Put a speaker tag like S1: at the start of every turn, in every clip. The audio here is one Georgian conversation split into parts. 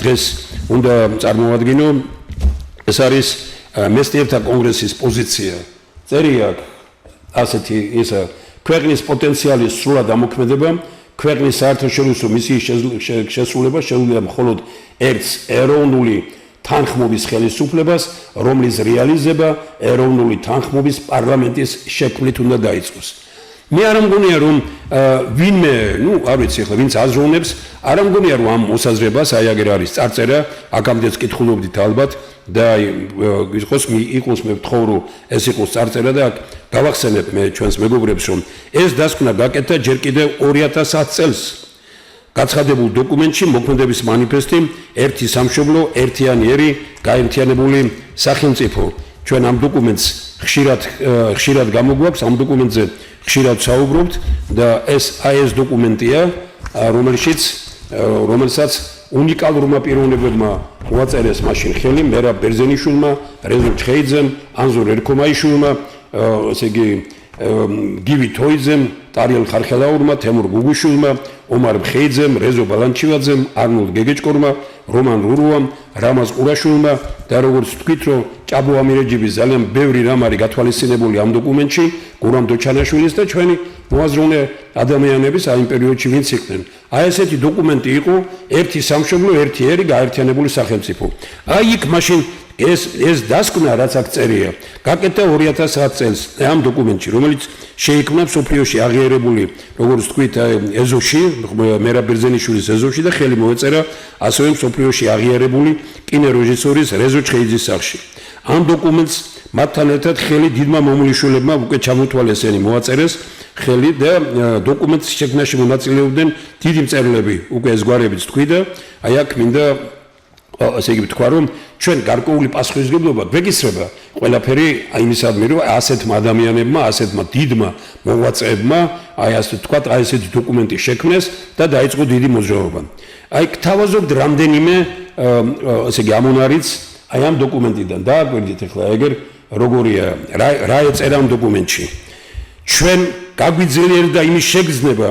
S1: დღეს უნდა წარმოვადგინო ეს არის მეცნიერთა კონგრესის პოზიცია. წერია ასეთი ისა ქვეყნის პოტენციალის სრულად ამოქმედება, ქვეყნის საერთაშორისო მისიის შესრულება შეუძლია მხოლოდ ერთს ეროვნული თანხმობის ხელისუფლებას, რომლის რეალიზება ეროვნული თანხმობის პარლამენტის შექმნით უნდა დაიწყოს. მე არ მგონია რომ ვინმე, არ ვიცი ახლა ვინც აზროვნებს, არ მგონია რომ ამ მოსაზრებას აი აგერ არის წარწერა, აქამდეც კითხულობდით ალბათ და იყოს მე ვთხოვ რომ ეს იყოს წარწერა და აქ გავახსენებ მე ჩვენს მეგობრებს რომ ეს დასკვნა გაკეთდა ჯერ კიდევ 2010 წელს გაცხადებულ დოკუმენტში მოქმედების მანიფესტი ერთი სამშობლო, ერთიანი გაერთიანებული სახელმწიფო. ჩვენ ამ დოკუმენტს ხშირად გამოგვაქვს, ამ დოკუმენტზე ხშირად საუბრობთ და ეს დოკუმენტია, რომელსაც უნიკალურმა პიროვნებებმა მოაწერეს მაშინ ხელი მერაბ ბერძენიშვილმა, რეზო ჩხეიძემ, ანზორ ერქომაიშვილმა, ესე იგი გივი თოიძემ, ტარიელ ხარხელაურმა, თემურ გუგუშვილმა, ომარ მხეიძემ, რეზო ბალანჩივაძემ, არნოლდ გეგეჭკორმა, რომან რურუამ, რამაზ ყურაშვილმა და როგორც თქვით რომ ჭაბო ამირეჯიბის ძალიან ბევრი რამ არის გათვალისწინებული ამ დოკუმენტში, გურამ დოჩანაშვილის და ჩვენი მოაზროვნე ადამიანების აი იმ პერიოდში ვინც იყვნენ. აი ესეთი დოკუმენტი იყო ერთი სამშობლო, ერთი ერი გაერთიანებული სახელმწიფო. აი იქ მაშინ ეს დასკვნა რაც აქ წერია, გაკეთდა 2010 წელს ამ დოკუმენტში, რომელიც შეიქმნა მსოფლიოში აღიარებული, როგორც თქვით, ეზოში, მერაბ ბერძენიშვილის ეზოში და ხელი მოეწერა ასევე მსოფლიოში აღიარებული კინორეჟისორის რეზო ჩხეიძის სახლში. ამ დოკუმენტს მათთან ერთად ხელი დიდმა მომლიშვილებმა უკვე ჩამოთვალესენი მოაწერეს ხელი და დოკუმენტის შექმნაში მონაწილეობდნენ დიდი მწერლები, უკვე ეს გვარებიც თქვი და აი აქ მინდა ასე იგი თქვა რომ ჩვენ გარკვეული პასუხისმგებლობა გვეკისრება ყველაფერი იმისადმი რომ ასეთმა ადამიანებმა, ასეთმა დიდმა მოღვაწეებმა აი ასე თქვა აი ესეთი დოკუმენტი შექმნეს და დაიწყო დიდი მოძრაობა. აი გთავაზობთ რამდენიმე ასე იგი ამონარიც აი ამ დოკუმენტიდან დააკვირდით ახლა ეგერ როგორია რა ეწერა ამ დოკუმენტში. ჩვენ გაგვიძლიერდა იმის შეგრძნება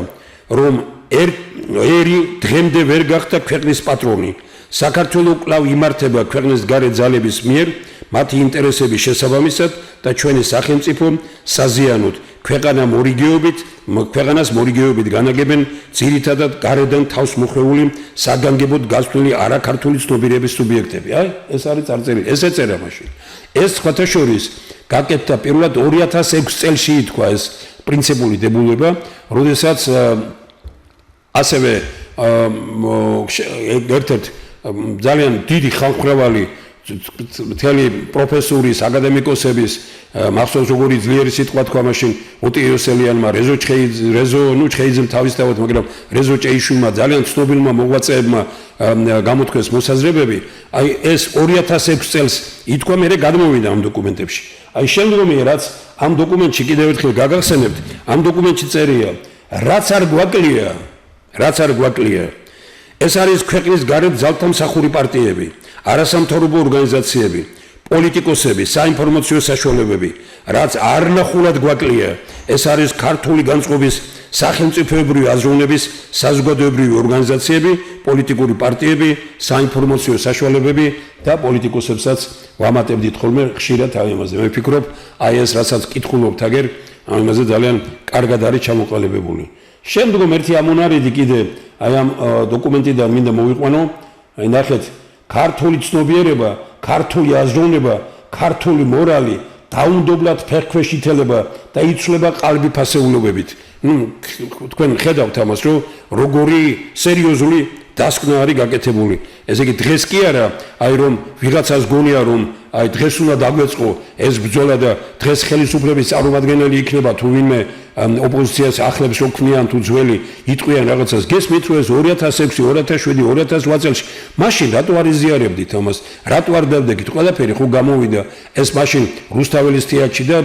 S1: რომ ერი დღემდე ვერ გახდა ქვეყნის პატრონი. საქართველოს კვლავ იმართება ქვეყნის გარე ძალების მიერ მათი ინტერესების შესაბამისად და ჩვენი სახელმწიფო საზიანოდ ქვეყანას მორიგეობით განაგებენ ძირითადად გარედან თავს მოხვეული საგანგებოდ გასვლილი არაქართული ცნობიერების სუბიექტები. აი ეს არის წარწერილი, ეს ეწერა მაშინ. ეს სხვათა შორის გაკეთდა პირველად 2006 წელს ითქვა ეს პრინციპული დებულება, როდესაც ასევე ერთ-ერთ ძალიან დიდი ხალხმრავალი მთელი პროფესურის, აკადემიკოსების მახსოვს როგორი ძლიერი სიტყვა თქვა მაშინ ოტიოსელიანმა, რეზო ჩხეიძემ თავისთავად, მაგრამ რეზო ჭეიშვილმა, ძალიან ცნობილმა მოღვაწეებმა გამოთქვეს მოსაზრებები. აი ეს 2006 წელს ითქვა, მერე გადმოვიდა ამ დოკუმენტებში. აი შემდგომი რაც ამ დოკუმენტში კიდევ ერთხელ გაგახსენებთ, ამ დოკუმენტში წერია, რაც არ გვაკლია ეს არის ქვეყნის გარეთ ძალთა მსახური პარტიები, არასამთავრობო ორგანიზაციები, პოლიტიკოსები, საინფორმაციო საშუალებები, რაც არნახულად გვაკლია, ეს არის ქართული განწყობის სახელმწიფოებრივი აზროვნების საზოგადოებრივი ორგანიზაციები, პოლიტიკური პარტიები, საინფორმაციო საშუალებები და პოლიტიკოსებსაც ვამატებდით ხოლმე ხშირად ამ ამაზე. მე ვფიქრობ, აი ეს რასაც კითხულობთ აგერ, ამ ამაზე ძალიან კარგად არის ჩამოყალიბებული. შემდგომ ერთი ამონარიდი კიდე აი ამ დოკუმენტიდან მინდა მოვიყვანო, აი ნახეთ, ქართული ცნობიერება, ქართული აზროვნება, ქართული მორალი დაუნდობლად ფეხქვეშ ითელება და იცვლება ყალბი ფასეულობებით. თქვენ ხედავთ ამას, რომ როგორი სერიოზული დასკვნა არის გაკეთებული. ესე იგი დღეს კი არა, აი რომ ვიღაცას გონია რომ აი დღეს უნდა დაგვეწყო ეს ბრძოლა და დღეს ხელისუფლების წარმომადგენელი იქნება თუ ვინმე ოპოზიციას ახლებს რომ ქმნიან თუ ძველი იტყვიან რაღაცას. გესმით რომ ეს 2006, 2007, 2008 წელს მაშინ რატო არ იზიარებდით ამას? რატო არ დავდეგით? ყველაფერი ხო გამოვიდა ეს მაშინ რუსთაველის თეატრში და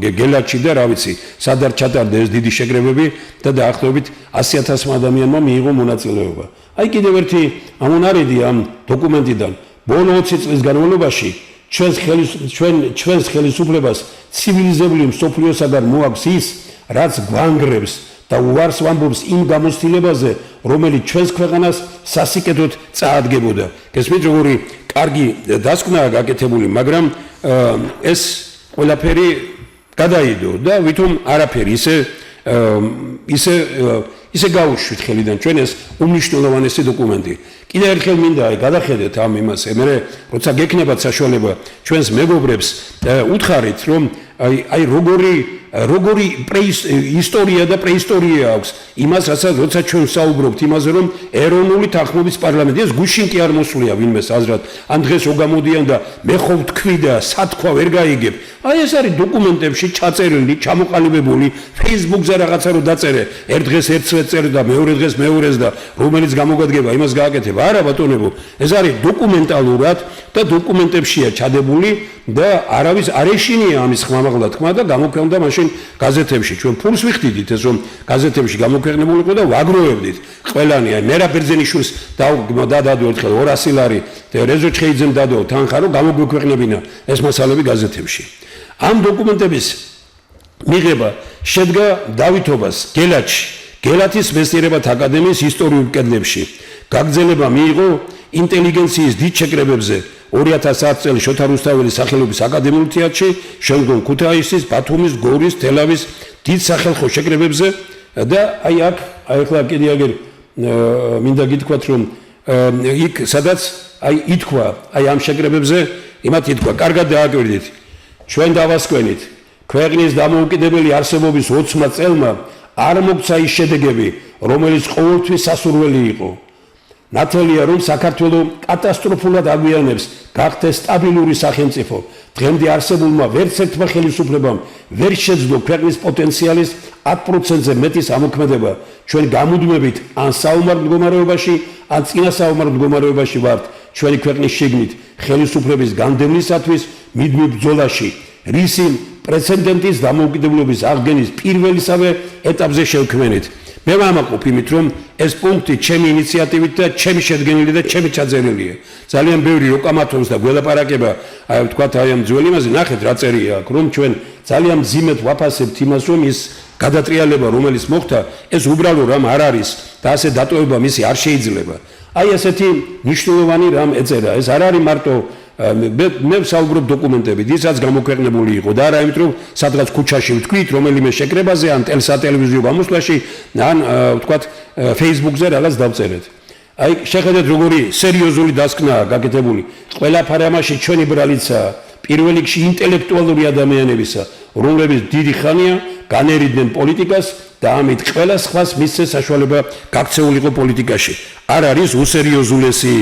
S1: გელათში და რა ვიცი, სად არ ჩატარდა ეს დიდი შეკრებები და დაახლოებით 100,000 ადამიანმა მიიღო მონაწილეობა. აი კიდევ ერთი ამონარიდი ამ დოკუმენტიდან ბოლო 20 წლის განმავლობაში ჩვენს ხელისუფლებას ცივილიზებული მსოფლიოსაგან მოაქვს ის, რაც გვანგრევს და უარს ვამბობს იმ გამოცდილებაზე, რომელიც ჩვენს ქვეყანას სასიკეთოდ წაადგებოდა. გესმით, როგორი კარგი დასკვნაა გაკეთებული, მაგრამ ეს ყველაფერი გადაიდო და ვითომ არაფერი ისე გაუშვით ხელიდან ჩვენ ეს უმნიშვნელოვანესი დოკუმენტი. კიდევ ერთხელ მინდა გადახედეთ ამ იმას, მე როცა გექნებათ საშუალება ჩვენს მეგობრებს უთხარით, რომ აი როგორი ისტორია და პრეისტორია აქვს იმას, როცა ჩვენ საუბრობთ იმაზე, რომ ეროვნული თანხმობის პარლამენტი ეს გუშინ კი არ მოსვლია ვინმეს აზრად, ამ დღეს რო გამოდიან და მე ხო ვთქვი და სათქვა ვერ გაიგებ. აი ეს არის დოკუმენტებში ჩაწერილი, ჩამოყალიბებული, Facebook-ზე რაღაცა რო დაწერე, ერთ დღეს ერთს წერე და მეორე დღეს მეორეს და რომელიც გამოგადგება, იმას გააკეთებ. არა ბატონებო, ეს არის დოკუმენტალურად და დოკუმენტებშია ჩადებული და არავის არ ეშინია ამის ხმამაღლა თქმა და გამოქვეყნდა მაშინ გაზეთებში. ჩვენ ფულს ვიხდიდით ეს რომ გაზეთებში გამოქვეყნებულიყო და ვაგროვებდით. ყველანი აი მერაბ ბერძენიშვილს დადო ერთხელ 200 ლარი და რეზო ჩხეიძემ დადო თანხა რომ გამოგვექვეყნებინა ეს მასალები გაზეთებში. ამ დოკუმენტების მიღება შედგა დავითობას გელათში, გელათის მეცნიერებათა აკადემიის ისტორიულ კედლებში. გაგრძელება მიიღო ინტელიგენციის დიდ შეკრებებზე 2010 წელს შოთა რუსთაველის სახელობის აკადემიურ თეატრში, შემდგომ ქუთაისის, ბათუმის, გორის, თელავის დიდ სახალხო შეკრებებზე და აი აქ ახლა კიდე აგერ მინდა გითქვათ რომ იქ სადაც აი ითქვა აი ამ შეკრებებზე იმათ ითქვა კარგად დააკვირდით ჩვენ დავასკვენით ქვეყნის დამოუკიდებელი არსებობის 20 წელმა არ მოგცა ის შედეგები რომელიც ყოველთვის სასურველი იყო. ნათელია რომ საქართველოს კატასტროფულად აგვიანებს გახდეს სტაბილური სახელმწიფო. დღემდე არსებულმა ვერც ერთმა ხელისუფლებამ ვერ შეძლო ქვეყნის პოტენციალის 10%-ზე მეტის ამოქმედება. ჩვენ გამუდმებით ან საომარ მდგომარეობაში, ან წინასაომარ მდგომარეობაში ვართ ჩვენი ქვეყნის შიგნით ხელისუფლების განდევნისათვის მუდმივ ბრძოლაში, რისი პრეცედენტის დამოუკიდებლობის აღდგენის პირველისავე ეტაპზე შევქმნით. მე ვამაყობ იმით, რომ ეს პუნქტი ჩემი ინიციატივით და ჩემი შედგენილი და ჩემი ჩაწერილია. ძალიან ბევრი როკამათონს და გველაპარაკება, აი ვთქვათ, აი ამ ძველ იმაზე, ნახეთ რა წერია აქ, რომ ჩვენ ძალიან მძიმედ ვაფასებთ იმას, რომ ის გადატრიალება, რომელიც მოხდა, ეს უბრალო რამ არ არის და ასე დატოვება მისი არ შეიძლება. აი ესეთი მნიშვნელოვანი რამ ეწერა. ეს არ არის მარტო მე ვსაუბრობ დოკუმენტებით, ისაც გამოქვეყნებული იყო და არა იმიტომ, რომ სადღაც ქუჩაში ვთქვით, რომელიმე შეკრებაზე ან სატელევიზიო გამოსვლაში, ან ვთქვათ, Facebook-ზე რაღაც დავწერეთ. აი შეხედეთ როგორი სერიოზული დასკვნაა გაკეთებული. ყველაფერი ამაში ჩვენი ბრალიცაა, პირველ რიგში ინტელექტუალური ადამიანებისა, რომლებიც დიდი ხანია განერიდნენ პოლიტიკას და ამით ყველა სხვას მისცეს საშუალება გაქცეულიყო პოლიტიკაში. არ არის უსერიოზულესი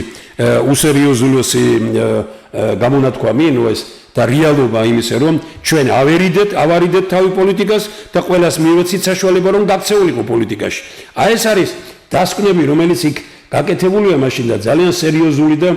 S1: გამონათქვამი, ნუ ეს და რეალობა იმისა, რომ ჩვენ ავარიდეთ თავი პოლიტიკას და ყველას მივეცით საშუალება რომ გაქცეულიყო პოლიტიკაში. აი ეს არის დასკვნები, რომელიც იქ გაკეთებულია მაშინ და ძალიან სერიოზული და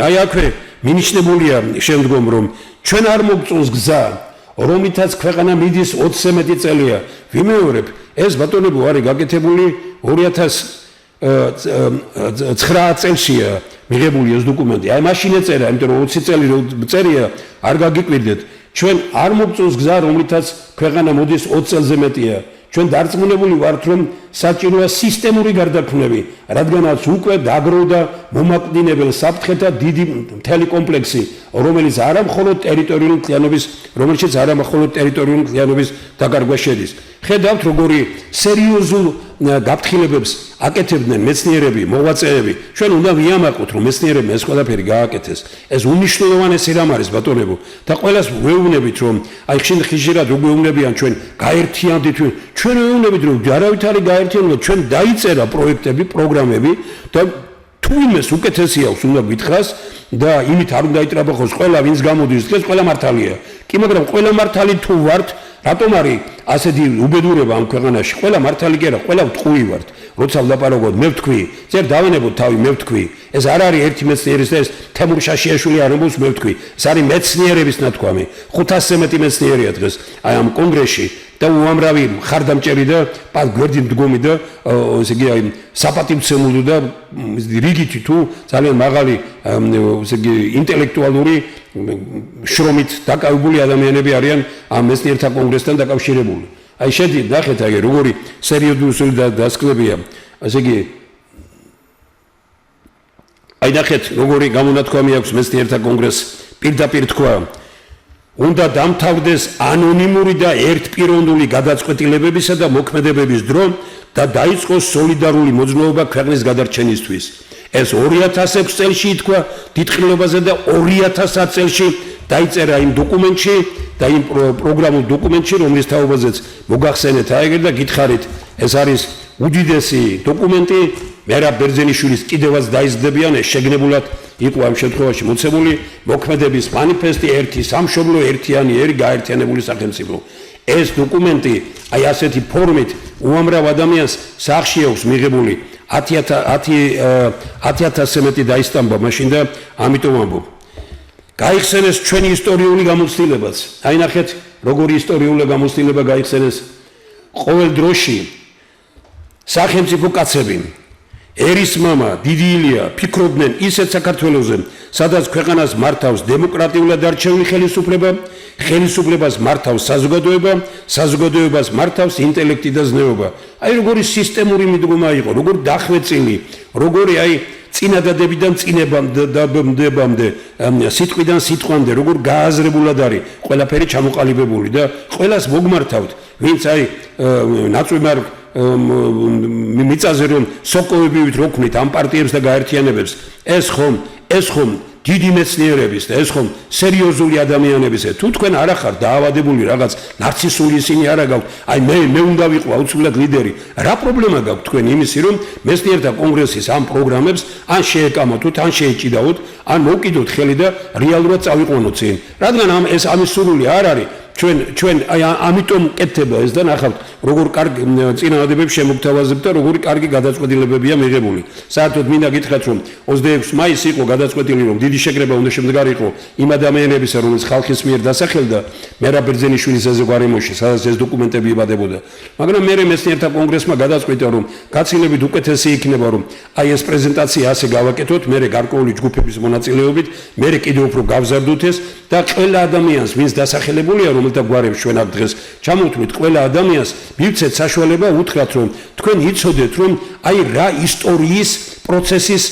S1: აი აქვე მინიშნებულია შემდგომ რომ ჩვენ არ მოგწონს გზა რომლითაც ქვეყანა მიდის 20-ზე მეტი წელია. ვიმეორებ, ეს ბატონებო არის გაკეთებული 2009 წელსია მიღებული ეს დოკუმენტი. აი მაშინ ეწერა, იმიტომ რომ 20 წელი წერია, არ გაგიკვირდეთ. ჩვენ არ მოგწონს გზა რომლითაც ქვეყანა მოდის 20 წელზე მეტია. ჩვენ დარწმუნებული ვართ, რომ საჭიროა სისტემური გარდაქმნები, რადგანაც უკვე დაგროვდა მომაკვდინებელ საფრთხეთა დიდი მთელი კომპლექსი, რომელიც არა მხოლოდ ტერიტორიული მთლიანობის დაკარგვა შედის. ხედავთ, როგორი სერიოზულ გაფრთხილებებს აკეთებდნენ მეცნიერები, მოღვაწეები. ჩვენ უნდა ვიამაყოთ, რომ მეცნიერებმა ეს ყველაფერი გააკეთეს. ეს უნიშნულოვანესი რამ არის ბატონებო და ყველას ვეუბნებით, რომ აი ხშირად გვეუბნებიან ჩვენ გაერთიანდით, ჩვენ ვეუბნებით, რომ არავით არის გაერთიანება, ჩვენ დაიწერა პროექტები, პროგრამები და თუ იმეს უკეთესი აქვს უნდა გითხრას და იმით არ უნდა იტრაბახოს ყველა ვინც გამოდის დღეს ყველა მართალია. კი, მაგრამ ყველა მართალი თუ ვართ, რატომ არის ასეთი უბედურება ამ ქვეყანაში? ყველა მართალი კი არა, ყველა ვტყუი ვართ. როცა ვლაპარაკობთ, მე ვთქვი, წერ დავანებოთ თავი, მე ვთქვი. ეს არ არის ერთი მეცნიერის და ეს თემურ შაშიაშვილი არ ამბობს, მე ვთქვი. ეს არის მეცნიერების ნათქვამი. 500-ზე მეტი მეცნიერია დღეს აი ამ კონგრესში და უამრავი მხარდამჭერი და გვერდით მდგომი და ესე იგი აი საპატივცემულო და რიგითი თუ ძალიან მაღალი ესე იგი ინტელექტუალური შრომით დაკავებული ადამიანები არიან ამ მეცნიერთა კონგრესთან დაკავშირებული. აი შედი ნახეთ აი როგორი სერიოზული დასკვნებია ასე იგი აი ნახეთ როგორი გამონათქვამი აქვს მეცნიერთა კონგრესს პირდაპირ თქვა უნდა დამთავრდეს ანონიმური და ერთპიროვნული გადაწყვეტილებებისა და მოქმედებების დრო და დაიწყოს სოლიდარული მოძრაობა ქვეყნის გადარჩენისთვის. ეს 2006 წელს ითქვა დიდხილობაზე და 2010 წელს დაიწერა იმ დოკუმენტში და იმ პროგრამულ დოკუმენტში, რომლის თაობაზეც მოგახსენეთ აიგეთ და გითხარით, ეს არის უდიდესი დოკუმენტი, მერაბ ბერძენიშვილის კიდევაც დაიზრდებიან, ეს შეგნებულად იყო ამ შემთხვევაში მოცემული მოქმედების მანიფესტი, ერთი სამშობლო, ერთიანი ერი, გაერთიანებული სახელმწიფო. ეს დოკუმენტი აი ასეთი ფორმით უამრავ ადამიანს სახში აქვს მიღებული 10,000-ზე მეტი დაისტამბა მაშინ და ამიტომ ამბობ. გაიხსენეს ჩვენი ისტორიული გამოცდილებაც. აი ნახეთ, როგორი ისტორიული გამოცდილება გაიხსენეს. ყოველ დროში სახელმწიფო კაცები ერის მამა, დიდი ილია ფიქრობდნენ ისეთ საქართველოზე, სადაც ქვეყანას მართავს დემოკრატიულად არჩეული ხელისუფლება, ხელისუფლებას მართავს საზოგადოება, საზოგადოებას მართავს ინტელექტი და ზნეობა. აი როგორი სისტემური მიდგომა იყო, როგორ დახვეწილი, როგორი აი წინადადებიდან წინებამდე, სიტყვიდან სიტყვამდე, როგორ გააზრებულად არის ყველაფერი ჩამოყალიბებული და ყველას მოგმართავთ, ვინც აი ნაწვიმარ მიწაზე რომ სოკოებივით როქმით ამ პარტიებს და გაერთიანებებს, ეს ხომ დიდი მეცნიერების და ეს ხომ სერიოზული ადამიანებისა. თუ თქვენ არ ახართ დაავადებული რაღაც ნარცისული ისინი არა გაქვთ, აი მე უნდა ვიყო აუცილებლად ლიდერი. რა პრობლემა გაქვთ თქვენ იმისი რომ მეცნიერთა კონგრესის ამ პროგრამებს ან შეეკამოთოთ, ან შეეჭიდაოთ, ან მოვკიდოთ ხელი და რეალურად წავიყვანოთ წინ. რადგან ეს ამის სურვილი არ არის. ჩვენ აი ამიტომ კეთდება ეს და ნახავთ როგორ კარგი წინააღმდეგობებს შემოგთავაზებთ და როგორი კარგი გადაწყვეტილებებია მიღებული. საერთოდ მინდა გითხრათ რომ 26 მაისს იყო გადაწყვეტილი რომ დიდი შეკრება უნდა შემდგარიყო იმ ადამიანებისა რომელიც ხალხის მიერ დასახელდა მერაბ ბერძენიშვილის ზეგარემოში სადაც ეს დოკუმენტები იბადებოდა. მაგრამ მე მეცნიერთა კონგრესმა გადაწყვიტა რომ გაცილებით უკეთესი იქნება რომ აი ეს პრეზენტაცია ასე გავაკეთოთ მე გარკვეული ჯგუფების მონაწილეობით მე კიდევ უფრო გავზარდოთ ეს და ყველა ადამიანს ვინც დასახელებულია რომელთა გვარებს ჩვენ აქ დღეს ჩამოვთვლით ყველა ადამიანს მივცეთ საშუალება უთხრათ რომ თქვენ იცოდეთ რომ აი რა ისტორიის პროცესის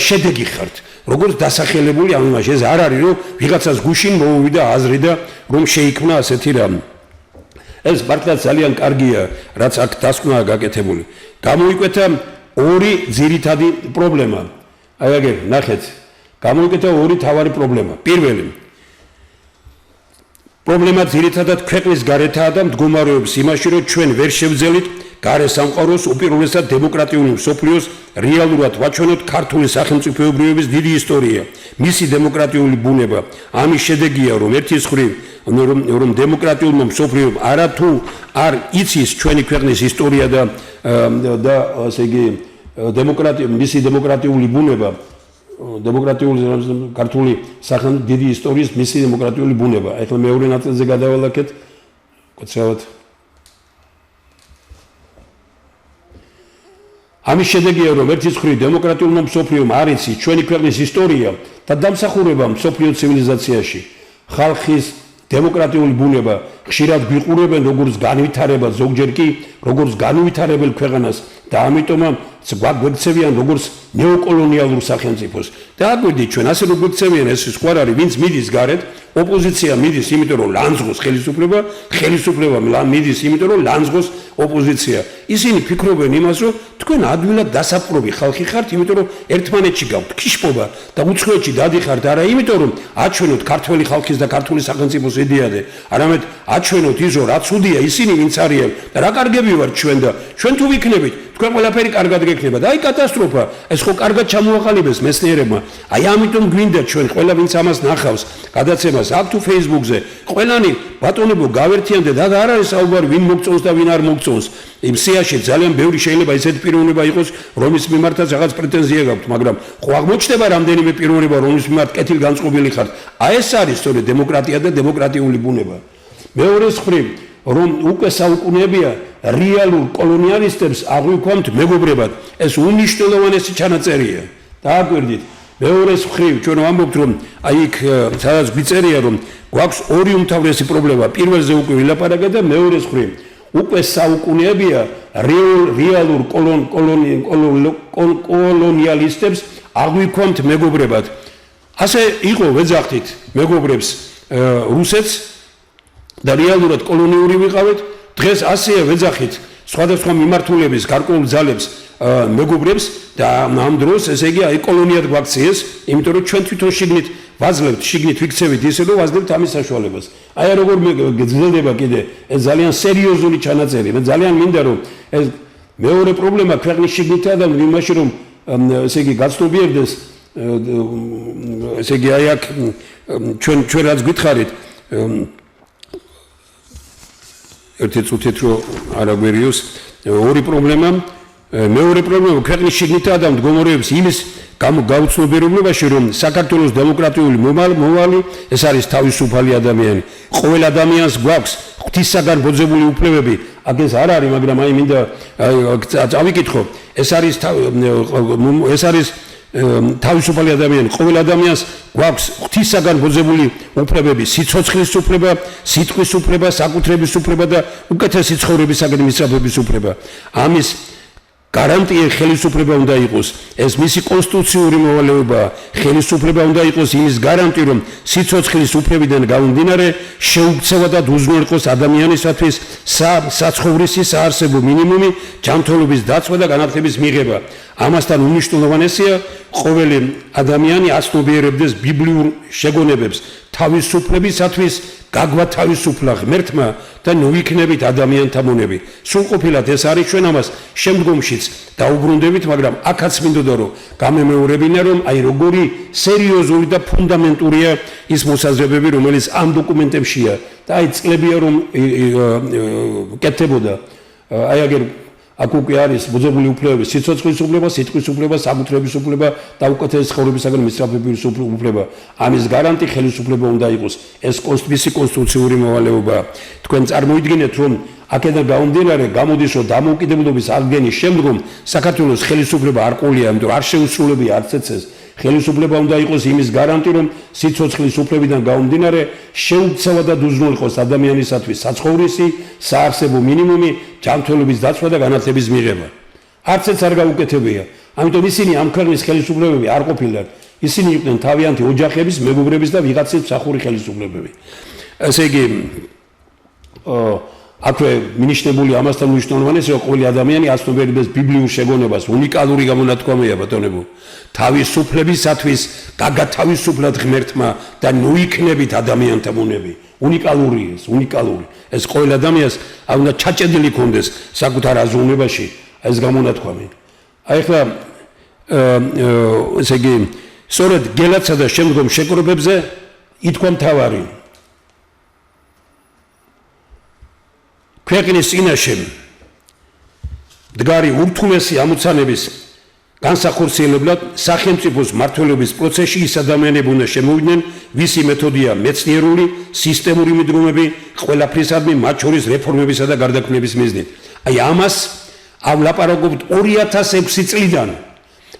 S1: შედეგი ხართ როგორც დასახელებული ამ იმაში ეს არ არის რომ ვიღაცას გუშინ მოუვიდა აზრი და რომ შეიქმნა ასეთი რამ ეს მართლაც ძალიან კარგია რაც აქ დასკვნაა გაკეთებული გამოიკვეთა ორი ძირითადი პრობლემა აი აგერ ნახეთ გამოიკვეთა ორი თავარი პრობლემა პირველი პრობლემა ძირითადად ქვეყნის გარეთაა და მდგომარეობს იმაში, რომ ჩვენ ვერ შევძელით გარე სამყაროს უპირველესად დემოკრატიული მსოფლიოს რეალურად ვაჩვენოთ ქართული სახელმწიფოებრიობის დიდი ისტორია, მისი დემოკრატიული ბუნება. ამის შედეგია, რომ ერთის მხრივ რომ დემოკრატიულმა მსოფლიომ არათუ არ იცის ჩვენი ქვეყნის ისტორია და ასე იგი მისი დემოკრატიული ბუნება დემოკრატიული ქართული სახელმწიფო დიდი ისტორიის მისი დემოკრატიული ბუნება. ეხლა მეორე ნაწილზე გადავალაკეთ. კაცრავად. ამის შედეგია რომ ერთის მხრივ დემოკრატიულმა მსოფლიომ არ იცის ჩვენი ქვეყნის ისტორია და დამსახურება მსოფლიო ცივილიზაციაში. ხალხის დემოკრატიული ბუნება ხშირად გვიყურებენ როგორც განვითარებად, ზოგჯერ კი როგორც განვითარებელ ქვეყანას და ამიტომ გვაქცევიან როგორც ნეოკოლონიალურ სახელმწიფოს. დააკვირდით ჩვენ ასე რომ გვაქცევიან ეს სხვა არის ვინც მიდის გარეთ ოპოზიცია მიდის იმიტომ რომ ლანძღოს ხელისუფლება მიდის იმიტომ რომ ლანძღოს ოპოზიცია. ისინი ფიქრობენ იმას რომ თქვენ ადვილად დასაპყრობი ხალხი ხართ იმიტომ რომ ერთმანეთში გაქვთ ქიშპობა და უცხოეთში დადიხართ არა იმიტომ რომ აჩვენოთ ქართველი ხალხის და ქართული სახელმწიფოს იდეაზე არამედ აჩვენოთ ის რომ რა ცუდია ისინი ვინც არიან და რა კარგები ვართ ჩვენ და ჩვენ თუ ვიქნებით თქვენ ყველაფერი კარგად გექნება და აი კატასტროფა ეს ხო კარგად ჩამოაყალიბეს მეცნიერებმა აი ამიტომ გვინდა ჩვენ ყველა ვინც ამას ნახავს გადაცემას აქ თუ Facebook-ზე ყველანი ბატონებო გავერთიანდეთ და არ არის საუბარი ვინ მოგწონს და ვინ არ მოგწონს იმ სიაში ძალიან ბევრი შეიძლება ისეთი პიროვნება იყოს რომის მიმართაც რაღაც პრეტენზია გაქვთ მაგრამ ხო აღმოჩნდება რამდენიმე პიროვნება რომის მიმართ კეთილგანწყობილი ხართ აი ეს არის სწორედ დემოკრატია და დემოკრატიული ბუნება მეორეს მხრივ რომ უკვე საუკუნეებია რეალურ კოლონიალისტებს აღვიქვამთ მეგობრებად ეს უნიშნელოვანესი ჩანაწერია დააკვირდით მეორეს მხრივ ჩვენ ვამბობთ რომ აი იქ სადაც გვიწერია რომ გვაქვს ორი უმთავრესი პრობლემა პირველზე უკვე ვილაპარაკე და მეორეს მხრივ უკვე საუკუნეებია რეალურ კოლონიალისტებს აღვიქვამთ მეგობრებად. ასე იყო ვეძახთით მეგობრებს რუსეთს და რეალურად კოლონიური ვიყავით. დღეს ასეა ვეძახით სხვადასხვა მიმართულების გარკვეულ ძალებს მეგობრებს და ამ დროს ესე იგი აი კოლონიად გვაქციეს, იმიტომ რომ ჩვენ თვითონ შიგნით ვაძლევთ, შიგნით ვიქცევით ისე რომ ვაძლევთ ამის საშუალებას. აი როგორ გრძელდება კიდე ეს ძალიან სერიოზული ჩანაწერი. მე ძალიან მინდა რომ ეს მეორე პრობლემა ქვეყნის შიგნითაა და იმაში რომ ესე იგი გაცნობიერდეს ესე იგი აი აქ ჩვენ რაც გითხარით ერთი წუთით რომ არა გვერიოს ორი პრობლემა მეორე პრობლემა ქვეყნის შიგნითაა და მდგომარეობის იმის გაუცნობიერებაში რომ საქართველოს დემოკრატიული მომავალი ეს არის თავისუფალი ადამიანი ყოველ ადამიანს გვაქვს ღვთისაგან ბოძებული უფლებები აქ ეს არ არის მაგრამ აი მინდა წავიკითხო ეს არის თავისუფალი ადამიანი ყოველ ადამიანს გვაქვს ღვთისაგან ბოძებული უფლებები სიცოცხლის უფლება სიტყვის უფლება საკუთრების უფლება და უკეთესი ცხოვრებისაგან მისწრაფების უფლება ამის გარანტია ხელისუფლება უნდა იყოს ეს მისი კონსტიტუციური მოვალეობაა ხელისუფლება უნდა იყოს იმის გარანტი რომ სიცოცხლის უფლებიდან გამომდინარე შეუქცევა და უზრუნველყოს ადამიანისათვის საცხოვრისი საარსებო მინიმუმი ჯანმრთელობის დაცვა და განათლების მიღება ამასთან უმნიშვნელოვანესია ყოველი ადამიანი აცნობიერებდეს ბიბლიურ შეგონებებს თავისუფლებისათვის გაგვათავისუფლა ღმერთმა და ნუ ვიქნებით ადამიანთა მონები. სრულყოფილად ეს არის ჩვენ ამას შემდგომშიც დაუბრუნდებით, მაგრამ აქაც მინდოდა რომ გამემეორებინა რომ აი როგორი სერიოზული და ფუნდამენტურია ის მოსაზრებები, რომელიც ამ დოკუმენტებშია და აი წლებია რომ კეთდებოდა. აი აგერ აქ უკვე არის ბოძებული უფლებები, სიცოცხლის უფლება, სიტყვის უფლება, საკუთრების უფლება და უკეთესი ცხოვრებისაგან მისწრაფების უფლება. ამის გარანტი ხელისუფლება უნდა იყოს. ეს მისი კონსტიტუციური მოვალეობაა. თქვენ წარმოიდგინეთ, რომ აქედან გამომდინარე გამოდის, რომ დამოუკიდებლობის აღდგენის შემდგომ საქართველოს ხელისუფლება არ ყოლია, იმიტომ რომ არ შეუსრულებია არც ეს ხელისუფლება უნდა იყოს იმის გარანტი, რომ სიცოცხლის უფლებიდან გამომდინარე შეუქცევა და უზრუნველყოს ადამიანისათვის საცხოვრისი, საარსებო მინიმუმი, ჯანმრთელობის დაცვა და განათლების მიღება. არც ეს არ გაუკეთებია. ამიტომ ისინი ამ ქვეყნის ხელისუფლებები არ ყოფილან. ისინი იყვნენ თავიანთი ოჯახების, მეგობრების და ვიღაცის მსახური ხელისუფლებები. ესე იგი აქვე მინიშნებული ამასთან მნიშვნელოვანია ყოველი ადამიანი აცნობიერებს ბიბლიურ შეგონებას უნიკალური გამონათქვამია ბატონებო თავისუფლებისათვის გაგათავისუფლად ღმერთმა და ნუ იქნებით ადამიანთა მონები უნიკალური ეს ყოველ ადამიანს უნდა ჩაჭედილი ქონდეს საკუთარ აზროვნებაში ეს გამონათქვამი აი ახლა ესე იგი სწორედ გელაცსა და შემდგომ შეკრებებზე ითქვა მთავარი ქვეყნის წინაშე მდგარი ურთულესი ამოცანების განსახორციელებლად სახელმწიფოს მმართველობის პროცესში ის ადამიანები უნდა შემოვიდნენ, ვისი მეთოდია მეცნიერული, სისტემური მიდგომები, ყველაფრისადმი, მათ შორის რეფორმებისა და გარდაქმნების მიზნით. აი ამას ავლაპარაკობთ 2006 წლიდან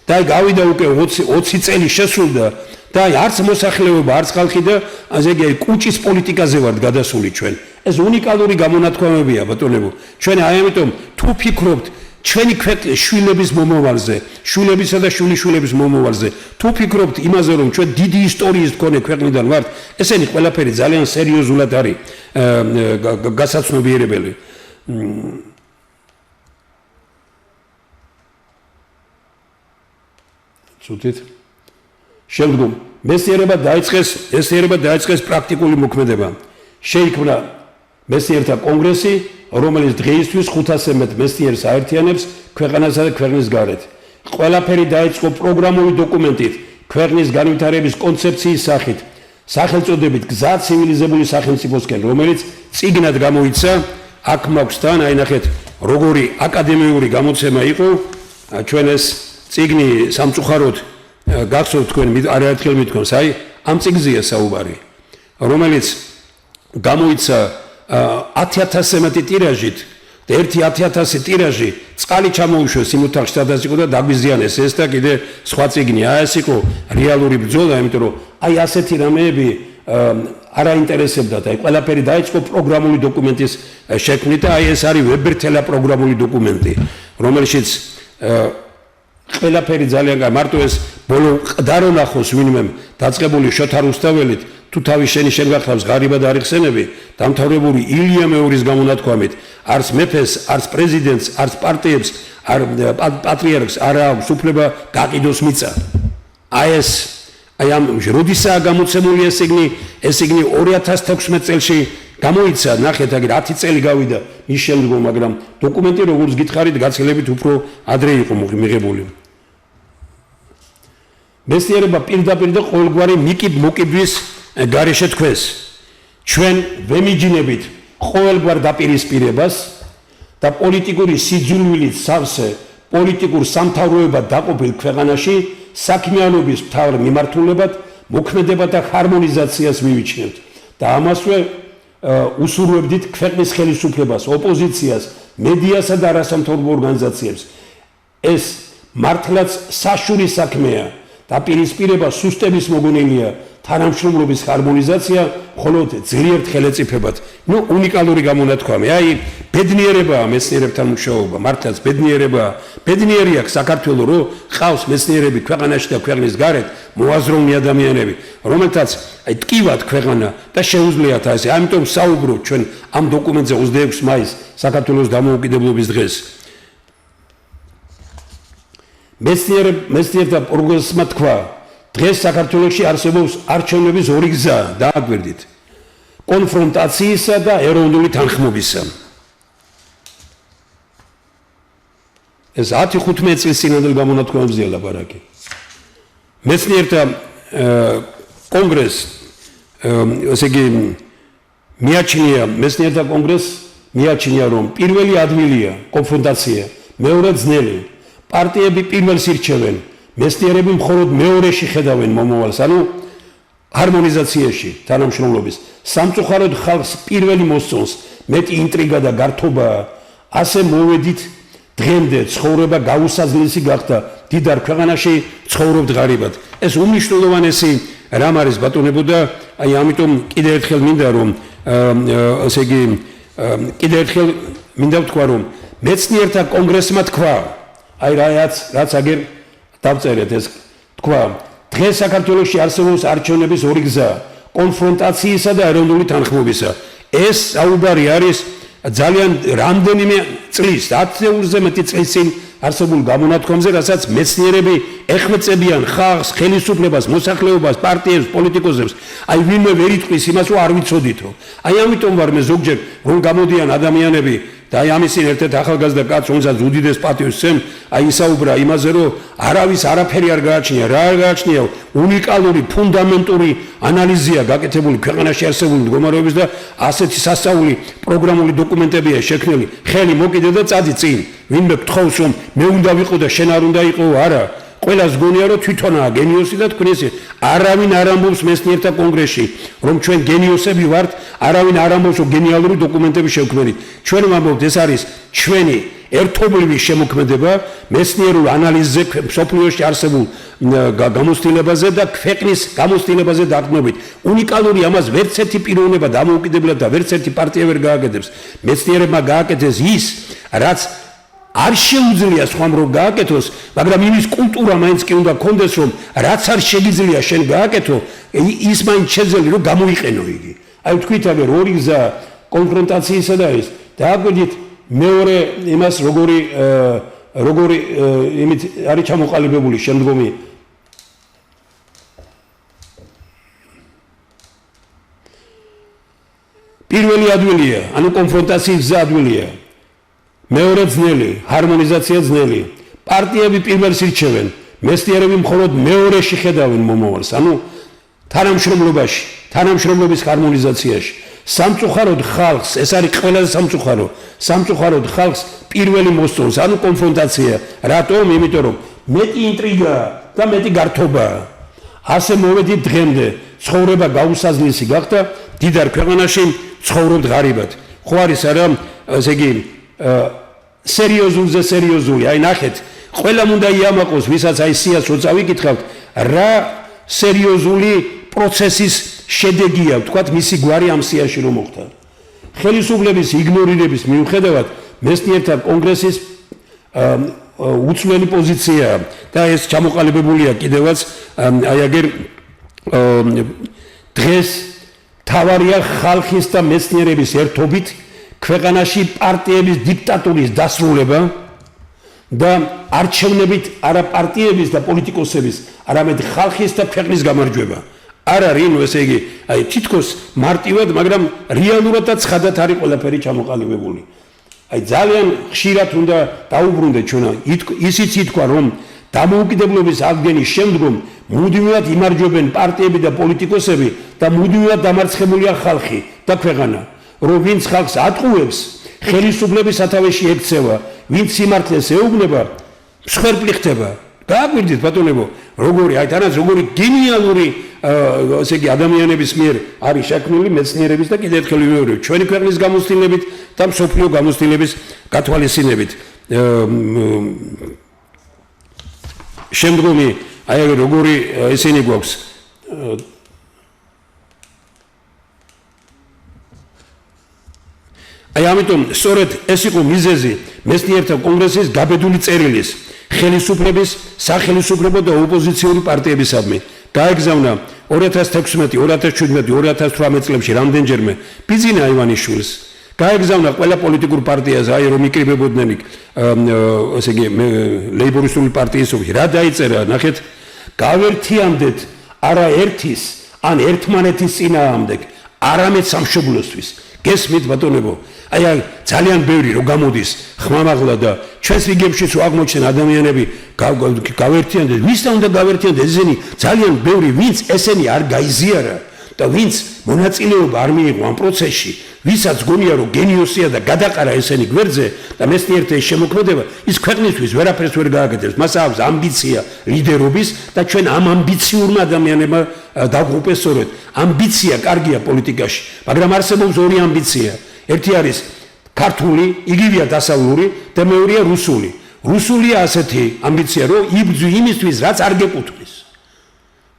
S1: და გავიდა უკვე 20 წელი შესრულდა და არც მოსახლეობა, არც ხალხი და ასე იგი კუჭის პოლიტიკაზე ვართ გადასული ჩვენ. ეს უნიკალური გამონათქვამებია ბატონებო. ჩვენ აი ამიტომ თუ ფიქრობთ ჩვენი ქვეყნის შვილების მომავალზე, შვილებისა და შვილიშვილების მომავალზე, თუ ფიქრობთ იმაზე რომ ჩვენ დიდი ისტორიის მქონე ქვეყნიდან ვართ, ესენი ყველაფერი ძალიან სერიოზულად არის გასაცნობიერებელი. ცუდით შემდგომ მეცნიერება დაიწყეს პრაქტიკული მოქმედება. შეიქმნა მეცნიერთა კონგრესი, რომელიც დღეისთვის 500-ზე მეტ მეცნიერს აერთიანებს ქვეყანასა და ქვეყნის გარეთ. ყველაფერი დაიწყო პროგრამული დოკუმენტით, ქვეყნის განვითარების კონცეფციის სახით, სახელწოდებით გზა ცივილიზებული სახელმწიფოსკენ, რომელიც წიგნად გამოიცა, აქ მაქვს თან, აი ნახეთ, როგორი აკადემიური გამოცემა იყო, ჩვენ ეს წიგნი სამწუხაროდ გახსოვთ თქვენ არაერთხელ მithქვამს, აი ამ წიგნზეა საუბარი, რომელიც გამოიცა 10,000-ზე მეტი ტირაჟით და ერთი 10,000 ტირაჟი წყალი ჩამოუშვეს იმ ოთახში სადაც იყო და დაგვიზიანეს ეს და კიდე სხვა წიგნი. ეს იყო რეალური ბრძოლა, იმიტომ რომ აი ასეთი რამეები არ აინტერესებდა და ყველაფერი დაიწყო პროგრამული დოკუმენტის შექმნით და აი ეს არის ვებერთელა პროგრამული დოკუმენტი, რომელშიც ყველაფერი ძალიან მარტო ეს ბოლო ყდარონახოს ვინმე დაწყებული შოთა რუსთაველით თუ თავის შენ გახლავს ღარიბად არ იხსენები დამთავრებული ილია მეორის გამონათქვამით არც მეფეს არც პრეზიდენტს არც პარტიებს არ პატრიარქს არ აქვს უფლება გაყიდოს მიწა აი ამ როდისაა გამოცემული ეს იგნი 2016 წელში გამოიცა ნახეთ აგერ 10 წელი გავიდა ის შემდგომ მაგრამ დოკუმენტი როგორც გითხარით გაცილებით უფრო ადრე იყო მიღებული მეცნიერება პირდაპირ და ყოველგვარი მოკიდვის გარეშე თქვეს ჩვენ ვემიჯინებით ყოველგვარ დაპირისპირებას და პოლიტიკური სიძულვილით სავსე პოლიტიკურ სამთავროებად დაყოფილ ქვეყანაში საქმიანობის მთავარ მიმართულებად მოქმედებად და ჰარმონიზაციას მივიჩნევთ და ამასვე უსურვებდით ქვეყნის ხელისუფლებას, ოპოზიციას, მედიასა და არასამთავრობო ორგანიზაციებს. ეს მართლაც საშური საქმეა. დაპირისპირება სუსტების მოგონილია, თანამშრომლობის ჰარმონიზაცია მხოლოდ ძლიერ ხელეწიფებად. უნიკალური გამონათქვამი. აი, ბედნიერებაა მეცნიერებთან მუშაობა, მართლაც ბედნიერებაა. ბედნიერი აქვს საქართველო, რომ ყავს მეცნიერები ქვეყანაში და ქვეყნის გარეთ მოაზროვნე ადამიანები, რომელთაც აი ტკივათ ქვეყანა და შეუძლიათ ასე. ამიტომ საუბრობთ ჩვენ ამ დოკუმენტზე 26 მაისს საქართველოს დამოუკიდებლობის დღეს. მეცნიერთა პროგრესმა თქვა, დღეს საქართველოში არსებობს არჩევნების ორი გზა, დააგვირდით. კონფრონტაციისა და ეროვნული თანხმობისა. ეს 10-15 წლის წინანდელ გამონათქვამებზეა ლაპარაკი. მეცნიერთა კონგრესს ესე იგი მეცნიერთა კონგრესს მიაჩნია რომ პირველი ადვილია კონფრონტაცია, მეორე ძნელი. პარტიები პირველს ირჩევენ, მეცნიერები მხოლოდ მეორეში ხედავენ მომავალს, ანუ ჰარმონიზაციაში თანამშრომლობის. სამწუხაროდ ხალხს პირველი მოსწონს მეტი ინტრიგა და გართობა, ასე მოვედით დღემდე ცხოვრება გაუსაძლისი გახდა დიდარ ქვეყანაში ცხოვრობთ ღარიბად. ეს უმნიშვნელოვანესი რამ არის ბატონებო და აი ამიტომ კიდევ ერთხელ მინდა რომ ესე იგი კიდევ ერთხელ მინდა ვთქვა რომ მეცნიერთა კონგრესმა თქვა აი რაც აგერ დავწერეთ ეს თქვა დღეს საქართველოში არსებობს არჩევნების ორი გზა კონფრონტაციისა და ეროვნული თანხმობისა ეს საუბარი არის ძალიან რამდენიმე წლის 10-ზე მეტი წლის წინ არსებულ გამონათქვამზე რასაც მეცნიერები ეხმეწებიან ხალხს ხელისუფლებას მოსახლეობას პარტიებს პოლიტიკოსებს აი ვინმე ვერ იტყვის იმას რომ არ ვიცოდითო აი ამიტომ ვარ მე ზოგჯერ რომ გამოდიან ადამიანები და აი ამისინ ერთ-ერთ ახალგაზრდა კაცს რომელსაც უდიდეს პატივს სცემ აი ისაუბრა იმაზე რომ არავის არაფერი არ გააჩნია რა არ გააჩნია უნიკალური ფუნდამენტური ანალიზია გაკეთებული ქვეყანაში არსებული მდგომარეობის და ასეთი სასწაული პროგრამული დოკუმენტებია შექმნილი ხელი მოკიდე და წადი წინ ვინმე გთხოვს რომ მე უნდა ვიყო და შენ არ უნდა იყო არა ყველას გონია რომ თვითონაა გენიოსი და თქვენ არავინ არ ამბობს მეცნიერთა კონგრესში რომ ჩვენ გენიოსები ვართ არავინ არ ამბობს რომ გენიალური დოკუმენტები შევქმნით ჩვენ ვამბობთ ეს არის ჩვენი ერთობლივი შემოქმედება მეცნიერულ ანალიზზე სოფლიოში არსებულ გამოცდილებაზე და ქვეყნის გამოცდილებაზე დაყრდნობით უნიკალური ამას ვერც ერთი პიროვნება დამოუკიდებლად და ვერც ერთი პარტია ვერ გააკეთებს მეცნიერებმა გააკეთეს ის რაც არ შეუძლია სხვამ რომ გააკეთოს, მაგრამ იმის კულტურა მაინც კი უნდა გქონდეს, რომ რაც არ შეგიძლია შენ გააკეთო, ის მაინც შეძელი რომ გამოიყენო იგი. აი თქვით აგერ ორი გზა კონფრონტაციისა და ის. დააგვირდით მეორე იმას როგორი იმით არის ჩამოყალიბებული შემდგომი პირველი ადვილია, ანუ კონფრონტაციის გზა ადვილია. მეორე ძნელი, ჰარმონიზაცია ძნელი. პარტიები პირველს ირჩევენ, მეცნიერები მხოლოდ მეორეში ხედავენ მომავალს, ანუ თანამშრომლობაში, თანამშრომლობის ჰარმონიზაციაში. სამწუხაროდ ხალხს, ეს არის ყველაზე სამწუხაროდ ხალხს პირველი მოსწონს, ანუ კონფრონტაცია. რატომ? იმიტომ რომ მეტი ინტრიგა და მეტი გართობა. ასე მოვედით დღემდე, ცხოვრება გაუსაძლისი გახდა, დიდარ ქვეყანაში ცხოვრობთ ღარიბად. ხო არის არა, ესე იგი სერიოზულზე სერიოზული, აი ნახეთ, ყველამ უნდა იამაყოს, ვისაც აი სიას რო წავიკითხავთ, რა სერიოზული პროცესის შედეგია, ვთქვათ, მისი გვარი ამ სიაში რომ მოხდა. ხელისუფლების იგნორირების მიუხედავად მეცნიერთა კონგრესის უცვლელი პოზიციაა და ეს ჩამოყალიბებულია კიდევაც აი აგერ დღეს თავარია ხალხის და მეცნიერების ერთობით ქვეყანაში პარტიების დიქტატურის დასრულება და არჩევნებით არა პარტიების და პოლიტიკოსების, არამედ ხალხის და ქვეყნის გამარჯვება. არ არის, ესე იგი, აი თითქოს მარტივად, მაგრამ რეალურადაც ცხადად არის ყველაფერი ჩამოყალიბებული. აი ძალიან ხშირად უნდა დაუბრუნდეთ ჩვენ, ისიც ითქვა, რომ დამოუკიდებლობის აღდგენის შემდგომ მუდმივად იმარჯვებენ პარტიები და პოლიტიკოსები და მუდმივად დამარცხებულია ხალხი და ქვეყანა. რომ ვინც ხალხს ატყუებს, ხელისუფლების სათავეში ექცევა, ვინც სიმართლეს ეუბნება, მსხვერპლი ხდება. გააკვირდით ბატონებო, როგორი აი თანაც როგორი გენიალური ესე იგი ადამიანების მიერ არის შექმნილი მეცნიერების და კიდევ ერთხელ ვიმეორებ, ჩვენი ქვეყნის გამოცდილებით და მსოფლიო გამოცდილების გათვალისწინებით. შემდგომი აი როგორი ესენი გვაქვს აი ამიტომ სწორედ ეს იყო მიზეზი მეცნიერთა კონგრესის გაბედული წერილის ხელისუფლების, სახელისუფლებო და ოპოზიციური პარტიებისადმი. გაეგზავნა 2016, 2017, 2018 წლებში რამდენჯერმე ბიძინა ივანიშვილს. გაეგზავნა ყველა პოლიტიკურ პარტიას, აი რომ იკრიბებოდნენ ესე იგი ლეიბორისტული პარტიის ოფისში. რა დაიწერა, ნახეთ, გავერთიანდეთ არა ერთის, ან ერთმანეთის წინააღმდეგ, არამედ სამშობლოსთვის. გესმით ბატონებო? აი ძალიან ბევრი რო გამოდის ხმამაღლა და ჩვენს რიგებშიც რო აღმოჩნდნენ ადამიანები გავერთიანდეთ, ვისთან უნდა გავერთიანდეთ? ესენი ძალიან ბევრი, ვინც ესენი არ გაიზიარა და ვინც მონაწილეობა არ მიიღო ამ პროცესში, ვისაც გონია რომ გენიოსია და გადაყარა ესენი გვერდზე და მეცნიერთა შემოქმედება, ის ქვეყნისთვის ვერაფერს ვერ გააკეთებს. მას აქვს ამბიცია ლიდერობის და ჩვენ ამ ამბიციურმა ადამიანებმა დავღუპეს სწორედ. ამბიცია კარგია პოლიტიკაში, მაგრამ არსებობს ორი ამბიცია. ერთი არის ქართული, იგივეა დასავლური და მეორეა რუსული. რუსულია ასეთი ამბიცია, რომ იბრძვი იმისთვის, რაც არ გეკუთვნის.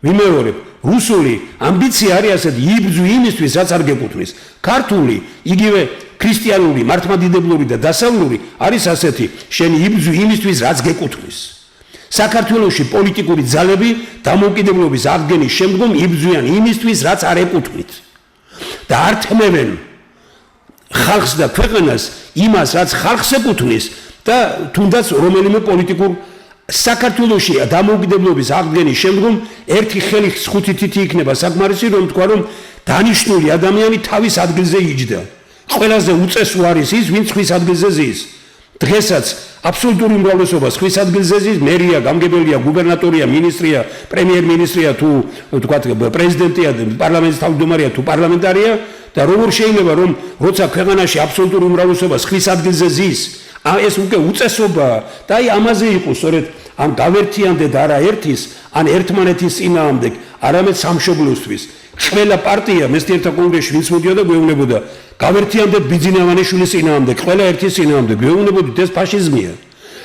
S1: ვიმეორებ, რუსული ამბიცია არის ასეთი, იბრძვი იმისთვის, რაც არ გეკუთვნის. ქართული, იგივე ქრისტიანული, მართლმადიდებლური და დასავლური არის ასეთი, შენი იბრძვი იმისთვის, რაც გეკუთვნის. საქართველოში პოლიტიკური ძალები დამოუკიდებლობის აღდგენის შემდგომ იბრძვიან იმისთვის, რაც არ ეკუთვნით. და არ თმევენ ხალხს და ქვეყანას იმას, რაც ხალხს ეკუთვნის და თუნდაც რომელიმე პოლიტიკურ საქართველოში დამოუკიდებლობის აღდგენის შემდგომ ერთი ხელის ხუთი თითი იქნება საკმარისი, რომ თქვა, რომ დანიშნული ადამიანი თავის ადგილზე იჯდა. ყველაზე უწესო არის ის, ვინც ხვის ადგილზე ზის. დღესაც აბსოლუტური უმრავლესობა ხვის ადგილზე ზის, მერია, გამგებელია, გუბერნატორია, მინისტრია, პრემიერ-მინისტრია თუ თქვათ პრეზიდენტია, პარლამენტის თავმჯდომარეა თუ პარლამენტარია და როგორ შეიძლება რომ როცა ქვეყანაში აბსოლუტური უმრავლესობა ხვის ადგილზე ზის, ეს უკვე უწესობაა და აი ამაზე იყო სწორედ ან გავერთიანდეთ არა ერთის, ან ერთმანეთის წინააღმდეგ, არამედ სამშობლოსთვის. ყველა პარტია მეცნიერთა კონგრესში ვინც მოდიოდა გვეუბნებოდა, გავერთიანდეთ ბიძინა ივანიშვილის წინააღმდეგ, ყველა ერთის წინააღმდეგ, გვეუბნებოდით, ეს ფაშიზმია.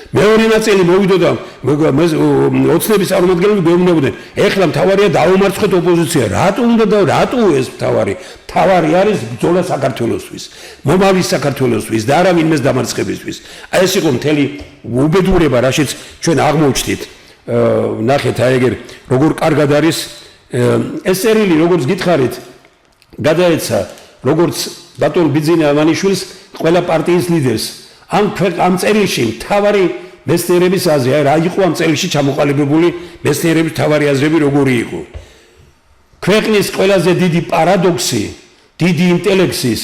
S1: მეორე ნაწილი მოვიდოდა ოცნების წარმომადგენლები გვეუბნებოდნენ, ეხლა მთავარია დაუმარცხოთ ოპოზიცია. რატო უნდა და რატო ეს მთავარი? მთავარი არის ბრძოლა საქართველოსთვის, მომავლის საქართველოსთვის და არა ვინმეს დამარცხებისთვის. აი ეს იყო მთელი უბედურება, რაშიც ჩვენ აღმოჩნდით. ნახეთ, აი ეგერ როგორ კარგად არის ეს წერილი, როგორც გითხარით, გადაეცა როგორც ბატონ ბიძინა ივანიშვილს ყველა პარტიის ლიდერს. ამ წერილში მთავარი მეცნიერების აზრი, აი რა იყო ამ წერილში ჩამოყალიბებული მეცნიერების მთავარი აზრები როგორი იყო. ქვეყნის ყველაზე დიდი პარადოქსი, დიდი ინტელექტის,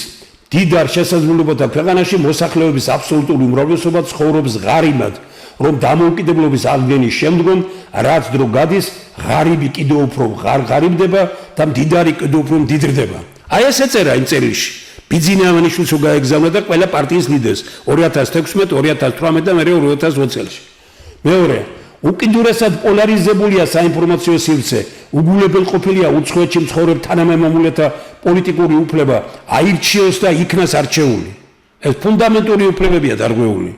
S1: დიდარ შესაძლებლობათა ქვეყანაში მოსახლეობის აბსოლუტური უმრავლესობა ცხოვრობს ღარიბად, რომ დამოუკიდებლობის აღდგენის შემდგომ რაც დრო გადის, ღარიბი კიდევ უფრო ღარიბდება და მდიდარი კიდევ უფრო მდიდრდება. აი ეს ეწერა იმ წერილში. ბიძინა ივანიშვილს გაეგზავნა და ყველა პარტიის ლიდერს 2016, 2018 და მეორე 2020 წელს. მეორე, უკიდურესად პოლარიზებულია საინფორმაციო სივრცე, უგულებელყოფილია უცხოეთში მცხოვრებ თანამემამულეთა პოლიტიკური უფლება, აირჩიოს და იქნას არჩეული. ეს ფუნდამენტური უფლებებია დარღვეული.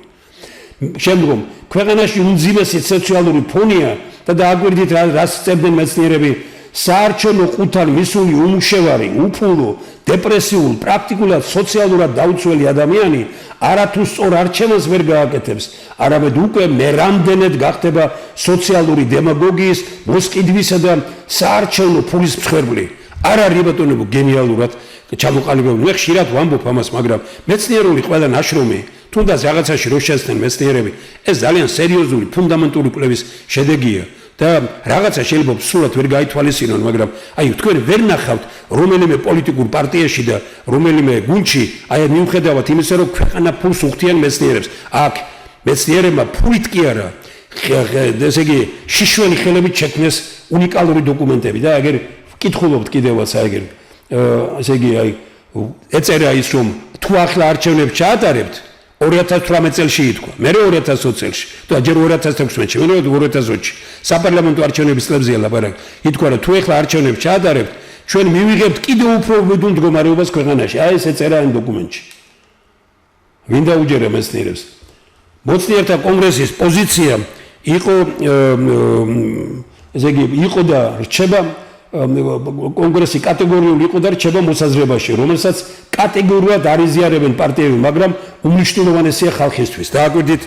S1: შემდგომ, ქვეყანაში უმძიმესი სოციალური ფონია და დააკვირდით რას წერდნენ მეცნიერები, საარჩევნო ყუთან მისული უმუშევარი, უფულო, დეპრესიულ, პრაქტიკულად სოციალურად დაუცველი ადამიანი არათუ სწორ არჩევანს ვერ გააკეთებს, არამედ უკვე მერამდენედ გახდება სოციალური დემაგოგიის, მოსყიდვისა და საარჩევნო ფულის მსხვერპლი. არ არის ბატონებო გენიალურად ჩამოყალიბებული. მე ხშირად ვამბობ ამას, მაგრამ მეცნიერული ყველა ნაშრომი, თუნდაც რაღაცაში რო შეცდნენ მეცნიერები, ეს ძალიან სერიოზული, ფუნდამენტური კვლევის შედეგია. და რაღაცა შეიძლება სულად ვერ გაითვალისწინონ, მაგრამ აი თქვენ ვერ ნახავთ რომელიმე პოლიტიკურ პარტიაში და რომელიმე გუნდში, აი მიუხედავად იმისა, რომ ქვეყანა ფულს უხდიან მეცნიერებს. აქ მეცნიერებმა ფულით კი არა, ესე იგი შიშველი ხელებით შექმნეს უნიკალური დოკუმენტები და ეგერ ვკითხულობთ კიდევაც ეგერ ესე იგი აი ეწერა ის რომ თუ ახლა არჩევნებს ჩაატარებთ 2018 წელში ითქვა, მე 2020 წელში, და ჯერ 2016-ში, მე 2020-ში საპარლამენტო არჩევნების წლებზეა ლაპარაკი. ითქვა რომ თუ ახლა არჩევნებს ჩაატარებთ, ჩვენ მივიღებთ კიდევ უფრო უდიდრ მდგომარეობას ქვეყანაში. აი ეს ეწერა ამ დოკუმენტში. ვინ დაუჯერა მეცნიერებს? მოწინეთა კონგრესის პოზიცია იყო ესე იგი იყო და რჩება კონგრესი კატეგორიული იყო და რჩება მოსაზრებაში, რომელსაც კატეგორიულად არ იზიარებენ პარტიები, მაგრამ უმნიშვნელოვანესია ხალხისთვის. დააკვირდით,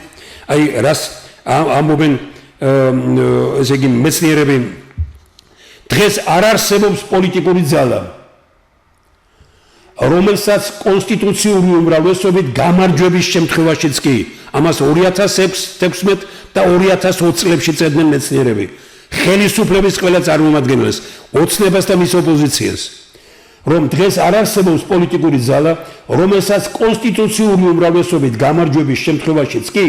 S1: აი რას ამბობენ ესე იგი მეცნიერები, დღეს არ არსებობს პოლიტიკური ძალა, რომელსაც კონსტიტუციური უმრავლესობით გამარჯვების შემთხვევაშიც კი, ამას 2016 და 2020 წლებში წერდნენ მეცნიერები. ხელისუფლების ყველა წარმომადგენელს, ოცნებას და მის ოპოზიციას, რომ დღეს არ არსებობს პოლიტიკური ძალა, რომელსაც კონსტიტუციური უმრავლესობით გამარჯვების შემთხვევაშიც კი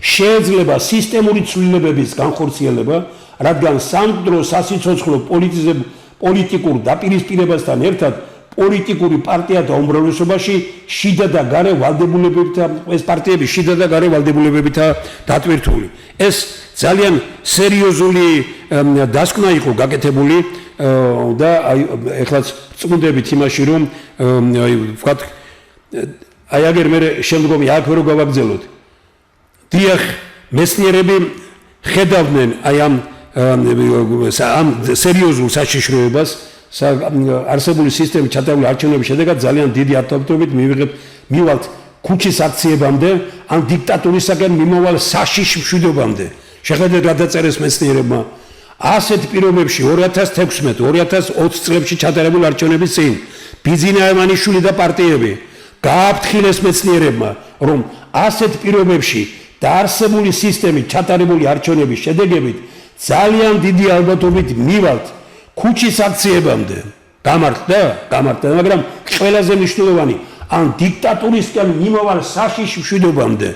S1: შეიძლება სისტემური ცვლილებების განხორციელება, რადგან სამკვდრო სასიცოცხლო პოლიტიკურ დაპირისპირებასთან ერთად პოლიტიკური პარტიათა უმრავლესობაში შიდა და გარე ვალდებულებებითა, ეს პარტიები შიდა და გარე ვალდებულებებითა დატვირთული. ეს ძალიან სერიოზული დასკვნა იყო გაკეთებული და აი ეხლაც წუნდებით იმაში რომ აი ვთქვათ აი აგერ მე შემდგომი აქ რო გავაგზავნოთ. დიახ, მეცნიერები ხედავდნენ აი ამ სერიოზულ საშიშროებას არსებული სისტემის ჩატარებული არჩევნების შედეგად ძალიან დიდი ავტომატობით მივალთ ქუჩის აქციებამდე, ან დიქტატურისაგან მიმავალ საშიში მშვიდობამდე. შეხედეთ რა დაწერეს მეცნიერებმა. ასეთ პირობებში 2016-2020 წლებში ჩატარებული არჩევნების წინ ბიძინა ემანიშვილი და პარტიები გააფრთხილეს მეცნიერებმა, რომ ასეთ პირობებში დაარსებული სისტემით ჩატარებული არჩევნების შედეგებით ძალიან დიდი ალბათობით მივალთ ქუჩის აქციებამდე. გამართდა, მაგრამ ყველაზე მნიშვნელოვანი ან დიქტატურისკენ მიმავალ საშიში მშვიდობამდე.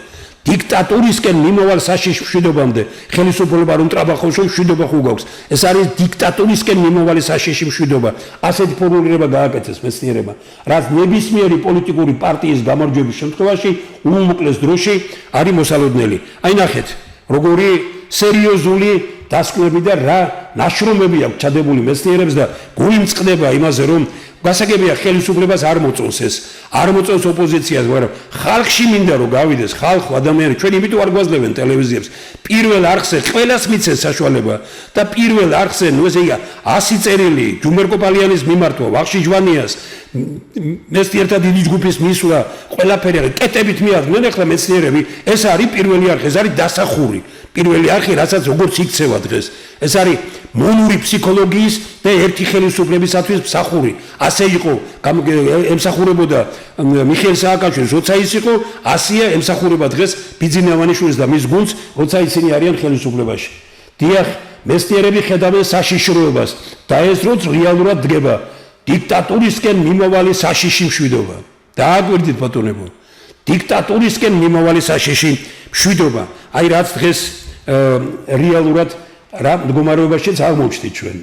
S1: დიქტატურისკენ მიმავალ საშიში მშვიდობამდე. ხელისუფლება რომ ტრაბახობს, რომ მშვიდობა ხო გვაქვს. ეს არის დიქტატურისკენ მიმავალი საშიში მშვიდობა. ასეთი ფორმულირება გააკეთეს მეცნიერებმა, რაც ნებისმიერი პოლიტიკური პარტიის გამარჯვების შემთხვევაში უმოკლეს დროში არის მოსალოდნელი. აი ნახეთ, როგორი სერიოზული დასკვნები და რა ნაშრომები აქვს ჩადებული მეცნიერებს და გულიმწყდება იმაზე, რომ გასაგებია ხელისუფლებას არ მოწონს ეს, არ მოწონს ოპოზიციას, მაგრამ ხალხში მინდა რომ გავიდეს, ხალხო, ადამიანები, ჩვენ იმიტომ არ გვაძლევენ ტელევიზიებს. პირველ არხზე ყველას მიცეს საშუალება და პირველ არხზე, ნუ ესე იგი 100 წერილი ჯუმერკოპალიანის მიმართვა, ვახში ჯვანიას, მეცნიერთა დიდი ჯგუფის მისვლა, ყველაფერი კეტებით მიადგნენ ახლა მეცნიერები, ეს არის პირველი არხი, ეს არის დასახური. პირველი არხი, რასაც როგორც იქცევა დღეს. ეს არის მონური ფსიქოლოგიის და ერთი ხელისუფლებისათვის მსახური. ასე იყო, ემსახურებოდა მიხეილ სააკაშვილის, როცა ის იყო, ასეა ემსახურება დღეს ბიძინა ემანიშვილის და მის გუნდს, როცა ისინი არიან ხელისუფლებაში. დიახ, მეცნიერები ხედავენ საშიშროებას და ეს როც რეალურად დგება დიქტატურისკენ მიმავალი საშიში მშვიდობა. დააკვირდით ბატონებო, დიქტატურისკენ მიმავალი საშიში მშვიდობა. აი რაც დღეს რეალურად რა მდგომარეობაშიც აღმოჩნდით ჩვენ.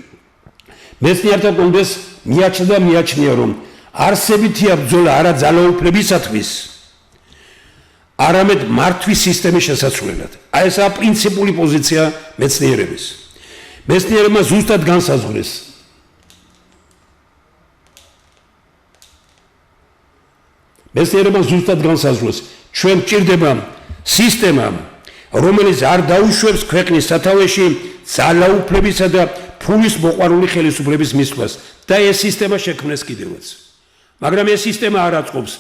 S1: მეცნიერთა კონგრესს მიაჩნია, რომ არსებითია ბრძოლა არა ძალაუფლებისათვის, არამედ მართვის სისტემის შესაცვლელად. აი ესაა პრინციპული პოზიცია მეცნიერების. მეცნიერებმა ზუსტად განსაზღვრეს ჩვენ გვჭირდება სისტემა, რომელიც არ დაუშვებს ქვეყნის სათავეში ძალაუფლებისა და ფულის მოყვარული ხელისუფლების მისვლას და ეს სისტემა შექმნეს კიდევაც. მაგრამ ეს სისტემა არ აწყობს.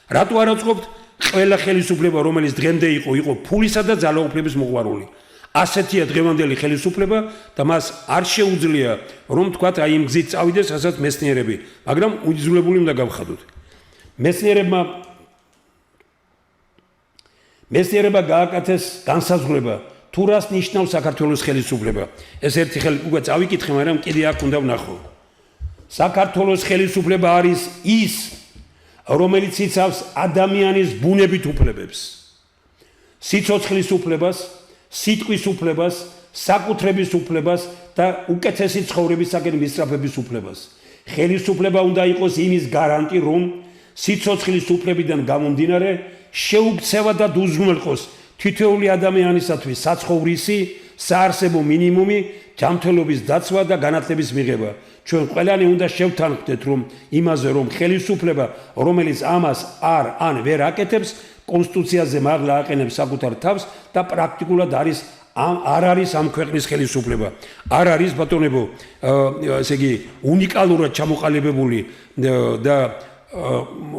S1: რატო არ აწყობთ? ყველა ხელისუფლება, რომელიც დღემდე იყო ფულისა და ძალაუფლების მოყვარული. ასეთია დღევანდელი ხელისუფლება და მას არ შეუძლია რომ თქვათ აი იმ გზით წავიდეს, რასაც მეცნიერები, მაგრამ უძულებული უნდა გავხადოთ. მეცნიერება გააკეთეს განსაზღვრება თუ რას ნიშნავს საქართველოს ხელისუფლება. ეს ერთი ხელი უკვე წავიკითხე, მაგრამ კიდე აქ უნდა ვნახო. საქართველოს ხელისუფლება არის ის, რომელიც იცავს ადამიანის ბუნებით უფლებებს. სიცოცხლის უფლებას, სიტყვის უფლებას, საკუთრების უფლებას და უკეთესი ცხოვრებისაკენ მისწრაფების უფლებას. ხელისუფლება უნდა იყოს იმის გარანტი, რომ სიცოცხლის უფლებიდან გამომდინარე შეუქცევა და უზრუნველყოს თითოეული ადამიანისათვის საცხოვრისი, საარსებო მინიმუმი, ჯანმრთელობის დაცვა და განათლების მიღება. ჩვენ ყველანი უნდა შევთანხმდეთ რომ იმაზე რომ ხელისუფლება, რომელიც ამას ან ვერ აკეთებს, კონსტიტუციაზე მაღლა აყენებს საკუთარ თავს და პრაქტიკულად არ არის ამ ქვეყნის ხელისუფლება. არ არის ბატონებო, ესე იგი უნიკალურად ჩამოყალიბებული და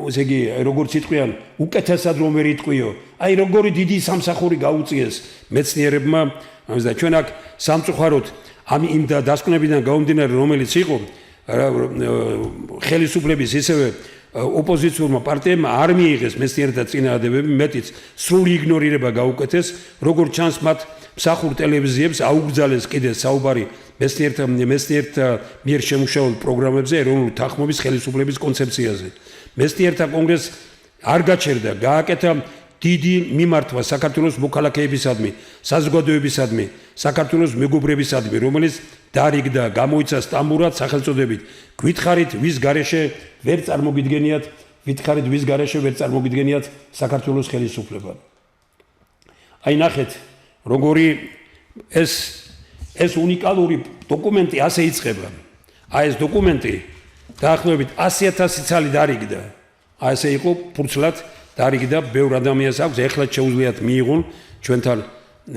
S1: ესე იგი როგორც იტყვიან, უკეთესად რომ ვერ იტყვიო. აი როგორი დიდი სამსახური გაუწიეს მეცნიერებმა, და ჩვენ აქ სამწუხაროდ იმ დასკვნებიდან გამომდინარე, რომელიც იყო ხელისუფლების ისევე ოპოზიციურმა პარტიებმა არ მიიღეს მეცნიერთა წინააღმდეგობები, მეტიც სრული იგნორირება გაუკეთეს, როგორც ჩანს მათ მსახურ ტელევიზიებს აუგზალეს კიდე საუბარი მეცნიერთა მიერ შემუშავებულ პროგრამებზე ეროვნული თანხმობის ხელისუფლების კონცეფციაზე. მეცნიერთა კონგრესს არ გაჩერდა, გააკეთა დიდი მიმართვა საქართველოს მოქალაქეებისადმი, საზოგადოებისადმი, საქართველოს მეგობრებისადმი, რომელიც დარიგდა, გამოიცა სტამბურად სახელწოდებით გითხარით ვის გარეშე ვერ წარმოგიდგენიათ საქართველოს ხელისუფლება. აი ნახეთ, როგორი ეს უნიკალური დოკუმენტი ასე იწყება. აი ეს დოკუმენტი დაახლოებით 100,000 ცალი დარიგდა. აი ესე იყო ფურცლად დარიგდა, ბევრ ადამიანს აქვს, ეხლა შეუძლიათ მიიღონ, ჩვენთან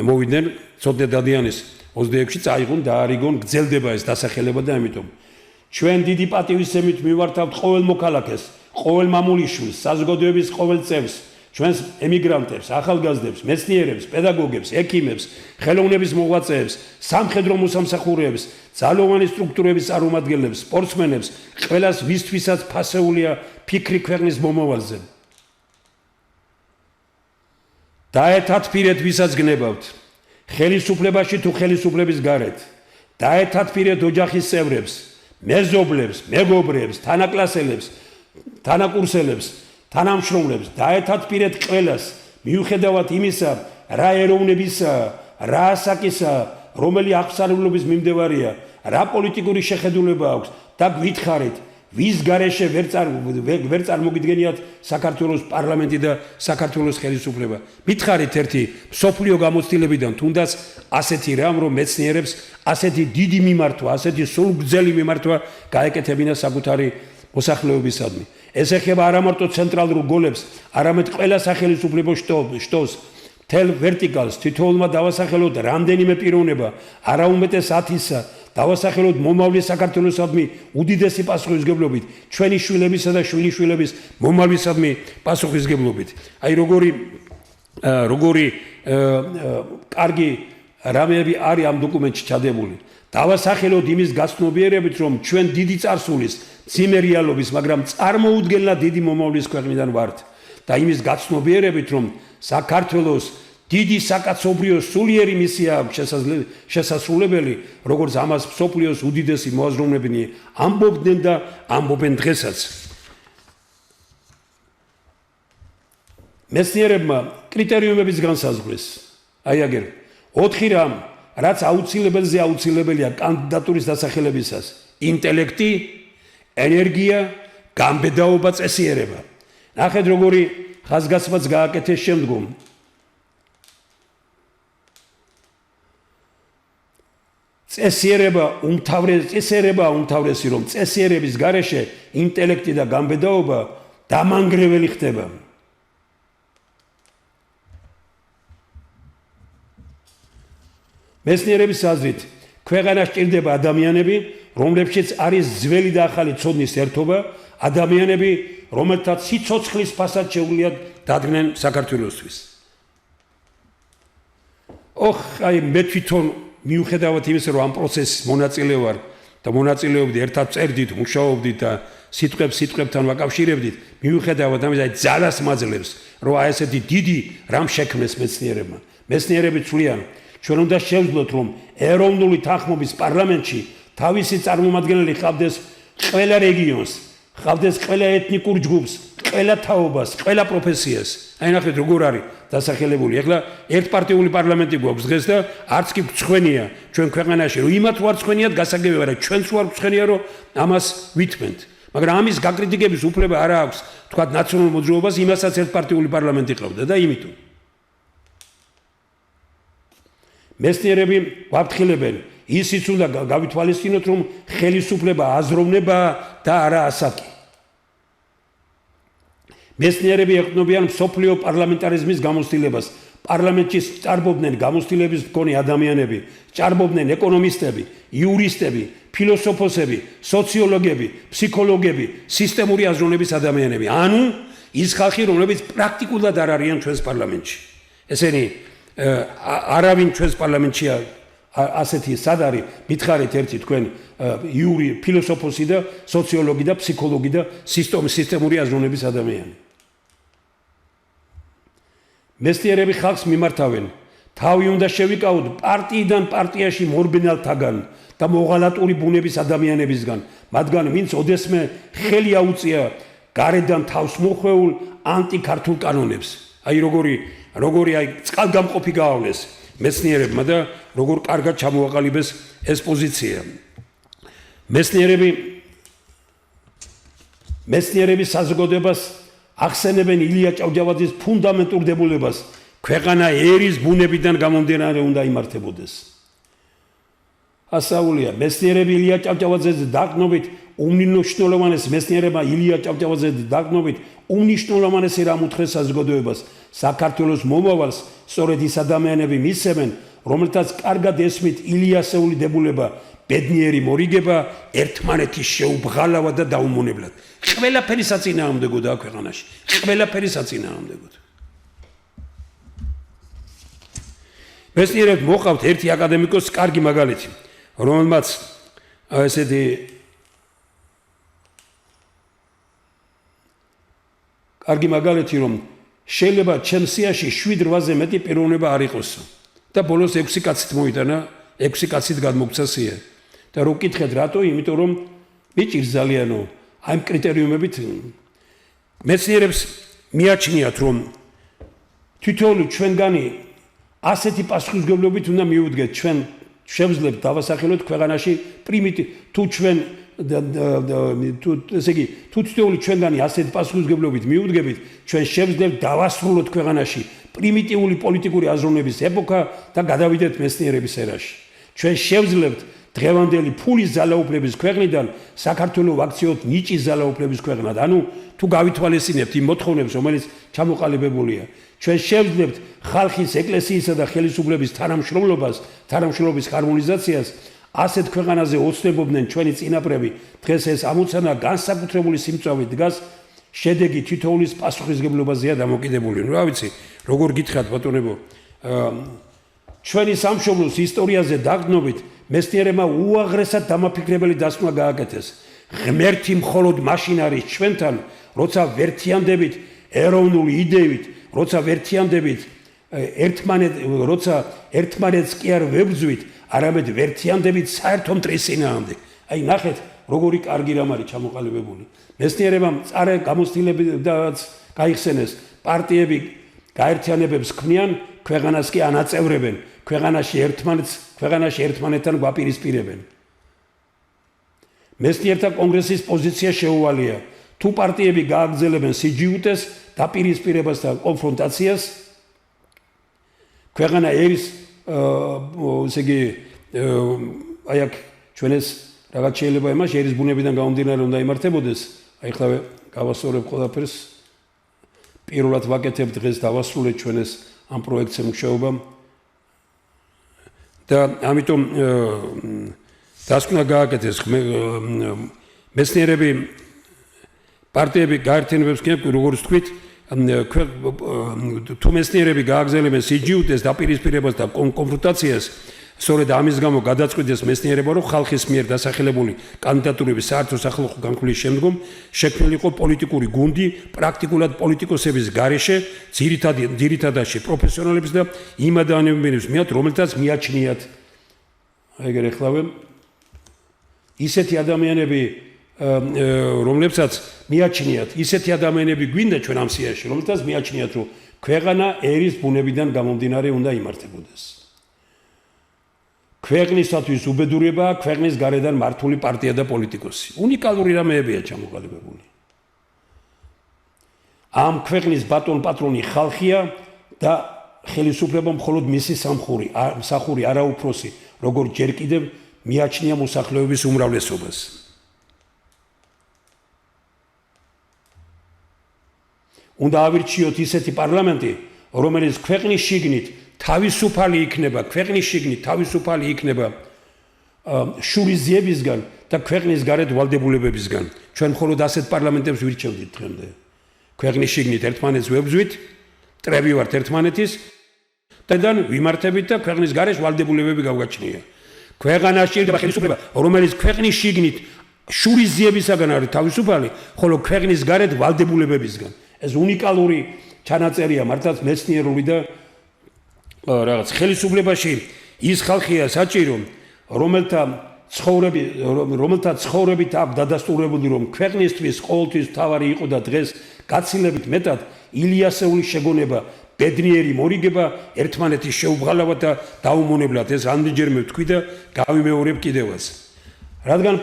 S1: მოვიდნენ ცოტნე დადიანის 26-ში წაიღონ, დაარიგონ, გრძელდება ეს დასახელება და ამიტომ ჩვენ დიდი პატივისცემით მივართავთ ყოველ მოქალაქეს, ყოველ მამულიშვილს, საზოგადოების ყოველ წევრს, ჩვენს ემიგრანტებს, ახალგაზრდებს, მეცნიერებს, პედაგოგებს, ექიმებს, ხელოვნების მოღვაწეებს, სამხედრო მოსამსახურეებს, ძალოვანი სტრუქტურების წარმომადგენლებს, სპორტსმენებს, ყველას ვისთვისაც ფასეულია ფიქრი ქვეყნის მომავალზე. დაეთათფირეთ ვისაც გნებავთ, ხელისუფლებაში თუ ხელისუფლების გარეთ, დაეთათფირეთ ოჯახის წევრებს, მეზობლებს, მეგობრებს, თანაკლასელებს, თანაკურსელებს, თანამშრომლებს, დაეთათფირეთ ყველას, მიუხედავად იმისა, რა ეროვნებისა, რა ასაკისა, რომელი აღსარულობის მიმდევარია, რა პოლიტიკური შეხედულება აქვს და გითხარით, ვის გარეშე ვერ წარმოგიდგენიათ საქართველოს პარლამენტი და საქართველოს ხელისუფლება. მითხარით ერთი მსოფლიო გამოცდილებიდან თუნდაც ასეთი რამ, რომ მეცნიერებს ასეთი დიდი მიმართვა, ასეთი სულგრძელი მიმართვა გაეკეთებინა საკუთარი მოსახლეობისადმი. ეს ეხება არა მარტო ცენტრალურ გოლებს, არამედ ყველა სახელისუფლებო შტოს, მთელ ვერტიკალს, თითოეულმა დავასახელოთ რამდენიმე პიროვნება, არაუმეტეს 10-ისა, დავასახელოთ მომავლის საქართველოსადმი უდიდესი პასუხისმგებლობით, ჩვენი შვილებისა და შვილიშვილების მომავლისადმი პასუხისმგებლობით. აი როგორი კარგი რამეები არის ამ დოკუმენტში ჩადებული. დავასახელოთ იმის გაცნობიერებით, რომ ჩვენ დიდი წარსულის, მძიმე რეალობის, მაგრამ წარმოუდგენლად დიდი მომავლის ქვეყნიდან ვართ და იმის გაცნობიერებით, რომ საქართველოს დიდი საკაცობრიო სულიერი მისია აქვს შესასრულებელი, როგორც ამას მსოფლიოს უდიდესი მოაზროვნეები ამბობდნენ და ამბობენ დღესაც. მეცნიერებმა კრიტერიუმების განსაზღვრეს. აი აგერ 4 რამ, რაც აუცილებელზე აუცილებელია კანდიდატურის დასახელებისას: ინტელექტი, ენერგია, გამბედაობა, წესიერება. ნახეთ როგორი ხაზგასმაც გააკეთეს შემდგომ. წესიერება უმთავრესი, რომ წესიერების გარეშე ინტელექტი და გამბედაობა დამანგრეველი ხდება. მეცნიერების აზრით, ქვეყანას ჭირდება ადამიანები, რომლებშიც არის ძველი და ახალი ცოდნის ერთობა, ადამიანები, რომელთაც სიცოცხლის ფასად შეუძლია დადგნენ საქართველოსთვის. აი მე თვითონ მიუხედავად იმისა, რომ ამ პროცესის მონაწილე ვარ და მონაწილეობდი, ერთად წერდით, მუშაობდით და სიტყვებთან ვაკავშირებდით, მიუხედავად ამისა, ძალას მაძლევს, რომ აი ესეთი დიდი რამ შექმნეს მეცნიერებმა. მეცნიერები ცვლიან, ჩვენ უნდა შევძლოთ, რომ ეროვნული თანხმობის პარლამენტში თავისი წარმომადგენელი ხავდეს ყველა რეგიონს, ხავდეს ყველა ეთნიკურ ჯგუფს, ყველა თაობას, ყველა პროფესიას. აი ნახეთ როგორ არის დასახელებული. ეხლა ერთპარტიული პარლამენტი გვაქვს დღეს და არც კი გწხვენია ჩვენ ქვეყანაში, რომ იმათ ვარ წხვენიათ გასაგებია, მაგრამ ჩვენც ვარ გწხვენია, რომ ამას ვითმენთ. მაგრამ ამის გაკრიტიკების უფლება არ აქვს, თქვათ ნაციონალურ მოძრაობას, იმასაც ერთპარტიული პარლამენტი ყავდა და იმიტომ მეცნიერები ვაფრთხილებენ, ისიც უნდა გავითვალისწინოთ, რომ ხელისუფლება აზროვნებაა და არა ასაკი. მეცნიერები ეყრდნობიან მსოფლიო პარლამენტარიზმის გამოცდილებას. პარლამენტში ჭარბობდნენ გამოცდილების მქონე ადამიანები, ჭარბობდნენ ეკონომისტები, იურისტები, ფილოსოფოსები, სოციოლოგები, ფსიქოლოგები, სისტემური აზროვნების ადამიანები. ანუ ის ხალხი, რომლებიც პრაქტიკულად არ არიან ჩვენს პარლამენტში. ესენი არავინ ჩვენს პარლამენტში ასეთი სად არის, მითხარით ერთი თქვენ ფილოსოფოსი და სოციოლოგი და ფსიქოლოგი და სისტემური აზროვნების ადამიანი. მეცნიერები ხალხს მიმართავენ, თავი უნდა შევიკავოთ პარტიიდან პარტიაში მორბენალთაგან და მოღალატური ბუნების ადამიანებისგან, მათგან ვინც ოდესმე ხელი აუწია გარედან თავს მოხვეულ ანტიქართულ კანონებს. აი როგორი აი წყალგამყოფი გაავლეს მეცნიერებმა და როგორ კარგად ჩამოაყალიბეს ეს პოზიცია. მეცნიერების საზოგადოებას ახსენებენ ილია ჭავჭავაძის ფუნდამენტურ დებულებას, ქვეყანა ერის ბუნებიდან გამომდინარე უნდა იმართებოდეს. ასაულია, მეცნიერები ილია ჭავჭავაძეზე დაკნობით უმნიშვნელოვანეს მეცნიერებმა ილია ჭავჭავაძეზე დაკნობით უმნიშვნელოვანესი რამ უთხრეს საზოგადოებას, საქართველოს მომავალს სწორედ ის ადამიანები მისცემენ, რომელთაც კარგად ესმით ილიასეული დებულება, ბედნიერი მორიგება, ერთმანეთის შეუბღალავა და დაუმონებლად. ყველაფერი საწინააღმდეგოა ქვეყანაში. ყველაფერი საწინააღმდეგოა. მეცნიერებთ მოყავთ ერთი აკადემიკოს კარგი მაგალითი, რომელმაც ესეთი კარგი მაგალითი, რომ შეიძლება ჩემს სიაში 7-8-ზე მეტი პიროვნება არ იყოსო და ბოლოს 6 კაცით მოიტანა, 6 კაცით გადმოგცა სია. და რო გკითხეთ რატო? იმიტომ რომ მიჭირს ძალიანო ამ კრიტერიუმებით მეცნიერებს მიაჩნიათ, რომ თითოეული ჩვენგანი ასეთი პასუხისმგებლობით უნდა მიუდგეთ, ჩვენ შევძლებთ დავასახელოთ ქვეყანაში თუ ჩვენ ესე იგი თუ თითოეული ჩვენგანი ასეთი პასუხისმგებლობით მიუდგებით, ჩვენ შევძლებთ დავასრულოთ ქვეყანაში პრიმიტიული პოლიტიკური აზროვნების ეპოქა და გადავიდეთ მეცნიერების ერაში. ჩვენ შევძლებთ დღევანდელი ფულის ძალაუფლების ქვეყნიდან საქართველოს ვაქციოთ ნიჭის ძალაუფლების ქვეყნად. ანუ თუ გავითვალისწინებთ იმ მოთხოვნებს, რომელიც ჩამოყალიბებულია, ჩვენ შევძლებთ ხალხის, ეკლესიისა და ხელისუფლების თანამშრომლობის ჰარმონიზაციას. ასეთ ქვეყანაზე ოცნებობდნენ ჩვენი წინაპრები. დღეს ეს ამოცანა განსაკუთრებული სიმწვავით დგას, შედეგი თითოეულის პასუხისმგებლობაზეა დამოკიდებული. რა ვიცი, როგორ გითხრათ ბატონებო, ჩვენი სამშობლოს ისტორიაზე დაგდნობით მეცნიერებმა უაღრესად დამაფიქრებელი დასკვნა გააკეთეს. ღმერთი მხოლოდ მაშინ არის ჩვენთან, როცა ვერთიანდებით ეროვნული იდეებით, როცა ვერთიანდებით როცა ერთმანეთს კი არ ვებრძვით, არამედ ვერთიანდებით საერთო მტრის წინააღმდეგ. აი ნახეთ, როგორი კარგი რამ არის ჩამოყალიბებული. მეცნიერებამ წარე გამოცდილებაც გაიხსენეს, პარტიები გაერთიანებებს ქმნიან, ქვეყანას კი ანაწევრებენ, ქვეყანაში ერთმანეთთან გვაპირისპირებენ. მეცნიერთა კონგრესის პოზიცია შეუვალია. თუ პარტიები გააგრძელებენ სიჯიუტეს, დაპირისპირებას და კონფრონტაციას, ქვეყანა ერის ესე იგი აი აქ ჩვენ ეს რაღაც შეიძლება იმაში ერის ბუნებიდან გამომდინარე უნდა იმართებოდეს. აი ხლა გავასწორებ ყველაფერს, პირველად ვაკეთებ დღეს დავასრულეთ ჩვენ ეს ამ პროექტზე მუშაობა. და ამიტომ დასკვნა გააკეთეს მეცნიერები პარტიები გაერთიანებებს კი როგორც თქვით თუ მეცნიერები გააგრძელებენ სიჯიუტეს დაპირისპირებას და კონფრონტაციას სწორედ ამის გამო გადაწყვიტეს მეცნიერება რომ ხალხის მიერ დასახელებული კანდიდატურების საერთო სახალხო განხილვის შემდგომ შექმნილიყო პოლიტიკური გუნდი პრაქტიკულად პოლიტიკოსების გარეშე ძირითადად პროფესიონალების და იმ ადამიანების მიერ რომელთაც მიაჩნიათ ეგრე ახლავე ისეთი ადამიანები რომლებსაც მიაჩნიათ ისეთი ადამიანები გვინდა ჩვენ ამ სიაში რომელთაც მიაჩნიათ რომ ქვეყანა ერის ბუნებიდან გამომდინარე უნდა იმართებოდეს ქვეყნისათვის უბედურება ქვეყნის გარედან მართული პარტია და პოლიტიკოსი უნიკალური რამეებია ჩამოყალიბებული ამ ქვეყნის ბატონ პატრონი ხალხია და ხელისუფლება მხოლოდ მისი სამხური არა უფროსი როგორც ჯერ კიდევ მიაჩნია მოსახლეობის უმრავლესობას უნდა ავირჩიოთ ისეთი პარლამენტი რომელიც ქვეყნის შიგნით თავისუფალი იქნება შურიზიებისგან და ქვეყნის გარეთ ვალდებულებებისგან ჩვენ მხოლოდ ასეთ პარლამენტებს ვირჩევდით დღემდე ქვეყნის შიგნით ერთმანეთს ვებრძვით ტრევი ვართ ერთმანეთის დედან ვიმართებით და ქვეყნის გარეთ ვალდებულებები გავგაჩნია ქვეყანაში შეიძლება ხელისუფლება რომელიც ქვეყნის შიგნით შურიზიებისგან არის თავისუფალი ხოლო ქვეყნის გარეთ ვალდებულებებისგან ეს უნიკალური ჩანაწერია მართლაც მეცნიერული და რაღაც ხელისუფლებაში ის ხალხია საჭირო რომელთა ცხოვრებით აქვს დადასტურებული რომ ქვეყნისთვის ყოველთვის თავარი იყო და დღეს გაცილებით მეტად ილიასეული შეგონება ბედნიერი მორიგება ერთმანეთის შეუბრალავად და დაუმონებლად ეს ამდენჯერმე ვთქვი და გავიმეორებ კიდევაც რადგან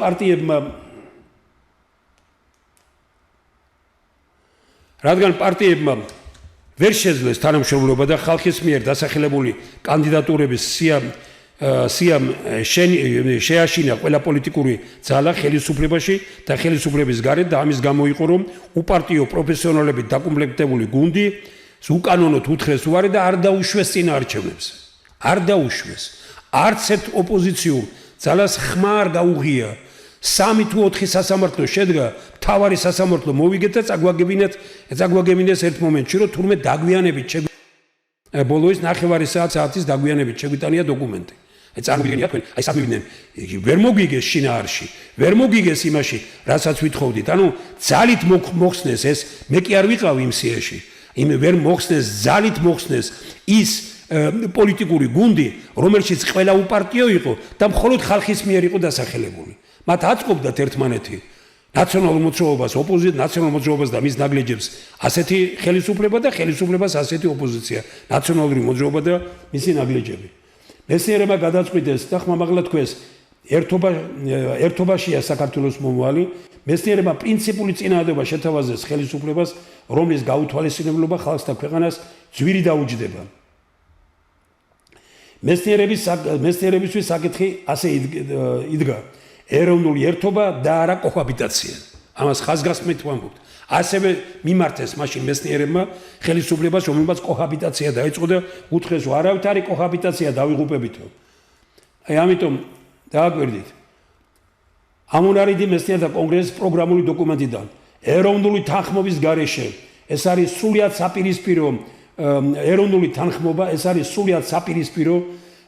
S1: პარტიებმა ვერ შეძლეს თანამშრომლობა და ხალხის მიერ დასახელებული კანდიდატურების სიამ შეაშინა ყველა პოლიტიკური ძალა ხელისუფლებაში და ხელისუფლების გარეთ და ამის გამო იყო რომ უპარტიო პროფესიონალებით დაკომპლექტებული გუნდი უკანონოდ უთხრეს უარი და არ დაუშვეს წინაარჩევნებს არ დაუშვეს არც ერთ ოპოზიციურ ძალას ხმა არ გაუღია 3 თუ 4 სასამართლო შედგა მთავარი სასამართლო მოვიგეთ და წაგვაგებინეს ერთ მომენტში რომ თურმე დაგვიანებით ბოლოის 9 საათის დაგვიანებით შეგვიტანია დოკუმენტი აი წარმოგიდგენია თქვენ აი საქმიდან ვერ მოგიგეს შინაარში ვერ მოგიგეს იმაში რასაც ვითხოვდით ანუ ძალით მოხსნეს ეს მე კი არ ვიყავ იმ სიაში იმ ვერ მოხსნეს ძალით მოხსნეს ის პოლიტიკური გუნდი რომელშიც ყველა უპარტიო იყო და მხოლოდ ხალხის მიერ იყო დასახელებული მათ აწყობდათ ერთმანეთი ნაციონალურ მოძრაობას ნაციონალურ მოძრაობას და მის ნაგლეჯებს ასეთი ხელისუფლება და ხელისუფლებას ასეთი ოპოზიცია ნაციონალური მოძრაობა და მისი ნაგლეჯები მეცნიერებმა გადაწყვიტეს და ხმამაღლა თქვეს ერთობაშია საქართველოს მომავალი მეცნიერებმა პრინციპული წინააღმდეგობა შეთავაზეს ხელისუფლებას რომლის გაუთვალისწინებლობა ხალხს და ქვეყანას ძვირი დაუჯდება მეცნიერებისთვის საკითხი ასე იდგა ეროვნული ერთობა და არა კოჰაბიტაცია ამას ხაზგასმით ვამბობთ ასევე მიმართეს მაშინ მეცნიერებმა ხელისუფლებას რომელმაც კოჰაბიტაცია დაიწყო და უთხრეს რომ არავითარი კოჰაბიტაცია დავიღუპებითო აი ამიტომ დააკვირდით ამონარიდი მეცნიერთა კონგრესის პროგრამული დოკუმენტიდან ეროვნული თანხმობის გარეშე ეს არის სრულიად საპირისპირო ეროვნული თანხმობა ეს არის სრულიად საპირისპირო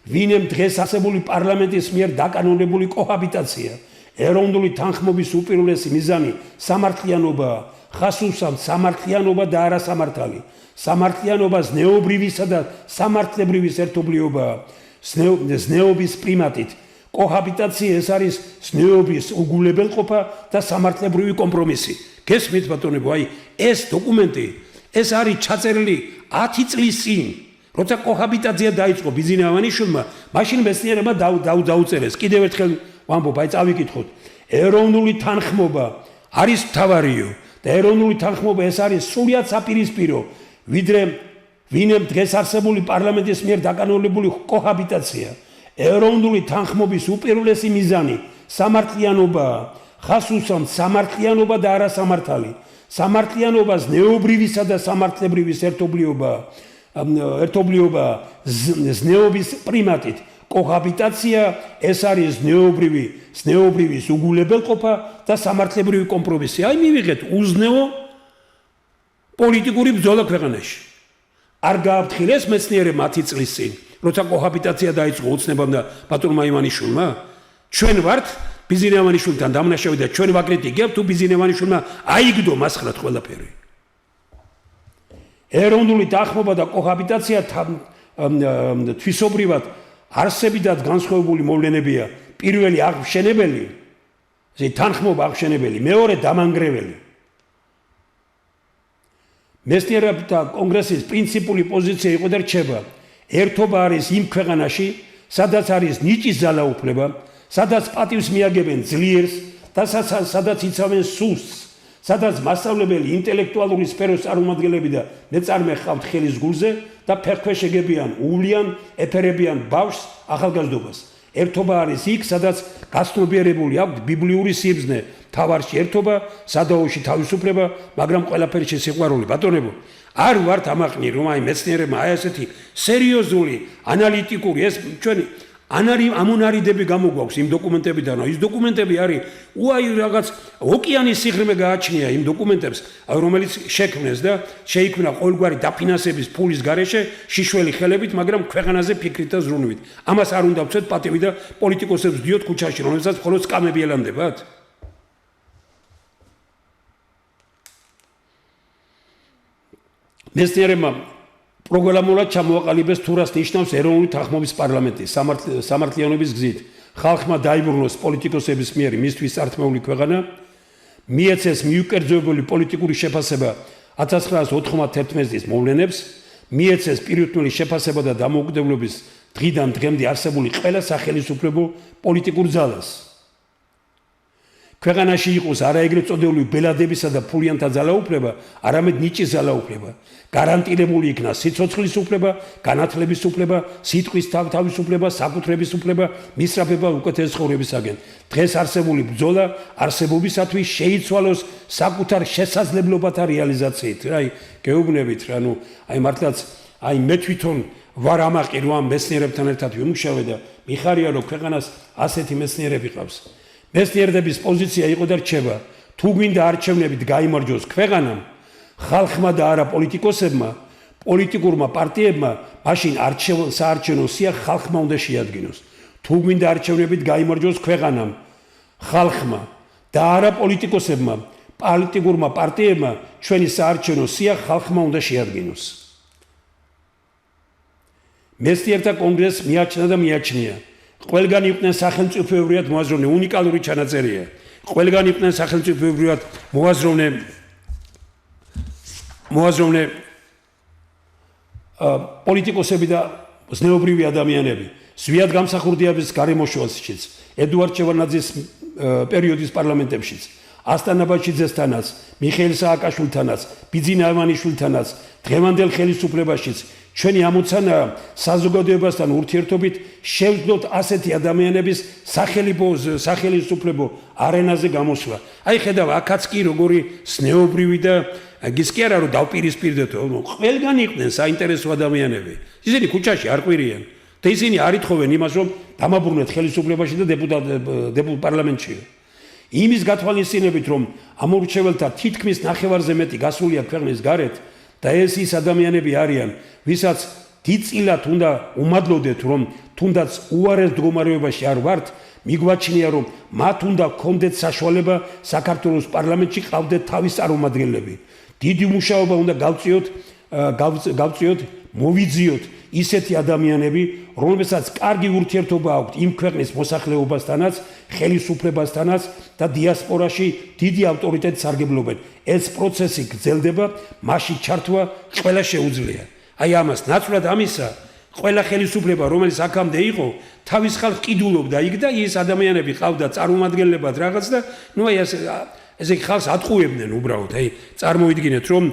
S1: ვინემ დღეს არსებული პარლამენტის მიერ დაკანონებული კოჰაბიტაცია ეროვნული თანხმობის უპირველესი მიზანი სამართლიანობაა ხასუსამ სამართლიანობა და არა სამართალი სამართლიანობა ზნეობრივისა და სამართლებრივის ერთობლიობაა ზნეობის პრიმატით კოჰაბიტაცია ეს არის ზნეობის უგულებელყოფა და სამართლებრივი კომპრომისი გესმით ბატონებო აი ეს დოკუმენტი ეს არის ჩაწერილი 10 წლის წინ როცა კოჰაბიტაცია დაიწყო ბიზინავანიშვილმა მაშინ მეცნიერებმა დაუწერეს კიდევ ერთხელ ვამბობ აი წავიკითხოთ ეროვნული თანხმობა არის მთავარიო და ეროვნული თანხმობა ეს არის სრულიად საპირისპირო ვიდრე ვინემ დღეს არსებული პარლამენტის მიერ დაკანონებული კოჰაბიტაცია ეროვნული თანხმობის უპირველესი მიზანი სამართლიანობაა ხასუსამ სამართლიანობა და არა სამართალი სამართლიანობა ზნეობრივისა და სამართლებრივის ერთობლიობა ზნეობის პრიმატით კოჰაბიტაცია ეს არის ზნეობრივი უგულებელყოფა და სამართლებრივი კომპრომისი. აი მივიღეთ უზნეო პოლიტიკური ბრძოლა ქვეყანაში. არ გააფრთხილეს მეცნიერებმა 10 წლის წინ, როცა კოჰაბიტაცია დაიწყო უცნებამ და ბატონმა ივანიშვილმა. ჩვენ ვართ ბიზინე ივანიშვილთან დამნაშავე და ჩვენ ვაკრიტიკებთ თუ ბიზინე ივანიშვილმა აიგდო მასხლად ყველაფერი. ეროვნული თანხმობა და კოჰაბიტაცია თვისობრივად არსებითად განსხვავებული მოვლენებია. პირველი აღმშენებელი, ესე თანხმობა აღმშენებელი, მეორე დამანგრეველი. მეცნიერებთა კონგრესის პრინციპული პოზიცია იყო და რჩება, ერთობა არის იმ ქვეყანაში, სადაც არის ნიჭის ძალაუფლება, სადაც პატივს მიაგებენ ძლიერს და სადაც იცავენ სუსტს, სადაც მასწავლებელი ინტელექტუალური სფეროს წარმომადგენლები და მეწარმე ხავთ ხელის გულზე და ფეხქვეშ ეგებიან უვლიან, ეფერებიან ბავშვს ახალგაზრდობას. ერთობა არის იქ, სადაც გაცნობიერებული აქვს ბიბლიური სიბრძნე, თავარში ერთობა, სადაოში თავისუფლება, მაგრამ ყველაფერში სიყვარული. ბატონებო, არ ვართ ამაყნი, რომ აი მეცნიერებმა აი ასეთი სერიოზული, ანალიტიკური ეს ჩვენი ამონარიდები გამოგვაქვს იმ დოკუმენტებიდან, ის დოკუმენტები არის უაი რაღაც ოკეანის სიღრმე გააჩნია იმ დოკუმენტებს, რომელიც შექმნეს და შეიქმნა ყოველგვარი დაფინანსების ფულის გარეშე შიშველი ხელებით, მაგრამ ქვეყანაზე ფიქრით და ზრუნვით. ამას არ უნდა ვცეთ პატივი და პოლიტიკოსებს ვდიოთ ქუჩაში, რომელსაც მხოლოდ სკამები ელამდებათ. მეცნიერებმა პროგრამულად ჩამოაყალიბეს თუ რას ნიშნავს ეროვნული თანხმობის პარლამენტი სამართლიანობის გზით. ხალხმა დაიბრუნოს პოლიტიკოსების მიერ მისთვის წართმეული ქვეყანა, მიეცეს მიუკერძოებული პოლიტიკური შეფასება 1991 წლის მოვლენებს, მიეცეს პირუთვნელი შეფასება და დამოუკიდებლობის დღიდან დღემდე არსებული ყველა სახელისუფლებო პოლიტიკურ ძალას. ქვეყანაში იყოს არა ეგრეთ წოდებული ბელადებისა და ფულიანთა ძალაუფლება, არამედ ნიჭის ძალაუფლება. გარანტირებული იქნა სიცოცხლის უფლება, განათლების უფლება, სიტყვის თავისუფლება, საკუთრების უფლება, მისწრაფება უკეთეს ცხოვრებისაგან. დღეს არსებული ბრძოლა არსებობისათვის შეიცვალოს საკუთარ შესაძლებლობათა რეალიზაციით. აი, გეუბნებით რა, აი მართლაც, აი მე თვითონ ვარ ამაყი რომ ამ მეცნიერებთან ერთად ვიმუშავე და მიხარია რომ ქვეყანას ასეთი მეცნიერები ყავს. მეცნიერების პოზიცია იყო და რჩება, თუ გვინდა არჩევნებით გაიმარჯვოს ქვეყანამ, ხალხმა და არა პოლიტიკოსებმა, პოლიტიკურმა პარტიებმა, მაშინ საარჩევნო სია ხალხმა უნდა შეადგინოს. თუ გვინდა არჩევნებით გაიმარჯვოს ქვეყანამ, ხალხმა და არა პოლიტიკოსებმა, პოლიტიკურმა პარტიებმა, ჩვენი საარჩევნო სია ხალხმა უნდა შეადგინოს. მეცნიერთა კონგრესს მიაჩნდა და მიაჩნია. ყველგან იყვნენ სახელმწიფოებრივად მოაზროვნე, უნიკალური ჩანაწერია. ყველგან იყვნენ სახელმწიფოებრივად მოაზროვნე პოლიტიკოსები და ზნეობრივი ადამიანები. ზვიად გამსახურდიების გარემოშუაშიც, ედუარდ შევარდნაძის პერიოდის პარლამენტებშიც, ასტანა ბაჩიძესთანაც, მიხეილ სააკაშვილთანაც, ბიძინა ივანიშვილთანაც, დღევანდელ ხელისუფლებაშიც ჩვენი ამოცანა საზოგადოებასთან ურთიერთობით შევძლოთ ასეთი ადამიანების სახელისუფლებო არენაზე გამოსვლა. აი ხედავ, აქაც კი როგორი ზნეობრივი და ის კი არა რომ დავპირისპირდეთ, ყველგან იყვნენ საინტერესო ადამიანები. ისინი ქუჩაში არ ყვირიან და ისინი არ ითხოვენ იმას, რომ დამაბრუნეთ ხელისუფლებაში და პარლამენტში. იმის გათვალისწინებით, რომ ამორჩეველთა თითქმის ნახევარზე მეტი გასულია ქვეყნის გარეთ და ეს ის ადამიანები არიან, ვისაც დიდწილად უნდა უმადლოდეთ, რომ თუნდაც უარეს მდგომარეობაში არ ვართ, მიგვაჩნია, რომ მათ უნდა ჰქონდეთ საშუალება საქართველოს პარლამენტში ყავდეთ თავის წარმომადგენლები. დიდი მუშაობა უნდა გავწიოთ, მოვიძიოთ ისეთი ადამიანები, რომლებსაც კარგი ურთიერთობა აქვთ იმ ქვეყნის მოსახლეობასთანაც, ხელისუფლებასთანაც და დიასპორაში დიდი ავტორიტეტი სარგებლობენ. ეს პროცესი გრძელდება, მასში ჩართვა ყველა შეუძლია. აი ამას ნაცვლად ამისა, ყველა ხელისუფლება, რომელიც აქამდე იყო, თავის ხალხს ყიდულობდა იქ და ის ადამიანები ყავდა წარმომადგენლებად რაღაც და ნუ აი ესე ხალხს ატყუებდნენ უბრალოდ. აი წარმოიდგინეთ, რომ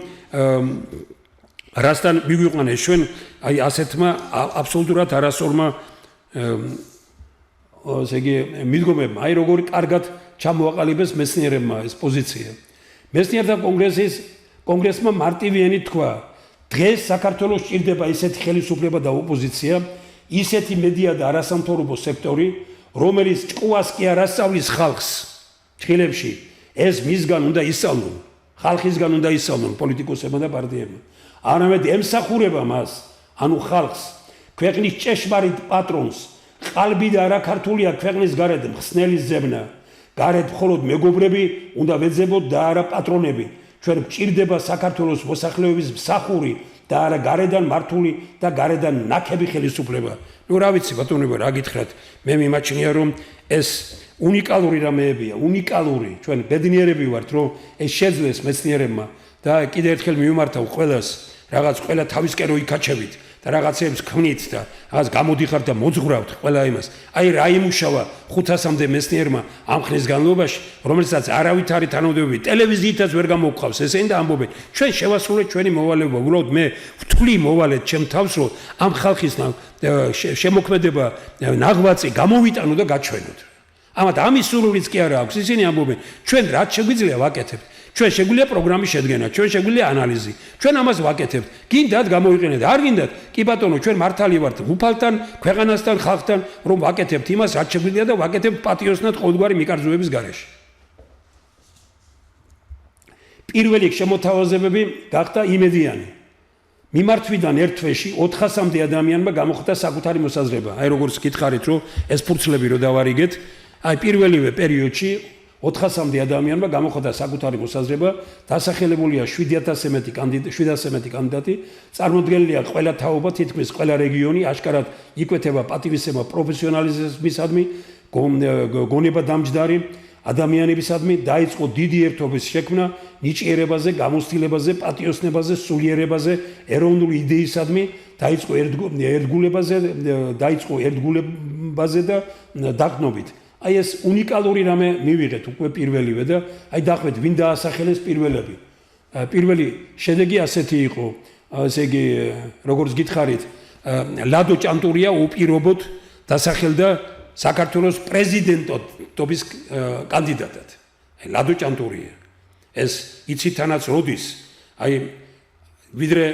S1: რასთან მიგვიყვანეს ჩვენ აი ასეთმა აბსოლუტურად არასორმა ესე იგი მიდგომებმა, აი როგორი კარგად ჩამოაყალიბეს მეცნიერებმა ეს პოზიცია. მეცნიერთა კონგრესმა მარტივიანი თქვა, დღეს საქართველოს ჭირდება ისეთი ხელისუფლება და ოპოზიცია, ისეთი მედია და არასამთავრობო სექტორი, რომელიც ჭკუას კი არ ასწავლის ხალხს ჩხილებში, ეს მისგან უნდა ისწავლონ, ხალხისგან უნდა ისწავლონ პოლიტიკოსებმა და პარტიებმა. არამედ ემსახურება მას, ანუ ხალხს, ქვეყნის ჭეშმარიტ პატრონს, ყალბი და არა ქართულია ქვეყნის გარეთ მხსნელის ზებნა, გარეთ მხოლოდ მეგობრები უნდა ვეძებოთ და არა პატრონები. ჩვენ გვჭირდება საქართველოს მოსახლეობის მსახური და არა გარედან მართული და გარედან ნაქები ხელისუფლება. ნუ რა ვიცი ბატონებო, რა გითხრათ, მე მიმაჩნია რომ ეს უნიკალური რამეებია, უნიკალური. ჩვენ ბედნიერები ვართ, რომ ეს შეძლეს მეცნიერებმა და კიდევ ერთხელ მივმართავ ყველას, რაღაც ყველა თავისკენ რო იკაჩებით და რაღაცებს ქმნით და რაღაც გამოდიხართ და მოძღვრავთ ყველა იმას. აი რა იმუშავა 500-მდე მეცნიერმა ამ ხნის განმავლობაში, რომელსაც არავით არის თანამდებობები, ტელევიზიითაც ვერ გამოგყავს, ესენი და ამბობენ, ჩვენ შევასრულეთ ჩვენი მოვალეობა. უბრალოდ მე ვთვლი მოვალეთ ჩემ თავს, რომ ამ ხალხის შემოქმედება ნაღვაწი გამოვიტანო და გაჩვენოთ. ამათ ამის სურვილიც კი არა აქვს. ისინი ამბობენ, ჩვენ რაც შეგვიძლია ვაკეთებთ. ჩვენ შეგვიძლია პროგრამის შედგენა, ჩვენ შეგვიძლია ანალიზი. ჩვენ ამას ვაკეთებთ. გინდათ გამოიყენეთ, არ გინდათ? კი ბატონო, ჩვენ მართალი ვართ უფალთან, ქვეყანასთან, ხალხთან, რომ ვაკეთებთ იმას, რაც შეგვიძლია და ვაკეთებთ პატიოსნად ყოველგვარი მიკერძოების გარეშე. პირველი შემოთავაზებები გახდა იმედიანი. მიმართვიდან ერთ თვეში 400-მდე ადამიანმა გამოხდა საკუთარი მოსაზრება. აი როგორც გითხარით, რომ ეს ფურცლები რო დავარიგეთ, აი პირველივე პერიოდში 400-მდე ადამიანმა გამოხდა საკუთარი მოსაზრება, დასახელებულია 7,000-ე კანდიდატი, წარმოდგენილია ყველა თაობა, თითქმის ყველა რეგიონი, აშკარად იკვეთება პატივისცემა პროფესიონალიზმისადმი, გონება დამჯდარი ადამიანებისადმი, დაიწყო დიდი ერთობის შექმნა, ნიჭიერებაზე, გამოცდილებაზე, პატიოსნებაზე, სულიერებაზე, ეროვნული იდეისადმი, დაიწყო ერთგულებაზე და დაგნობით. აი ეს უნიკალური რამე მივიღეთ უკვე პირველივე და აი დახვეთ ვინ დაასახელეს პირველები. პირველი შედეგი ასეთი იყო, ესე იგი როგორც გითხარით, ლადო ჭანტურია უპირობოდ დასახელდა საქართველოს პრეზიდენტობის კანდიდატად. აი ლადო ჭანტურია. ეს იცითანაც როდის, აი ვიდრე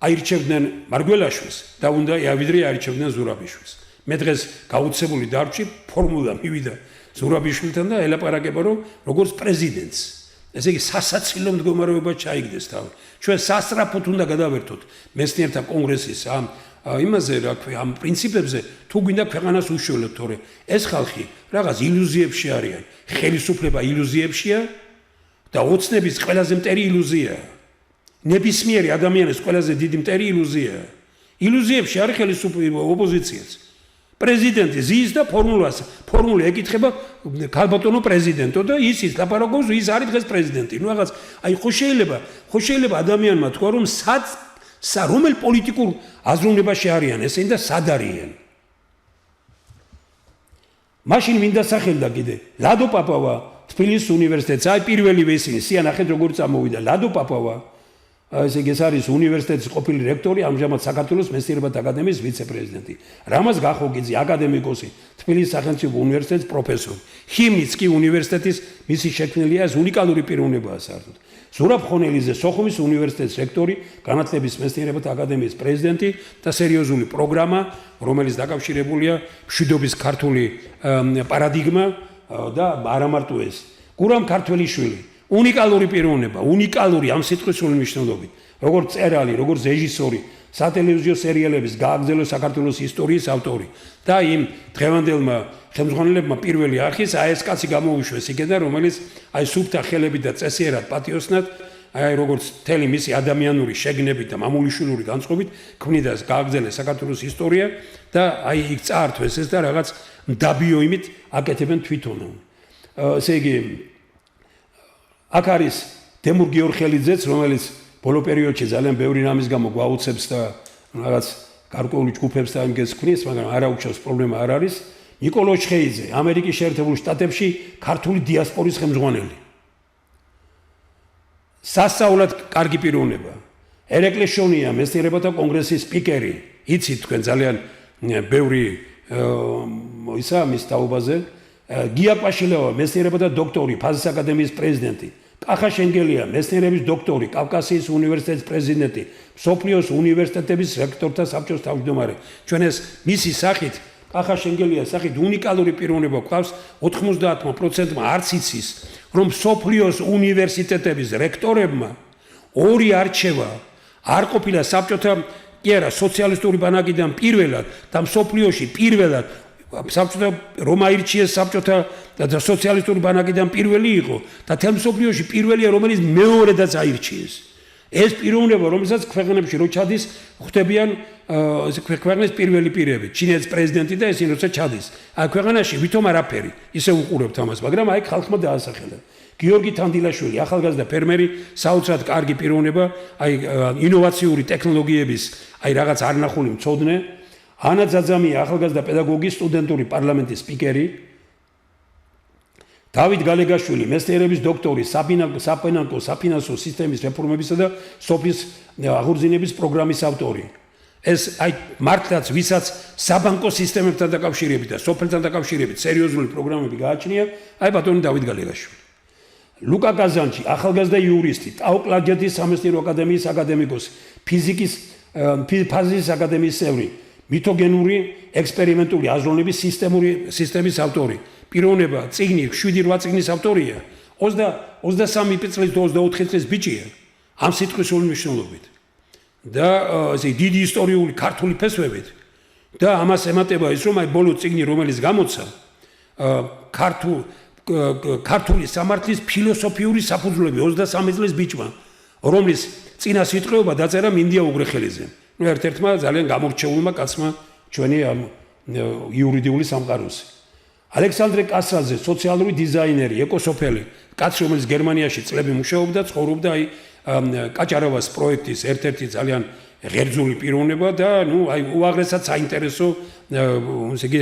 S1: აირჩევდნენ მარგველაშვილს და უნდა ვიდრე აირჩევდნენ ზურაბიშვილს. მე დღეს გაუცებული დარჩი ფორმულა მივიდა ზურაბიშვილთან და ელაპარაკება რომ როგორც პრეზიდენტს. ესე იგი სასაცილო მდგომარეობა ჩაიგდეს თავი. ჩვენ სასწრაფოდ უნდა გადავერთოთ მეცნიერთა კონგრესის ამ იმაზე რა ქვია ამ პრინციპებზე თუ გვინდა ქვეყანას უშველოთ, თორე ეს ხალხი რაღაც ილუზიებში არიან. ხელისუფლება ილუზიებშია და ოცნების ყველაზე მტერი ილუზია. ნებისმიერი ადამიანის ყველაზე დიდი მტერი ილუზია. ილუზიებში არის ხელისუფლება, ოპოზიციაც. პრეზიდენტი ზის და ფორმულა ეკითხება ქალბატონო პრეზიდენტო და ის ლაპარაკობს, ის არის დღეს პრეზიდენტი. ნუ რაღაც აი ხო შეიძლება ადამიანმა თქვა რომ რომელ პოლიტიკურ აზროვნებაში არიან ესენი და სად არიან. მაშინ ვინ დასახელდა კიდე? ლადო პაპავა თბილისის უნივერსიტეტს, აი პირველივე ისინი, სიანახეთ როგორ წამოვიდა ლადო პაპავა. ესე იგი ეს არის უნივერსიტეტის ყოფილი რექტორი, ამჟამად საქართველოს მეცნიერებათა აკადემიის ვიცე-პრეზიდენტი. რამაზ გახოგიძე, აკადემიკოსი, თბილისის სახელმწიფო უნივერსიტეტის პროფესორი. ჰიმნიც კი უნივერსიტეტის მისი შექმნილია, ეს უნიკალური პიროვნებაა საერთოდ. ზურაბ ხონელიძე, სოხუმის უნივერსიტეტის რექტორი, განათლების მეცნიერებათა აკადემიის პრეზიდენტი და სერიოზული პროგრამა, რომელიც დაკავშირებულია მშვიდობის ქართული პარადიგმა და არა მარტო ეს. გურამ ქართველიშვილი უნიკალური პიროვნება, უნიკალური ამ სიტყვის მნიშვნელობით, როგორც წერალი, როგორც რეჟისორი, სატელევიზიო სერიალების გააგრძელო საქართველოს ისტორიის ავტორი და იმ დღევანდელმა ხელმძღვანელებმა პირველი არხის აი ეს კაცი გამოუშვეს იქიდან, რომელიც აი სუფთა ხელებით და წესიერად პატიოსნად, აი როგორც მთელი მისი ადამიანური შეგნებით და მამულიშვილური განწყობით ქმნიდა გააგრძელეს საქართველოს ისტორია და აი იქ წაართვეს ეს და რაღაც მდაბიო იმით აკეთებენ თვითონ. ესე იგი აქ არის დემურ გიორხელიძეც, რომელიც ბოლო პერიოდში ძალიან ბევრი რამის გამო გვაუცებს და რაღაც გარკვეული ჯგუფებს და იმგეს ქმნის, მაგრამ არა უჩვენს პრობლემა არ არის. ნიკოლო ჩხეიძე, ამერიკის შეერთებულ შტატებში ქართული დიასპორის ხელმძღვანელი. სასწაულად კარგი პიროვნება. ერეკლე შონია, მეცნიერებათა კონგრესის სპიკერი. იცით თქვენ ძალიან ბევრი ისა მის თაობაზე. გია ყვაშილევა, მეცნიერებათა დოქტორი, ფაზის აკადემიის პრეზიდენტი. კახა შენგელია, მეცნიერების დოქტორი, კავკასიის უნივერსიტეტის პრეზიდენტი, მსოფლიოს უნივერსიტეტების რექტორთა საბჭოს თავმჯდომარე. ჩვენ ეს მისი სახით, კახა შენგელიას სახით უნიკალური პიროვნება გვყავს 90% არც იცის, რომ მსოფლიოს უნივერსიტეტების რექტორებმა ორი არჩევა არ ყოფილა საბჭოთა კი არა სოციალისტური ბანაკიდან პირველად და მსოფლიოში პირველად საბჭოთა რომ აირჩიეს საბჭოთა და სოციალისტური ბანაკიდან პირველი იყო და თელ მსოფლიოში პირველია რომელიც მეორედაც აირჩიეს. ეს პიროვნება რომელსაც ქვეყნებში რო ჩადის ხვდებიან ქვეყნის პირველი პირები, ჩინეთის პრეზიდენტი და ესენი როცა ჩადის. აი ქვეყანაში ვითომ არაფერი, ისე უყურებთ ამას, მაგრამ აი ხალხმა დაასახელა. გიორგი თანდილაშვილი, ახალგაზრდა ფერმერი, საოცრად კარგი პიროვნება, აი ინოვაციური ტექნოლოგიების, აი რაღაც არნახული მცოდნე, ანა ძაძამია, ახალგაზრდა პედაგოგი, სტუდენტური პარლამენტის სპიკერი, დავით გალეგაშვილი, მეცნიერების დოქტორი, საფინანსო სისტემის რეფორმებისა და სოფლის აღორძინების პროგრამის ავტორი. ეს აი მართლაც ვისაც საბანკო სისტემებთან დაკავშირებით და სოფელთან დაკავშირებით სერიოზული პროგრამები გააჩნია, აი ბატონი დავით გალეგაშვილი. ლუკა კაზანჩი, ახალგაზრდა იურისტი, ტაო-კლარჯეთის სამეცნიერო აკადემიის აკადემიკოსი, ფიზიკის აკადემიის წევრი, მითოგენური ექსპერიმენტული აზროვნების სისტემის ავტორი. პიროვნება, წიგნი, 7-8 წიგნის ავტორია. 23 წლის და 24 წლის ბიჭია ამ სიტყვის მნიშვნელობით. და ესე დიდი ისტორიული ქართული ფესვებით და ამას ემატება ის რომ აი ბოლო წიგნი რომელიც გამოცა ქართული სამართლის ფილოსოფიური საფუძვლები 23 წლის ბიჭმა რომლის წინა სიტყვეობა დაწერა მინდია უგრეხელიძე. ნუ ერთ-ერთმა ძალიან გამორჩეულმა კაცმა ჩვენი ამ იურიდიული სამყაროსი. ალექსანდრე კასრაძე, სოციალური დიზაინერი, ეკოსოფელი, კაცი რომელიც გერმანიაში წლები მუშაობდა, ცხოვრობდა აი კაჭარავას პროექტის ერთ-ერთი ძალიან ღერძული პიროვნება და ნუ აი უაღრესად საინტერესო ესე იგი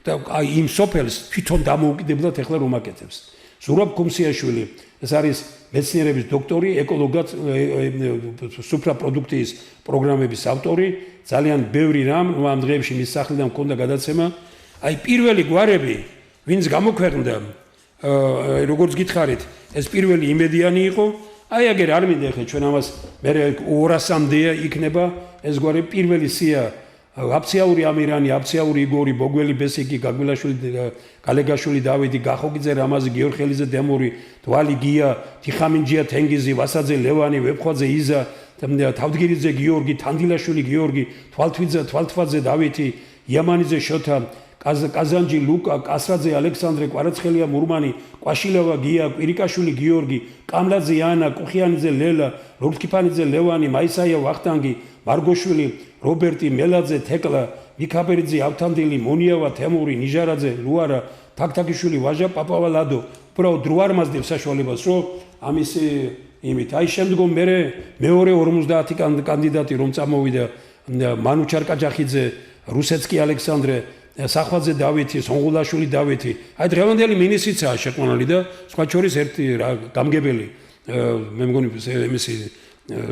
S1: და აი იმ სოფელს თვითონ დამოუკიდებლად ეხლა რომ აკეთებს. ზურაბ ქუმსიაშვილი, ეს არის მეცნიერების დოქტორი, ეკოლოგად სუფრაპროდუქტიის პროგრამების ავტორი, ძალიან ბევრი რამ, ნუ ამ დღეებში მის სახლიდან მქონდა გადაცემა. აი პირველი გვარები, ვინც გამოქვეყნდა, როგორც გითხარით, ეს პირველი იმედიანი იყო. აი აგერ არ მინდა ხე ჩვენ ამას მე 200-მდე იქნება ეს გვარი პირველი სია აფციაური ამირანი, აფციაური იგორი, ბოგველი ბესიკი, გაგვილაშვილი, გალეგაშვილი დავიდი, გახოგიძე რამაზი, გიორხელიძე დემური, თვალი გია, თიხამინჯია თენგიზი, ვასაძე ლევანი, ვებხვაძე იზა, თავდგირიძე გიორგი, თანდილაშვილი გიორგი, თვალთვაძე დავითი, იამანიძე შოთა, კაზანჯი ლუკა, კასრაძე ალექსანდრე, კვარაცხელია მურმანი, კვაშილავა გია, კვირიკაშვილი გიორგი, კამლაძე ანა, კუხიანიძე ლელა, რობთქიფანიძე ლევანი, მაისაია ვახტანგი, მარგოშვილი, რობერტი, მელაძე, თეკლა, მიქაბერიძე, ავთანდილი, მონიავა, თემური, ნიჟარაძე, ლუარა, თაქთაკიშვილი, ვაჟა, პაპავა ლადო, უბრალოდ დრო არ მაძლევს საშუალებას, რომ ამის იმით. აი შემდგომ მეორე 50 კანდიდატი რომ წამოვიდა, მანუჩარ კაჯახიძე, რუსეცკი ალექსანდრე, სახვაძე დავითი, სონღულაშვილი დავითი. აი დღევანდელი მინისტრიცაა შეყვანილი და სხვა შორის ერთი გამგებელი მე მგონი εμისი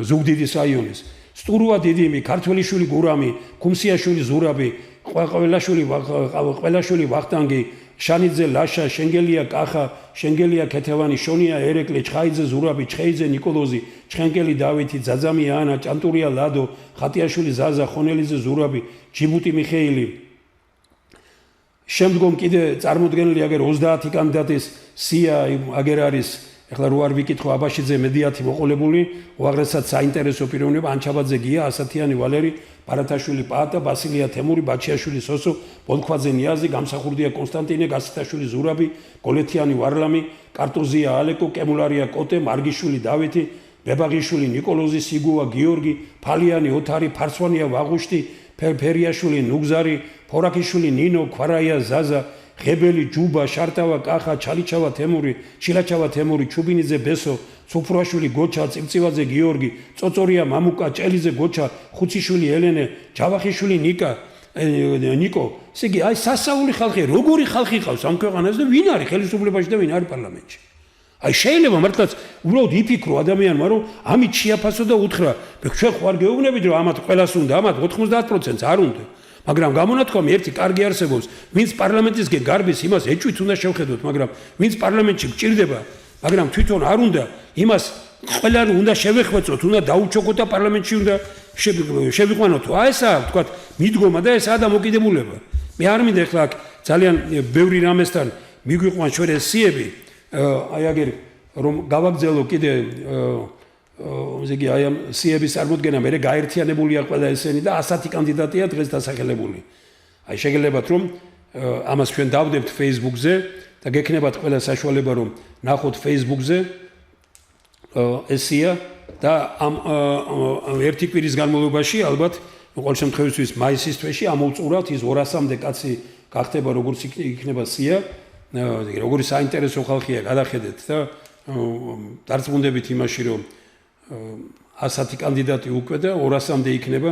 S1: ზუგდიდის რაიონის. სტურუა დიდიმი, ქართველიშვილი გურამი, ქუმსიაშვილი ზურაბი, ყველაშვილი ვახტანგი, შანიძე ლაშა, შენგელია კახა, შენგელია ქეთევანი, შონია ერეკლე, ჩხაიძე ზურაბი, ჩხეიძე ნიკოლოზი, ჩხენკელი დავითი, ძაძამია ანა, ჭანტურია ლადო, ხატიაშვილი ზაზა, ხონელიძე ზურაბი, ჯიბუტი მიხეილი. შემდგომ კიდე წარმოდგენილი აგერ 30 კანდიდატის სია აგერ არის ეხლა რო არ ვიკითხო აბაშიძე მედიათი მოყოლებული უაღრესად საინტერესო პიროვნება ანჩაბაძე გია ასათიანი ვალერი პარათაშვილი პაატა ბასილია თემური ბაჩიაშვილი სოსო ბოლქვაძე ნიაზი გამსახურდია კონსტანტინე გასტაშვილი ზურაბი გოლეთიანი ვარლამი კარტოზია ალეკო კემულარია კოტე მარგიშვილი დავითი ბებაღიშვილი ნიკოლოზი სიგუა გიორგი ფალიანი ოთარი ფარსვანია ვაღუშტი ფერიაშვილი ნუგზარი ფორაკიშვილი ნინო ქვარაია ზაზა ღებელი ჯუბა შარტავა კახა ჩალიჩავა თემური ჩილაჩავა თემური ჩუბინიძე ბესო სუფრაშვილი გოჩა წივწივაძე გიორგი წოწორია მამუკა ჭელიძე გოჩა ხუციშვილი ელენე ჯავახიშვილი ნიკო ესე იგი აი სასაული ხალხი როგორი ხალხი ყავს ამ ქვეყანაზე და ვინ არის ხელისუფლებაში და ვინ არის პარლამენტში აი შეიძლება მართლაც უბრალოდ იფიქრო ადამიანმა რომ ამით შეაფასო და უთხრა ჩვენ ხوار გეუბნებით რომ ამათ ყველას უნდა ამათ 90% არ უნდა მაგრამ გამონათქვამი ერთი კარგი არსებობს ვინც პარლამენტისკენ გარბის იმას ეჭვით უნდა შევხედოთ მაგრამ ვინც პარლამენტში გჭირდება მაგრამ თვითონ არ უნდა იმას ყველა უნდა შევეხვეწოთ, უნდა დაუჩოქოთ და პარლამენტში უნდა შევიყვანოთ. აი ესა თქვა მიდგომა და ესაა დამოკიდებულება. მე არ მინდა ახლა ძალიან ბევრი რამესთან მიგვიყვან შორეს სიები, აი აგერ რომ გავაგზავნო კიდე აი ამ სიების წარმოდგენა მე გაერთიანებულია ყველა ესენი და 100 კანდიდატია დღეს დასახელებული. აი შეგელებათ რომ ამას ჩვენ დავდებთ Facebook-ზე და გექნებათ ყველა საშუალება რომ ნახოთ Facebook-ზე ესია და ამ ერთი კვირის განმავლობაში ალბათ ყოველ შემთხვევაში მაისის თვეში ამოვწურავთ ის 200-მდე კაცი გახდება როგორც იქნება სია, როგორი საინტერესო ხალხია გადახედეთ და დარწმუნდებით იმაში რომ 100 კანდიდატი უკვე და 200-მდე იქნება.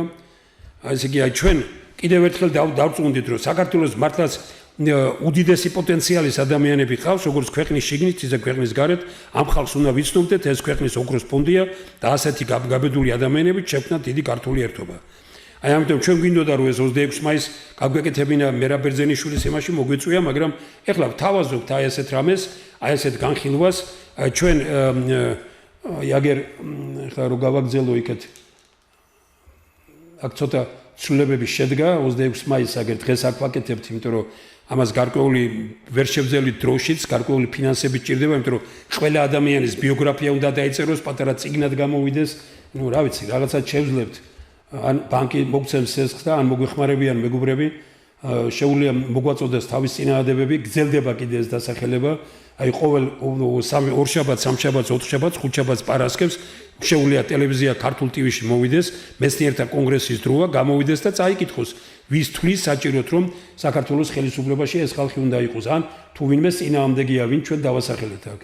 S1: ესე იგი ჩვენ კიდევ ერთხელ დავწუნდით რომ საქართველოს მართლაც უდიდესი პოტენციალის ადამიანები ხავს, როგორც ქვეყნის შიგნით, ისე ქვეყნის გარეთ, ამ ხალხს უნდა ვიცნობდეთ, ეს ქვეყნის ოქროს ფონდია და ასეთი გაბედული ადამიანებით შექმნათ დიდი ქართული ერთობა. აი ამიტომ ჩვენ გვინდოდა რომ ეს 26 მაისს გაგვეკეთებინა მერაბ ბერძენიშვილის იმაში მოგვიწვია, მაგრამ ეხლა ვთავაზობთ აი ესეთ რამეს, აი ესეთ განხილვას, ჩვენ აგერ ეხლა რო გავაგზავნო იქეთ აქ ცოტა ცვლილებები შედგა 26 მაისს აგერ დღეს აქ ვაკეთებთ, იმიტომ რომ ამას გარკვეული ვერ შევძელვით დროშიც, გარკვეული ფინანსები ჭირდება, იმიტომ რომ ყველა ადამიანის ბიოგრაფია უნდა დაიწეროს, პატარა წიგნად გამოვიდეს, ну რა ვიცი, რაღაცა შევძლებთ. ან ბანკი მოგცემს სესხს და ან მოგვეხმარებიან მეგობრები, შეუძლია მოგვაწოდეს თავის წინააღმდეგები, გრძელდება კიდე ეს დასახელება, აი ყოველ ორ შაბათს, სამ შაბათს, ოთხ შაბათს, ხუთ შაბათს პარასკევს შეუძლია ტელევიზია ქართულ ტივში მოვიდეს, მეცნიერთა კონგრესის დროა გამოვიდეს და წაიკითხოს, ვის თვლის საჭიროთ რომ საქართველოს ხელისუფლებაში ეს ხალხი უნდა იყოს, ან თუ ვინმე წინააღმდეგია, ვინ ჩვენ დავასახელეთ აქ.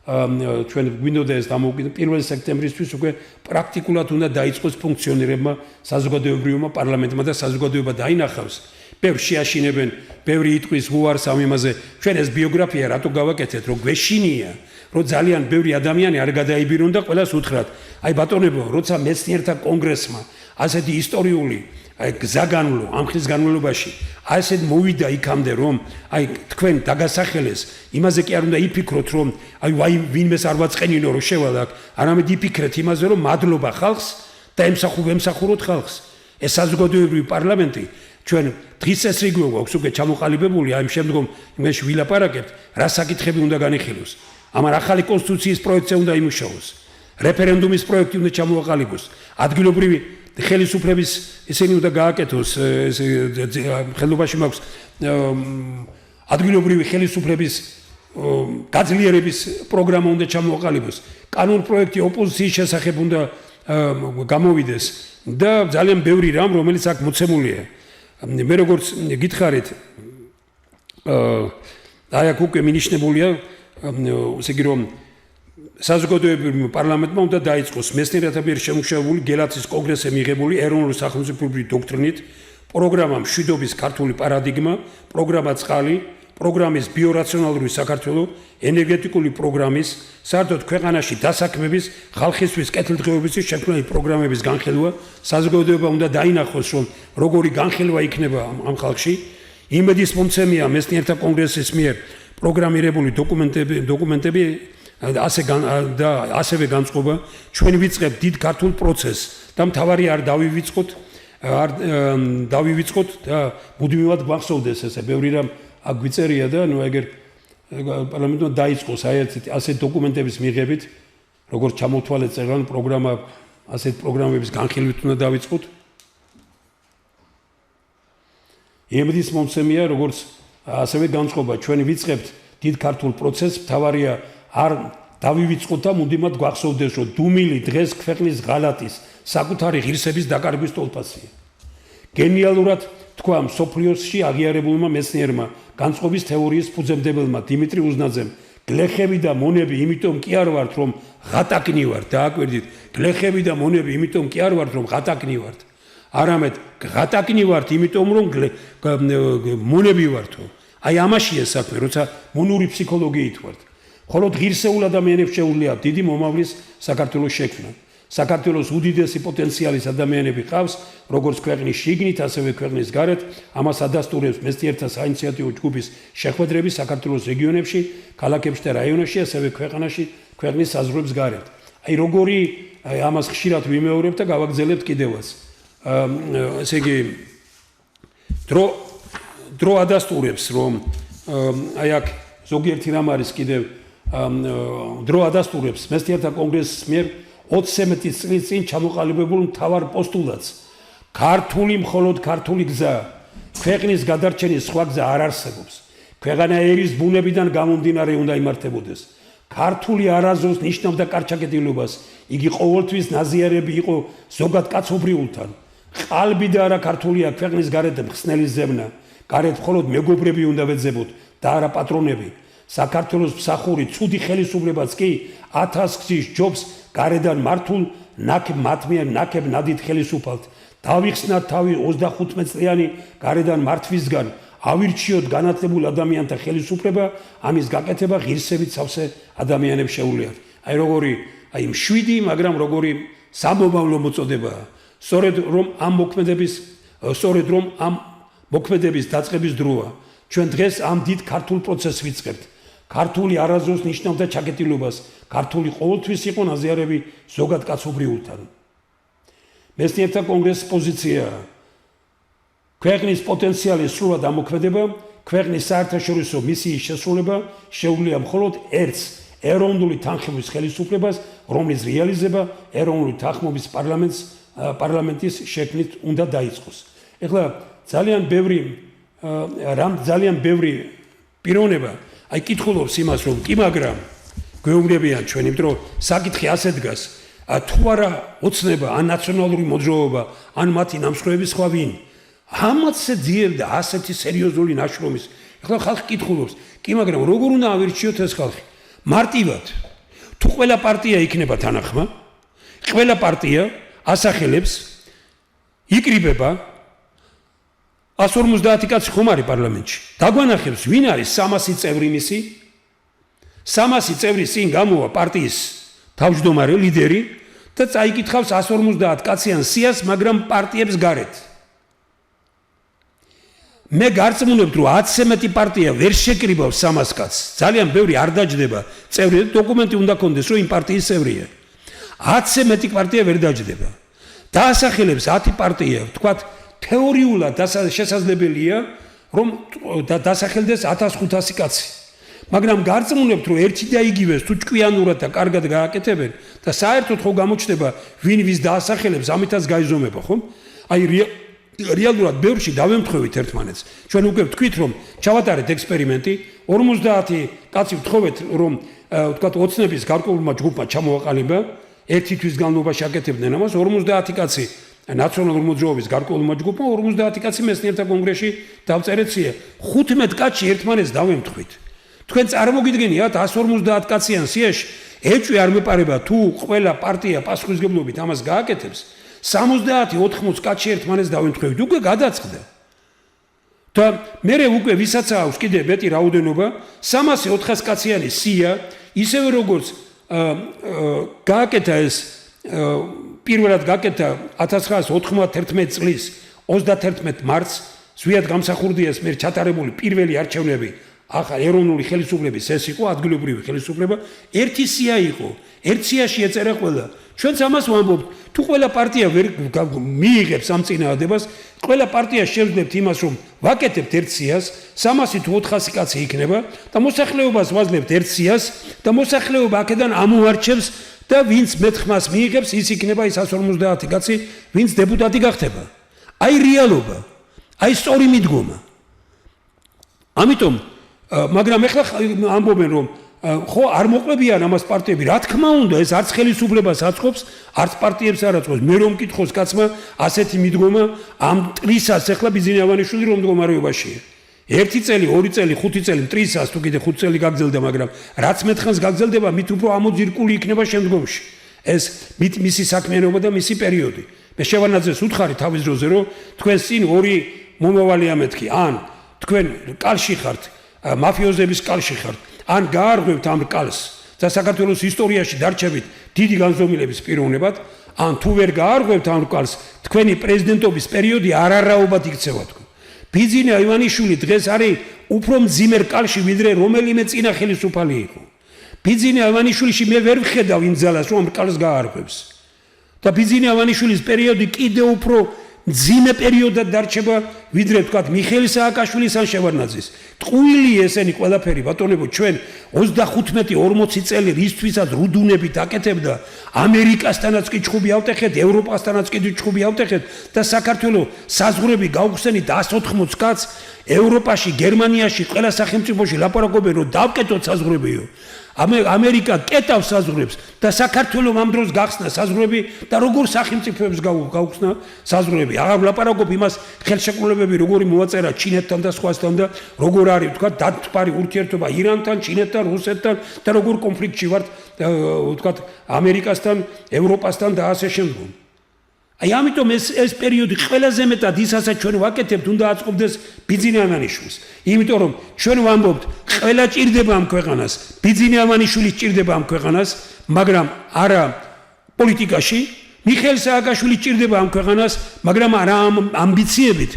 S1: ჩვენ გვინდოდა ეს დამოუკიდებლობა 1 სექტემბრისთვის უკვე პრაქტიკულად უნდა დაიწყოს ფუნქციონირება საზოგადოებრივმა პარლამენტმა და საზოგადოება დაინახავს. ბევრ შეაშინებენ, ბევრი იტყვის უარს ამ იმაზე. ჩვენ ეს ბიოგრაფია რატო გავაკეთეთ, რომ გვეშინია, რომ ძალიან ბევრი ადამიანი არ გადაიბირონ და ყველას უთხრათ. აი ბატონებო, როცა მეცნიერთა კონგრესმა ასეთი ისტორიული აი გზაგანვლო ამ ხის განმავლობაში ასეთ მოვიდა იქამდე რომ აი თქვენ დაგასახელეს იმაზე კი არ უნდა იფიქროთ რომ აი ვინმეს არ ვაწყენინო რომ შევალ აქ არამედ იფიქრეთ იმაზე რომ მადლობა ხალხს და ემსახუროთ ხალხს ეს საზოგადოებრივი პარლამენტი ჩვენ დღის ეს რიგო გვაქვს უკვე ჩამოყალიბებული აი შემდგომ იმაში ვილაპარაკებთ რა საკითხები უნდა განიხილოს ამან ახალი კონსტიტუციის პროექტზე უნდა იმუშაოს რეფერენდუმის პროექტი უნდა ჩამოაყალიბოს ადგილობრივი ხელისუფლების ისინი უნდა გააკეთოს ხელობაში მაქვს ადგილობრივი ხელისუფლების გაძლიერების პროგრამა უნდა ჩამოაყალიბოს კანონ პროექტი ოპოზიციის შესახებ უნდა გამოვიდეს და ძალიან ბევრი რამ რომელიც აქ მოცემულია მე როგორც გითხარით აი აქ უკვე მინიშნებულია ესე იგი რომ საზოგადოებრივ პარლამენტმა უნდა დაიწყოს მეცნიერთა მიერ შემუშავებული გელათის კონგრესზე მიღებული ეროვნული სახელმწიფოებრივი დოქტრინით პროგრამა მშვიდობის ქართული პარადიგმა, პროგრამა წყალი, პროგრამის ბიორაციონალური საქართველო, ენერგეტიკული პროგრამის, საერთოდ ქვეყანაში დასაქმების, ხალხისთვის კეთილდღეობისთვის შექმნილი პროგრამების განხილვა, საზოგადოება უნდა დაინახოს, რომ როგორი განხილვა იქნება ამ ხალხში, იმედის მომცემია მეცნიერთა კონგრესის მიერ პროგრამირებული დოკუმენტები ასევე განწყობა ჩვენ ვიწყებთ დიდ ქართულ პროცესს და მთავარი არ დავივიწყოთ და მუდმივად გვახსოვდეს ესე ბევრი რამ აქ გვიწერია და ნუ ეგერ პარლამენტმა დაიწყოს აი ასეთ დოკუმენტების მიღებით როგორც ჩამოთვალეთ წეგან პროგრამა ასეთ პროგრამების განხილვით უნდა დავიწყოთ იმედის მომცემია როგორც ასევე განწყობა ჩვენ ვიწყებთ დიდ ქართულ პროცესს მთავარია არ დავივიწყოთ და მუდმივად გვახსოვდეს რომ დუმილი დღეს ქვეყნის ღალატის საკუთარი ღირსების დაკარგვის თვალსაზრისია. გენიალურად თქვა მსოფლიოსში აღიარებულმა მეცნიერმა განწყობის თეორიის ფუძემდებელმა დიმიტრი უზნაძემ გლეხები და მონები იმიტომ კი არ ვართ რომ ღატაკნი ვართ დააკვირდით გლეხები და მონები იმიტომ კი არ ვართ რომ ღატაკნი ვართ არამედ ღატაკნი ვართ იმიტომ რომ მონები ვართო აი ამაშია საქმე როცა მონური ფსიქოლოგიით ვართ ხოლო ღირსეულ ადამიანებს შეუძლიათ დიდი მომავლის საქართველოს შექმნა საქართველოს უდიდესი პოტენციალის ადამიანები ყავს, როგორც ქვეყნის შიგნით, ასევე ქვეყნის გარეთ. ამას ადასტურებს მეცნიერთა საინიციატივო ჯგუფის შეხვედრები საქართველოს რეგიონებში, ქალაქებში და რაიონებში, ასევე ქვეყანაში, ქვეყნის საზღვრებს გარეთ. აი როგორი ამას ხშირად ვიმეორებ და გავაგრძელებთ კიდევაც. ესე იგი დრო ადასტურებს, რომ აი აქ ზოგიერთი რამ არის კიდევ დრო ადასტურებს მეცნიერთა კონგრესის მიერ 21 წლის წინ ჩამოყალიბებულ მთავარ პოსტულატს. ქართული მხოლოდ ქართული გზა, ქვეყნის გადარჩენის სხვა გზა არ არსებობს. ქვეყანა ერის ბუნებიდან გამომდინარე უნდა იმართებოდეს. ქართული არაზოს ნიშნავდა კარჩაკეტილობას, იგი ყოველთვის ნაზიარები იყო ზოგად კაცობრიულთან. ყალბი და არა ქართულია ქვეყნის გარეთ მხსნელი ზევნა, გარეთ მხოლოდ მეგობრები უნდა ვეძებოთ და არა პატრონები. საქართველოს მსახური ცუდი ხელისუფლებაც კი 1000 გზის ჯობს გარედან მართულ ნაკებ ნადით ხელისუფალთ. დავიხსნათ თავი 25 წლიანი გარედან მართვისგან, ავირჩიოთ განათლებულ ადამიანთა ხელისუფლება, ამის გაკეთება ღირსებით სავსე ადამიანებს შეუძლიათ. აი როგორი, აი მშვიდი, მაგრამ როგორი სამომავლო მოწოდებაა. სწორედ რომ ამ მოქმედების დაწყების დროა. ჩვენ დღეს ამ დიდ ქართულ პროცესს ვიწყებთ. ქართული არაზოს ნიშნავდა ჩაკეტილობას, ქართული ყოველთვის იყო ნაზიარები ზოგად კაცობრიულთან. მეცნიერთა კონგრესის პოზიციაა ქვეყნის პოტენციალის სრულად ამოქმედება, ქვეყნის საერთაშორისო მისიის შესრულება შეუძლია მხოლოდ ერთს, ეროვნული თანხმობის ხელისუფლებას, რომლის რეალიზება ეროვნული თანხმობის პარლამენტის შექმნით უნდა დაიწყოს. ეხლა ძალიან ბევრი პიროვნება აი კითხულობს იმას, რომ კი მაგრამ გვეუბნებიან ჩვენ, იმიტომ რომ საკითხი ასე დგას, თუ არა ოცნება, ან ნაციონალური მოძრაობა, ან მათი ნამსხვრევები სხვა ვინ. ამათზე ძიებ და ასეთი სერიოზული ნაშრომის. ეხლა ხალხი კითხულობს, კი მაგრამ როგორ უნდა ავირჩიოთ ეს ხალხი? მარტივად. თუ ყველა პარტია იქნება თანახმა, ყველა პარტია ასახელებს, იკრიბება 150 კაცი ხომ არის პარლამენტში. დაგვანახებს, ვინ არის 300 წევრი მისი? 300 წევრი წინ გამოვა პარტიის თავმჯდომარე ლიდერი და წაიკითხავს 150 კაციან სიას, მაგრამ პარტიებს გარეთ. მე გარწმუნებთ, რომ 10-ზე მეტი პარტია ვერ შეკრიბავს 300 კაცს. ძალიან ბევრი არ დაჯდება წევრი, დოკუმენტი უნდა კონდეს, რომ იმ პარტიის წევრია. 10-ზე მეტი პარტია ვერ დაჯდება. დაასახელებს 10 პარტია, თქვათ თეორიულად შესაძლებელია, რომ დასახელდეს 1500 კაცი. მაგრამ გარწმუნებთ, რომ ერთი და იგივეს თუ ჭკვიანურად და კარგად გააკეთებენ და საერთოდ ხო გამოჩნდება, ვინ ვის დაასახელებს, ამითაც გაიზომება, ხომ? აი რეალურად ბევრში დავემთხვევით ერთმანეთს. ჩვენ უკვე ვთქვით, რომ ჩავატარეთ ექსპერიმენტი, 50 კაცი ვთხოვეთ, რომ ვთქვათ ოცნების გარკვეულმა ჯგუფმა ჩამოაყალიბა, ერთი თვის განმავლობაში აკეთებდნენ ამას, 50 კაცი ნაციონალური მოძრაობის გარკვეულმა ჯგუფმა, 50 კაცი მეცნიერთა კონგრესში დავწერეთ სია. 15 კაცი ერთმანეთს დავემთხვით. თქვენ წარმოგიდგენიათ 150 კაციან სიაში ეჭვი არ მეპარება თუ ყველა პარტია პასუხისმგებლობით ამას გააკეთებს. 70-80 კაცი ერთმანეთს დავემთხვევით, უკვე გადაწყდა. და მერე უკვე ვისაც აქვს კიდე მეტი რაოდენობა, 300-400 კაციანი სია, ისევე როგორც გააკეთა ეს პირველად გააკეთა 1991 წლის 31 მარტს, ზვიად გამსახურდია ეს მე ჩატარებული პირველი არჩევნები, ახალ ეროვნული ხელისუფლების ეს იყო ადგილობრივი ხელისუფლება, ერთი სია იყო, ერთ სიაში ეწერა ყველა. ჩვენც ამას ვამბობთ, თუ ყველა პარტია ვერ მიიღებს ამ წინააღმდეგობას, ყველა პარტია შევძლებთ იმას, რომ ვაკეთებთ ერთ სიას, 300 თუ 400 კაცი იქნება და მოსახლეობას ვაძლევთ ერთ სიას და მოსახლეობა აქედან ამოარჩევს და ვინც მეტ ხმას მიიღებს, ის იქნება ის 150 კაცი, ვინც დეპუტატი გახდება. აი რეალობა, აი სწორი მიდგომა. ამიტომ მაგრამ ეხლა ამბობენ, რომ ხო არ მოყვებიან ამას პარტიები, რა თქმა უნდა, ეს არც ხელისუფლებას აწყობს, არც პარტიებს არ აწყობს. მე რომ მკითხოს კაცმა ასეთი მიდგომა ამ მტრისას ეხლა ბიზნიავანიშვილი რომ მდგომარეობაშია. 1 წელი, 2 წელი, 5 წელი მტრისას თუ კიდე 5 წელი გაგრძელდა, მაგრამ რაც მეთხანს გაგრძელდება, მით უფრო ამოძირკული იქნება შემდგომში. ეს მისი საქმიანობა და მისი პერიოდი. მე შევანაძეს უთხარი თავის დროზე, რომ თქვენ წინ ორი მომავალი ამეთქი, ან თქვენ კალში ხართ, მაფიოზების კალში ხართ, ან გაარღვევთ ამ კალს და საქართველოს ისტორიაში დარჩებით დიდი განზომილების პიროვნებად, ან თუ ვერ გაარღვევთ ამ რკალს, თქვენი პრეზიდენტობის პერიოდი არარაობად იქცევა თქვენ. ბიძინა ივანიშვილი დღეს არის უფრო მძიმე რკალში, ვიდრე რომელიმე წინა ხელისუფალი იყო. ბიძინა ივანიშვილში მე ვერ ვხედავ იმ ძალას, რომ რკალს გაარღვევს. და ბიძინა ივანიშვილის პერიოდი კიდევ უფრო მძიმე პერიოდად დარჩება, ვიდრე თქვათ მიხეილ სააკაშვილის ან შევარდნაძის. ტყუილი ესენი ყველაფერი, ბატონებო, ჩვენ 35-40 წელი რისთვისაც რუდუნებით აკეთებდა, ამერიკასთანაც კი ჩხუბი ავტეხეთ, ევროპასთანაც კი ჩხუბი ავტეხეთ და საქართველოს საზღვრები გავხსენით 180 კაცს, ევროპაში, გერმანიაში, ყველა სახელმწიფოში ლაპარაკობენ, რომ დავკეტოთ საზღვრებიო. ამერიკა კეტავს საზღვრებს და საქართველოს ამ დროს გახსნა საზღვრები და როგორ სახელმწიფოებს გავხსნა საზღვრები. აღარ ვლაპარაკობ იმას ხელშეკრულებები როგორი მოაწერა ჩინეთთან და სხვასთან და როგორ არის თქვა დათბარი ურთიერთობა ირანთან, ჩინეთთან, რუსეთთან და როგორ კონფლიქტში ვართ თქვა ამერიკასთან, ევროპასთან და ასე შემდგომ. აი ამიტომ ეს პერიოდი ყველაზე მეტად ისაც ჩვენ ვაკეთებთ, უნდა აწყობდეს ბიძინა ივანიშვილს. იმიტომ რომ ჩვენ ვამბობთ, ყველა ჭირდება ამ ქვეყანას, ბიძინა ივანიშვილი ჭირდება ამ ქვეყანას, მაგრამ არა პოლიტიკაში, მიხეილ სააკაშვილი ჭირდება ამ ქვეყანას, მაგრამ არა ამბიციებით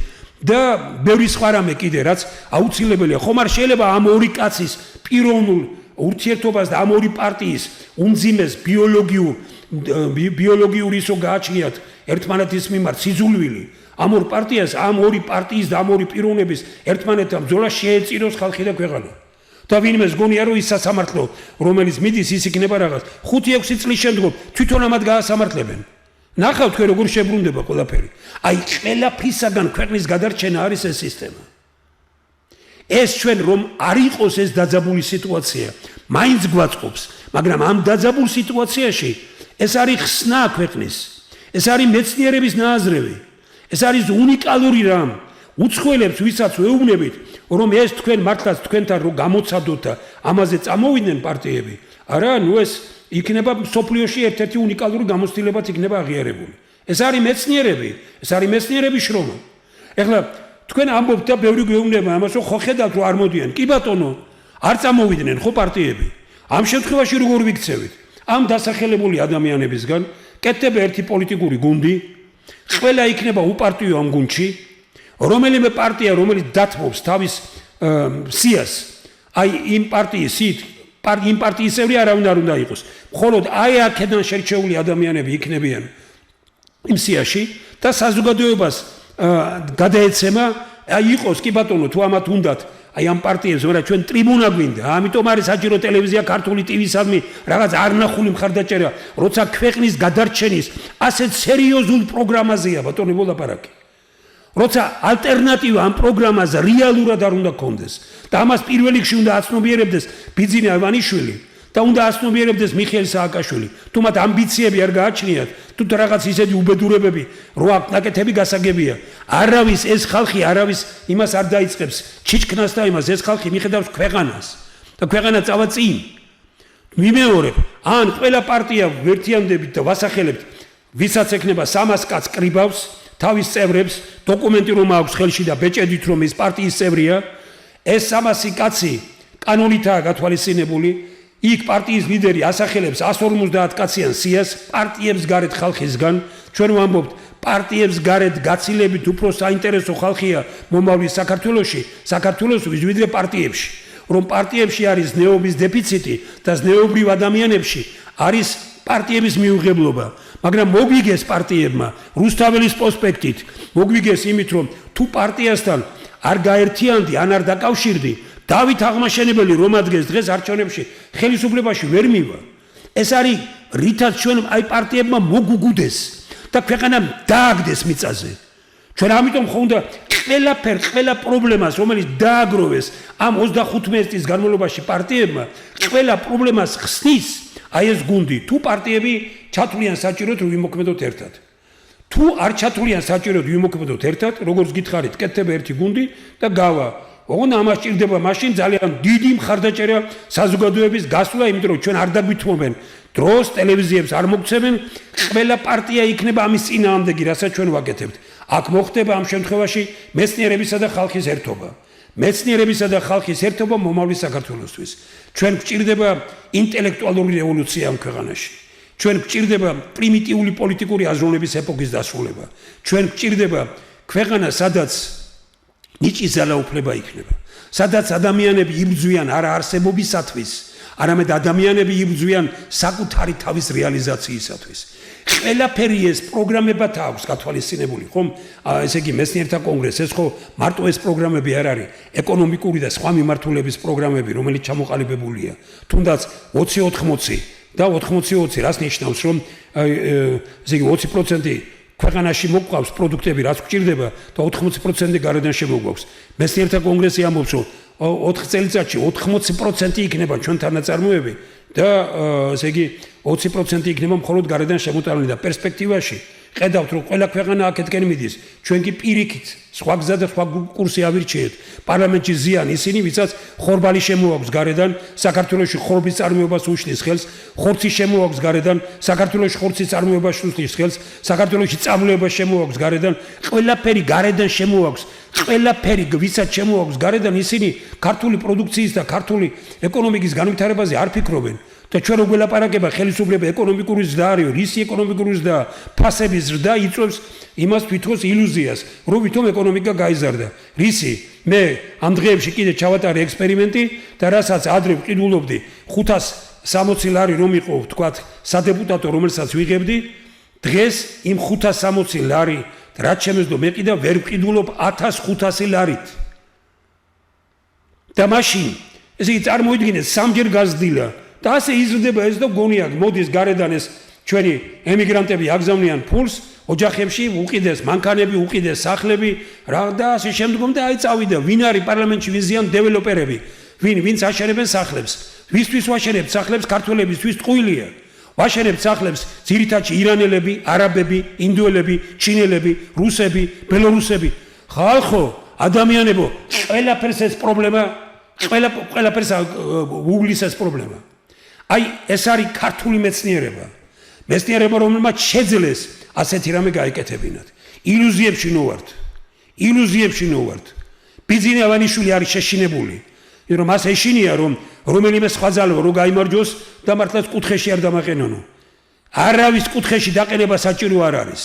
S1: და ბევრი სხვა რამე კიდე, რაც აუცილებელია. ხომ არ შეიძლება ამ ორი კაცის პიროვნულ ურთიერთობას და ამ ორი პარტიის უმძიმეს ბიოლოგიური ისო გააჩნიათ ერთმანეთის მიმართ სიძულვილი. ამ ორ პარტიას, ამ ორი პარტიის და ამ ორი პიროვნების ერთმანეთთან ბრძოლა შეეწიროს ხალხი და ქვეყანა. და ვინმეს გონია რომ ის სასამართლო, რომელიც მიდის, ის იქნება რაღაც 5-6 წლის შემდგომ თვითონ ამათ გაასამართლებენ. ნახავთ თქვენ როგორ შებრუნდება ყველაფერი. აი ყველაფრისაგან ქვეყნის გადარჩენა არის ეს სისტემა. ეს ჩვენ რომ არ იყოს ეს დაძაბული სიტუაცია, მაინც გვაწყობს, მაგრამ ამ დაძაბულ სიტუაციაში ეს არის ხსნა ქვეყნის. ეს არის მეცნიერების ნააზრევი. ეს არის უნიკალური რამ. უცხოელებს ვისაც ვეუბნებით, რომ ეს თქვენ მართლაც თქვენთან რო გამოცადოთ და ამაზე წამოვიდნენ პარტიები, არა, ნუ ეს იქნება სოფლიოში ერთ-ერთი უნიკალური გამოცდილებაც იქნება აღიარებული. ეს არის მეცნიერები, ეს არის მეცნიერების შრომა. ეხლა თქვენ ამბობთ და ბევრი გვეუბნება ამას, რომ ხო ხედავთ რომ არ მოდიან. კი ბატონო, არ წამოვიდნენ ხო პარტიები? ამ შემთხვევაში როგორ ვიქცევით? ამ დასახელებული ადამიანებისგან კეთდება ერთი პოლიტიკური გუნდი, ყველა იქნება უპარტიო ამ გუნდში, რომელიმე პარტია, რომელიც დათმობს თავის სიას, აი იმ პარტიის სიით, იმ პარტიის წევრი არავინ არ უნდა იყოს. მხოლოდ აი აქედან შერჩეული ადამიანები იქნებიან იმ სიაში და საზოგადოებას გადაეცემა, აი იყოს კი ბატონო, თუ ამათ უნდათ აი ამ პარტიებს, ვერა ჩვენ ტრიბუნა გვინდა, ამიტომ არის საჭირო ტელევიზია, ქართული ტივისადმი, რაღაც არნახული მხარდაჭერა, როცა ქვეყნის გადარჩენის ასეთ სერიოზულ პროგრამაზეა ბატონო ლაპარაკი. როცა ალტერნატივა ამ პროგრამაზე რეალურად არ უნდა გქონდეს და ამას პირველ რიგში უნდა აცნობიერებდეს ბიძინა ივანიშვილი და უნდა აცნობიერებდეს მიხეილ სააკაშვილი. თუ მათ ამბიციები არ გააჩნიათ, თუ რაღაც ისეთი უბედურებები რო აქ ნაკეთები გასაგებია, არავის ეს ხალხი არავის იმას არ დაიწყებს ჩიჩქნას და იმას, ეს ხალხი მიხედავს ქვეყანას და ქვეყანა წავა წინ. მიმეორებ, ან ყველა პარტია ვერთიანდებით და ვასახელებთ, ვისაც ექნება 300 კაცს კრიბავს თავის წევრებს, დოკუმენტი რომ აქვს ხელში და ბეჭედით რომ ის პარტიის წევრია, ეს 300 კაცი კანონითაა გათვალისწინებული, იქ პარტიის ლიდერი ასახელებს 150 კაციან სიას პარტიებს გარეთ ხალხისგან, ჩვენ ვამბობთ, პარტიებს გარეთ გაცილებით უფრო საინტერესო ხალხია მომავლის საქართველოსთვის ვიდრე პარტიებში, რომ პარტიებში არის ზნეობის დეფიციტი და ზნეობრივ ადამიანებში არის პარტიების მიუღებლობა. მაგრამ მოგვიგეს პარტიებმა რუსთაველის პროსპექტით, მოგვიგეს იმით, რომ თუ პარტიასთან არ გაერთიანდი, ან არ დაკავშირდი, დავით აღმაშენებელი რომ ადგეს დღეს არჩევნებში ხელისუფლებაში ვერ მივა. ეს არის რითაც ჩვენ აი პარტიებმა მოგუგუდეს და ქვეყანა დააგდეს მიწაზე. ჩვენ ამიტომ ხო უნდა ყველა პრობლემას, რომელიც დააგროვეს ამ 25 წლის განმავლობაში პარტიებმა, ყველა პრობლემას ხსნის აი ეს გუნდი. თუ პარტიები ჩათვლიან საჭიროდ რომ ვიმოქმედოთ ერთად. თუ არ ჩათვლიან საჭიროდ ვიმოქმედოთ ერთად, როგორც გითხარით, კეთდება ერთი გუნდი და გავა. ოღონდ ამას ჭირდება მაშინ ძალიან დიდი მხარდაჭერა საზოგადოების გასვლა, იმიტომ რომ ჩვენ არ დაგვითმობენ დროს ტელევიზიებს არ მოგცემენ, ყველა პარტია იქნება ამის წინააღმდეგი, რასაც ჩვენ ვაკეთებთ. აქ მოხდება ამ შემთხვევაში მეცნიერებისა და ხალხის ერთობა. მეცნიერებისა და ხალხის ერთობა მომავლის საქართველოსთვის. ჩვენ გვჭირდება ინტელექტუალური რევოლუცია ამ ქვეყანაში. ჩვენ გვჭირდება პრიმიტიული პოლიტიკური აზროვნების ეპოქის დასრულება. ჩვენ გვჭირდება ქვეყანა, სადაც ნიჭის ძალაუფლება იქნება. სადაც ადამიანები იბრძვიან არა არსებობისათვის, არამედ ადამიანები იბრძვიან საკუთარი თავის რეალიზაციისათვის. ყველაფერი ეს პროგრამებად აქვს გათვალისწინებული, ხომ? ესე იგი მეცნიერთა კონგრესი, ეს ხო მარტო ეს პროგრამები არ არის, ეკონომიკური და სხვა მიმართულების პროგრამები, რომელიც ჩამოყალიბებულია. თუნდაც 20-80 და 80-20 რას ნიშნავს, რომ ესე იგი 20% ქვეყანაში მოგვყავს პროდუქტები, რაც გვჭირდება და 80% გარედან შემოგვაქვს. მეცნიერთა კონგრესი ამბობს, რომ 4 წელიწადში 80% იქნება ჩვენთან ნაწარმოები და ესე იგი 20% იქნება მხოლოდ გარედან შემოტანილი და პერსპექტივაში ხედავთ რომ ყველა ქვეყანა აქეთკენ მიდის ჩვენ კი პირიქით სხვა გზა და სხვა კურსი ავირჩიეთ პარლამენტში ზიან ისინი ვისაც ხორბალი შემოაქვს გარედან საქართველოში ხორბის წარმოებას უშლის ხელს ხორცი შემოაქვს გარედან საქართველოში ხორცის წარმოებას უშლის ხელს საქართველოში წამლება შემოაქვს გარედან ყველაფერი გარედან შემოაქვს ყველაფერი ვისაც შემოაქვს გარედან ისინი ქართული პროდუქციის და ქართული ეკონომიკის განვითარებაზე არ ფიქრობენ და ჩვენ რო გველაპარაკება ხელისუფლება ეკონომიკური ზრდა არის, რისი ეკონომიკური ზრდა, ფასების ზრდა იწვევს იმას თვითონ ილუზიას, რომ ვითომ ეკონომიკა გაიზარდა. რისი? მე ამ დღეებში კიდე ჩავატარე ექსპერიმენტი და რასაც ადრე ვყიდულობდი 560 ლარი რომ იყო, ვთქვათ, სადეპუტატო რომელსაც ვიღებდი, დღეს იმ 560 ლარი რაც შემეძლო მე კიდე ვერ ვყიდულობ 1500 ლარით. და მაშინ ესე იგი წარმოიდგინეთ სამჯერ გაზრდილა და ასე იზრდება ეს და გონია მოდის გარედან ეს ჩვენი ემიგრანტები აგზავნიან ფულს ოჯახებში უყიდეს მანქანები უყიდეს სახლები რა და ასე შემდგომ და აი წავიდა ვინ არის პარლამენტში ვიზიან დეველოპერები ვინც აშენებენ სახლებს ვისთვის ვაშენებთ სახლებს ქართველებისთვის ტყუილია ვაშენებთ სახლებს ძირითადში ირანელები არაბები ინდოელები ჩინელები რუსები ბელორუსები ხალხო ადამიანებო ყველაფერს ეს პრობლემა ყველაფერს უგლის ეს პრობლემა აი ეს არის ქართული მეცნიერება მეცნიერება რომელმაც შეძლეს ასეთი რამე გაეკეთებინათ ილუზიებში ნოვართ ბიძინე ავანიშვილი არის შეშინებული რომ მას ეშინია რომ რომელიმე სხვა ძალა რო გაიმარჯოს და მართლაც კუთხეში არ დამაყენონო არავის კუთხეში დაყენება საჭირო არ არის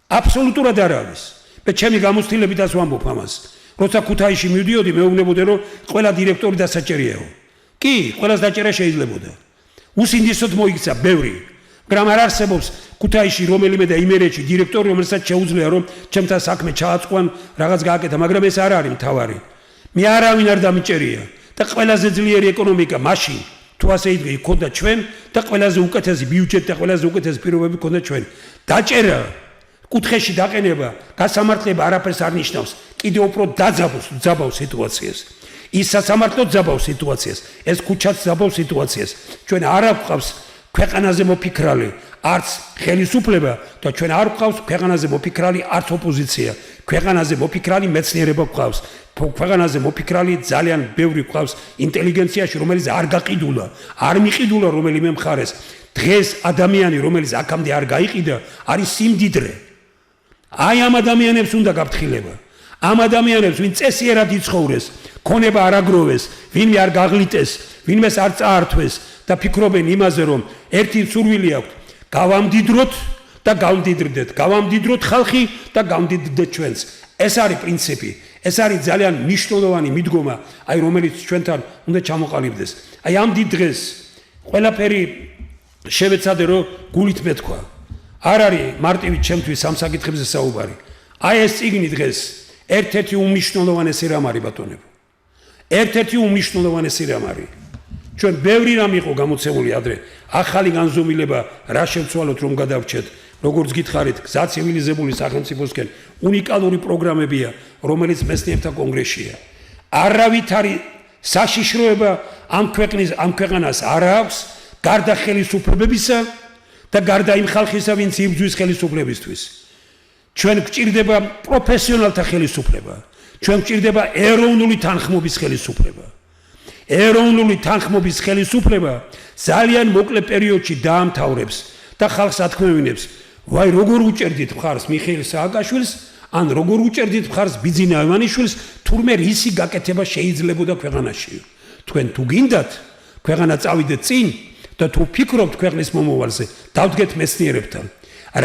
S1: აბსოლუტურად არ არის მე ჩემი გამოცდილებითაც ვამბობ ამას როცა ქუთაისში მივდიოდი მეუბნებოდი რომ ყველა დირექტორი დასაჭერიაო კი ყველას დაჭერა შეიძლებოდა უსინდისოდ მოიქცა ბევრი მაგრამ არ არსებობს ქუთაისში რომელიმე და იმერეთში დირექტორი რომელსაც შეუძლია რომ ჩემთან საქმე ჩააწყვან რაღაც გააკეთა მაგრამ ეს არ არის მთავარი მე არავინ არ დამიჭერია და ყველაზე ძლიერი ეკონომიკა მაშინ თუ ასე იდგე იქონდა ჩვენ და ყველაზე უკეთესი ბიუჯეტი და ყველაზე უკეთესი პირობები ქონდა ჩვენ დაჭერა კუთხეში დაყენება გასამართლება არაფერს არ ნიშნავს კიდევ უფრო დაძაბავს სიტუაციას ის სასამართლო ძაბავს სიტუაციას ეს ქუჩაც ძაბავს სიტუაციას ჩვენ არ გვყავს ქვეყანაზე მოფიქრალი არც ხელისუფლება და ჩვენ არ გვყავს ქვეყანაზე მოფიქრალი არც ოპოზიცია ქვეყანაზე მოფიქრალი მეცნიერება გვყავს ქვეყანაზე მოფიქრალი ძალიან ბევრი გვყავს ინტელიგენციაში რომელიც არ გაყიდულა არ მიყიდულა რომელიმე მხარეს დღეს ადამიანი რომელიც აქამდე არ გაიყიდა არის სიმდიდრე აი ამ ადამიანებს უნდა გაფრთხილება ამ ადამიანებს ვინ წესიერად იცხოვრეს ქონება არ აგროვეს ვინმე არ გაღლიტეს ვინმეს არ წაართვეს და ფიქრობენ იმაზე რომ ერთი სურვილი აქვს გავამდიდროთ და გავამდიდრდეთ გავამდიდროთ ხალხი და გავამდიდრდეთ ჩვენს ეს არის პრინციპი ეს არის ძალიან მნიშვნელოვანი მიდგომა აი რომელიც ჩვენთან უნდა ჩამოყალიბდეს აი ამ დიდ დღეს ყველაფერი შევეცადე რომ გულით მეთქვა არ არის მარტივი ჩემთვის ამ საკითხებზე საუბარი აი ეს წიგნი დღეს ერთ-ერთი უმნიშვნელოვანესი რამ არის ბატონებო ერთ-ერთი უმნიშვნელოვანესი რამ არის ჩვენ ბევრი რამ იყო გამოცემული ადრე ახალი განზომილება რა შევცვალოთ რომ გადავრჩეთ როგორც გითხარით გზა ცივილიზებული სახელმწიფოსკენ უნიკალური პროგრამებია რომელიც მეცნიერთა კონგრესშია არავითარი საშიშროება ამ ქვეყანას არ აქვს გარდა ხელისუფლებებისა და გარდა იმ ხალხისა ვინც იბრძვის ხელისუფლებისთვის ჩვენ გვჭირდება პროფესიონალთა ხელისუფლება ჩვენ გვჭირდება ეროვნული თანხმობის ხელისუფლება ეროვნული თანხმობის ხელისუფლება ძალიან მოკლე პერიოდში დაამთავრებს და ხალხს ათქმევინებს ვაი როგორ უჭერდით მხარს მიხეილ სააკაშვილს ან როგორ უჭერდით მხარს ბიძინა ივანიშვილს თურმე რისი გაკეთება შეიძლებოდა ქვეყანაში თქვენ თუ გინდათ ქვეყანა წავიდეთ წინ და თუ ფიქრობთ ქვეყნის მომავალზე დავდგეთ მეცნიერებთან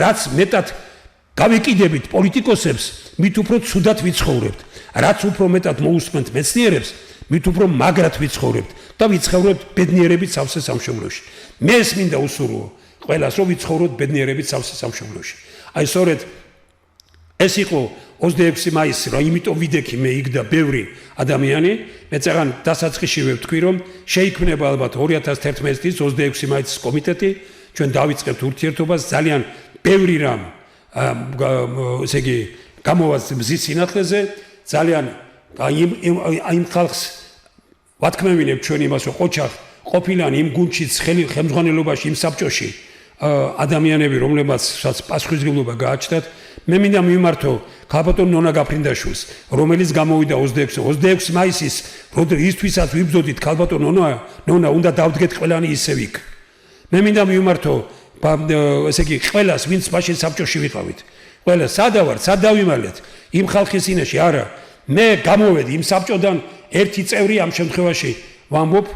S1: რაც მეტად გავეკიდებით პოლიტიკოსებს მით უფრო ცუდად ვიცხოვრებთ რაც უფრო მეტად მოусმენთ მეცნიერებს მით უფრო მაგრად ვიცხოვრებთ და ვიცხოვრებთ ბედნიერებით სავსე სამშობლოში მე ეს მინდა უსურვო ყველას რომ ვიცხოვროთ ბედნიერებით სავსე სამშობლოში აი სწორედ ეს იყო 26 მაისი რა იმიტომ ვიდექი მე იქ და ბევრი ადამიანი მე წაღან დასაწყისშივე ვთქვი რომ შეიქმნება ალბათ 2011 წლის 26 მაისის კომიტეტი ჩვენ დავიწყებთ ურთიერთობას ძალიან ბევრი რამ ესე იგი გამოვას მზის სინათლეზე ძალიან იმ ხალხს ვათქმევინებ ჩვენ იმას რომ ყოჩახ ყოფილან იმ გუნდში ხელმძღვანელობაში იმ საბჭოში ადამიანები რომლებსაც პასუხისმგებლობა გააჩნდათ მე მინდა მიმართო ქალბატონ ნონა გაფრინდაშვილს რომელიც გამოვიდა 26 მაისის როდესაც ვიბრძოდით ქალბატონ ნონა უნდა დავდგეთ ყველანი ისევ იქ მე მინდა მიმართო ესე იგი ყველას ვინც მაშინ საბჭოში ვიყავით ყველა სადავარ სადავიმალეთ იმ ხალხის წინაშე არა მე გამოვედი იმ საბჭოდან ერთი წევრი ამ შემთხვევაში ვამბობ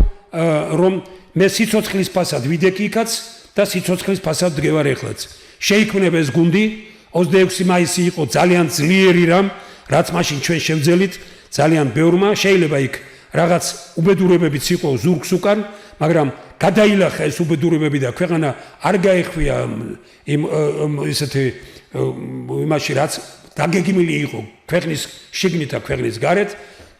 S1: რომ მე სიცოცხლის ფასად ვიდექი იქაც და სიცოცხლის ფასად დგევარ ეხლაც შეიქმნება ეს გუნდი 26 მაისი იყო ძალიან ძლიერი რამ რაც მაშინ ჩვენ შევძელით ძალიან ბევრმა შეიძლება იქ რაღაც უბედურებებიც იყო ზურგს უკან მაგრამ გადაილახა ეს უბედურებები და ქვეყანა არ გაეხვია იმ ისეთი იმაში რაც დაგეგმილი იყო ქვეყნის შიგნით და ქვეყნის გარეთ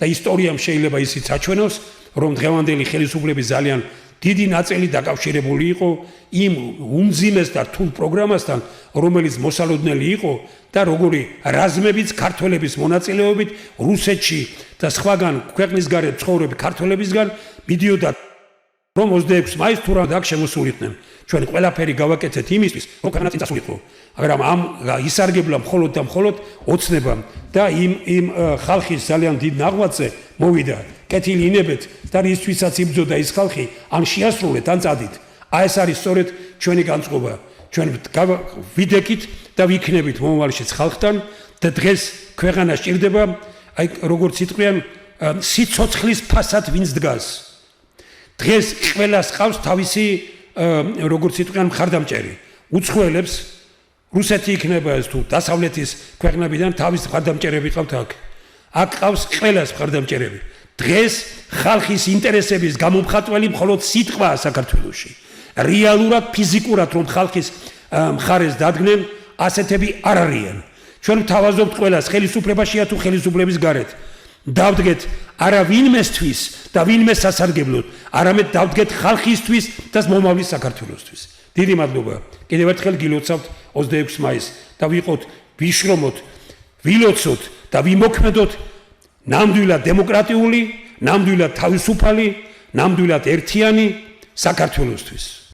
S1: და ისტორიამ შეიძლება ისიც აჩვენოს რომ დღევანდელი ხელისუფლების ძალიან დიდი ნაწილი დაკავშირებული იყო იმ უმძიმეს და რთულ პროგრამასთან რომელიც მოსალოდნელი იყო და როგორი რაზმებიც ქართველების მონაწილეობით რუსეთში და სხვაგან ქვეყნის გარეთ ცხოვრები ქართველებისგან მიდიოდა რომ 26 მაისს თუ რა აქ შემოსულიყვნენ ჩვენ ყველაფერი გავაკეთეთ იმისთვის რომ ქვეყანა წინ წასულიყო მაგრამ ამ ისარგებლა მხოლოდ და მხოლოდ ოცნებამ და იმ ხალხის ძალიან დიდ ნაღვაწზე მოვიდა კეთილი ინებეთ და ისთვისაც იბრძოდა ის ხალხი ან შეასრულეთ ან წადით აი ეს არის სწორედ ჩვენი განწყობა ჩვენ ვიდექით და ვიქნებით მომავალშიც ხალხთან და დღეს ქვეყანა სჭირდება აი როგორც იტყვიან სიცოცხლის ფასად ვინც დგას დღეს ყველას ყავს თავისი როგორც იტყვიან მხარდამჭერი უცხოელებს რუსეთი იქნება ეს თუ დასავლეთის ქვეყნებიდან თავის მხარდამჭერები ყავთ აქ ყავს ყველას მხარდამჭერები დღეს ხალხის ინტერესების გამომხატველი მხოლოდ სიტყვაა საქართველოში რეალურად ფიზიკურად რომ ხალხის მხარეს დადგნენ ასეთები არ არიან ჩვენ ვთავაზობთ ყველას ხელისუფლებაშია თუ ხელისუფლების გარეთ დავდგეთ არა ვინმესთვის და ვინმე სასარგებლოდ არამედ დავდგეთ ხალხისთვის და მომავლის საქართველოსთვის დიდი მადლობა კიდევ ერთხელ გილოცავთ 26 მაისს და ვიყოთ ვიშრომოთ ვილოცოთ და ვიმოქმედოთ ნამდვილად დემოკრატიული, ნამდვილად თავისუფალი, ნამდვილად ერთიანი საქართველოსთვის.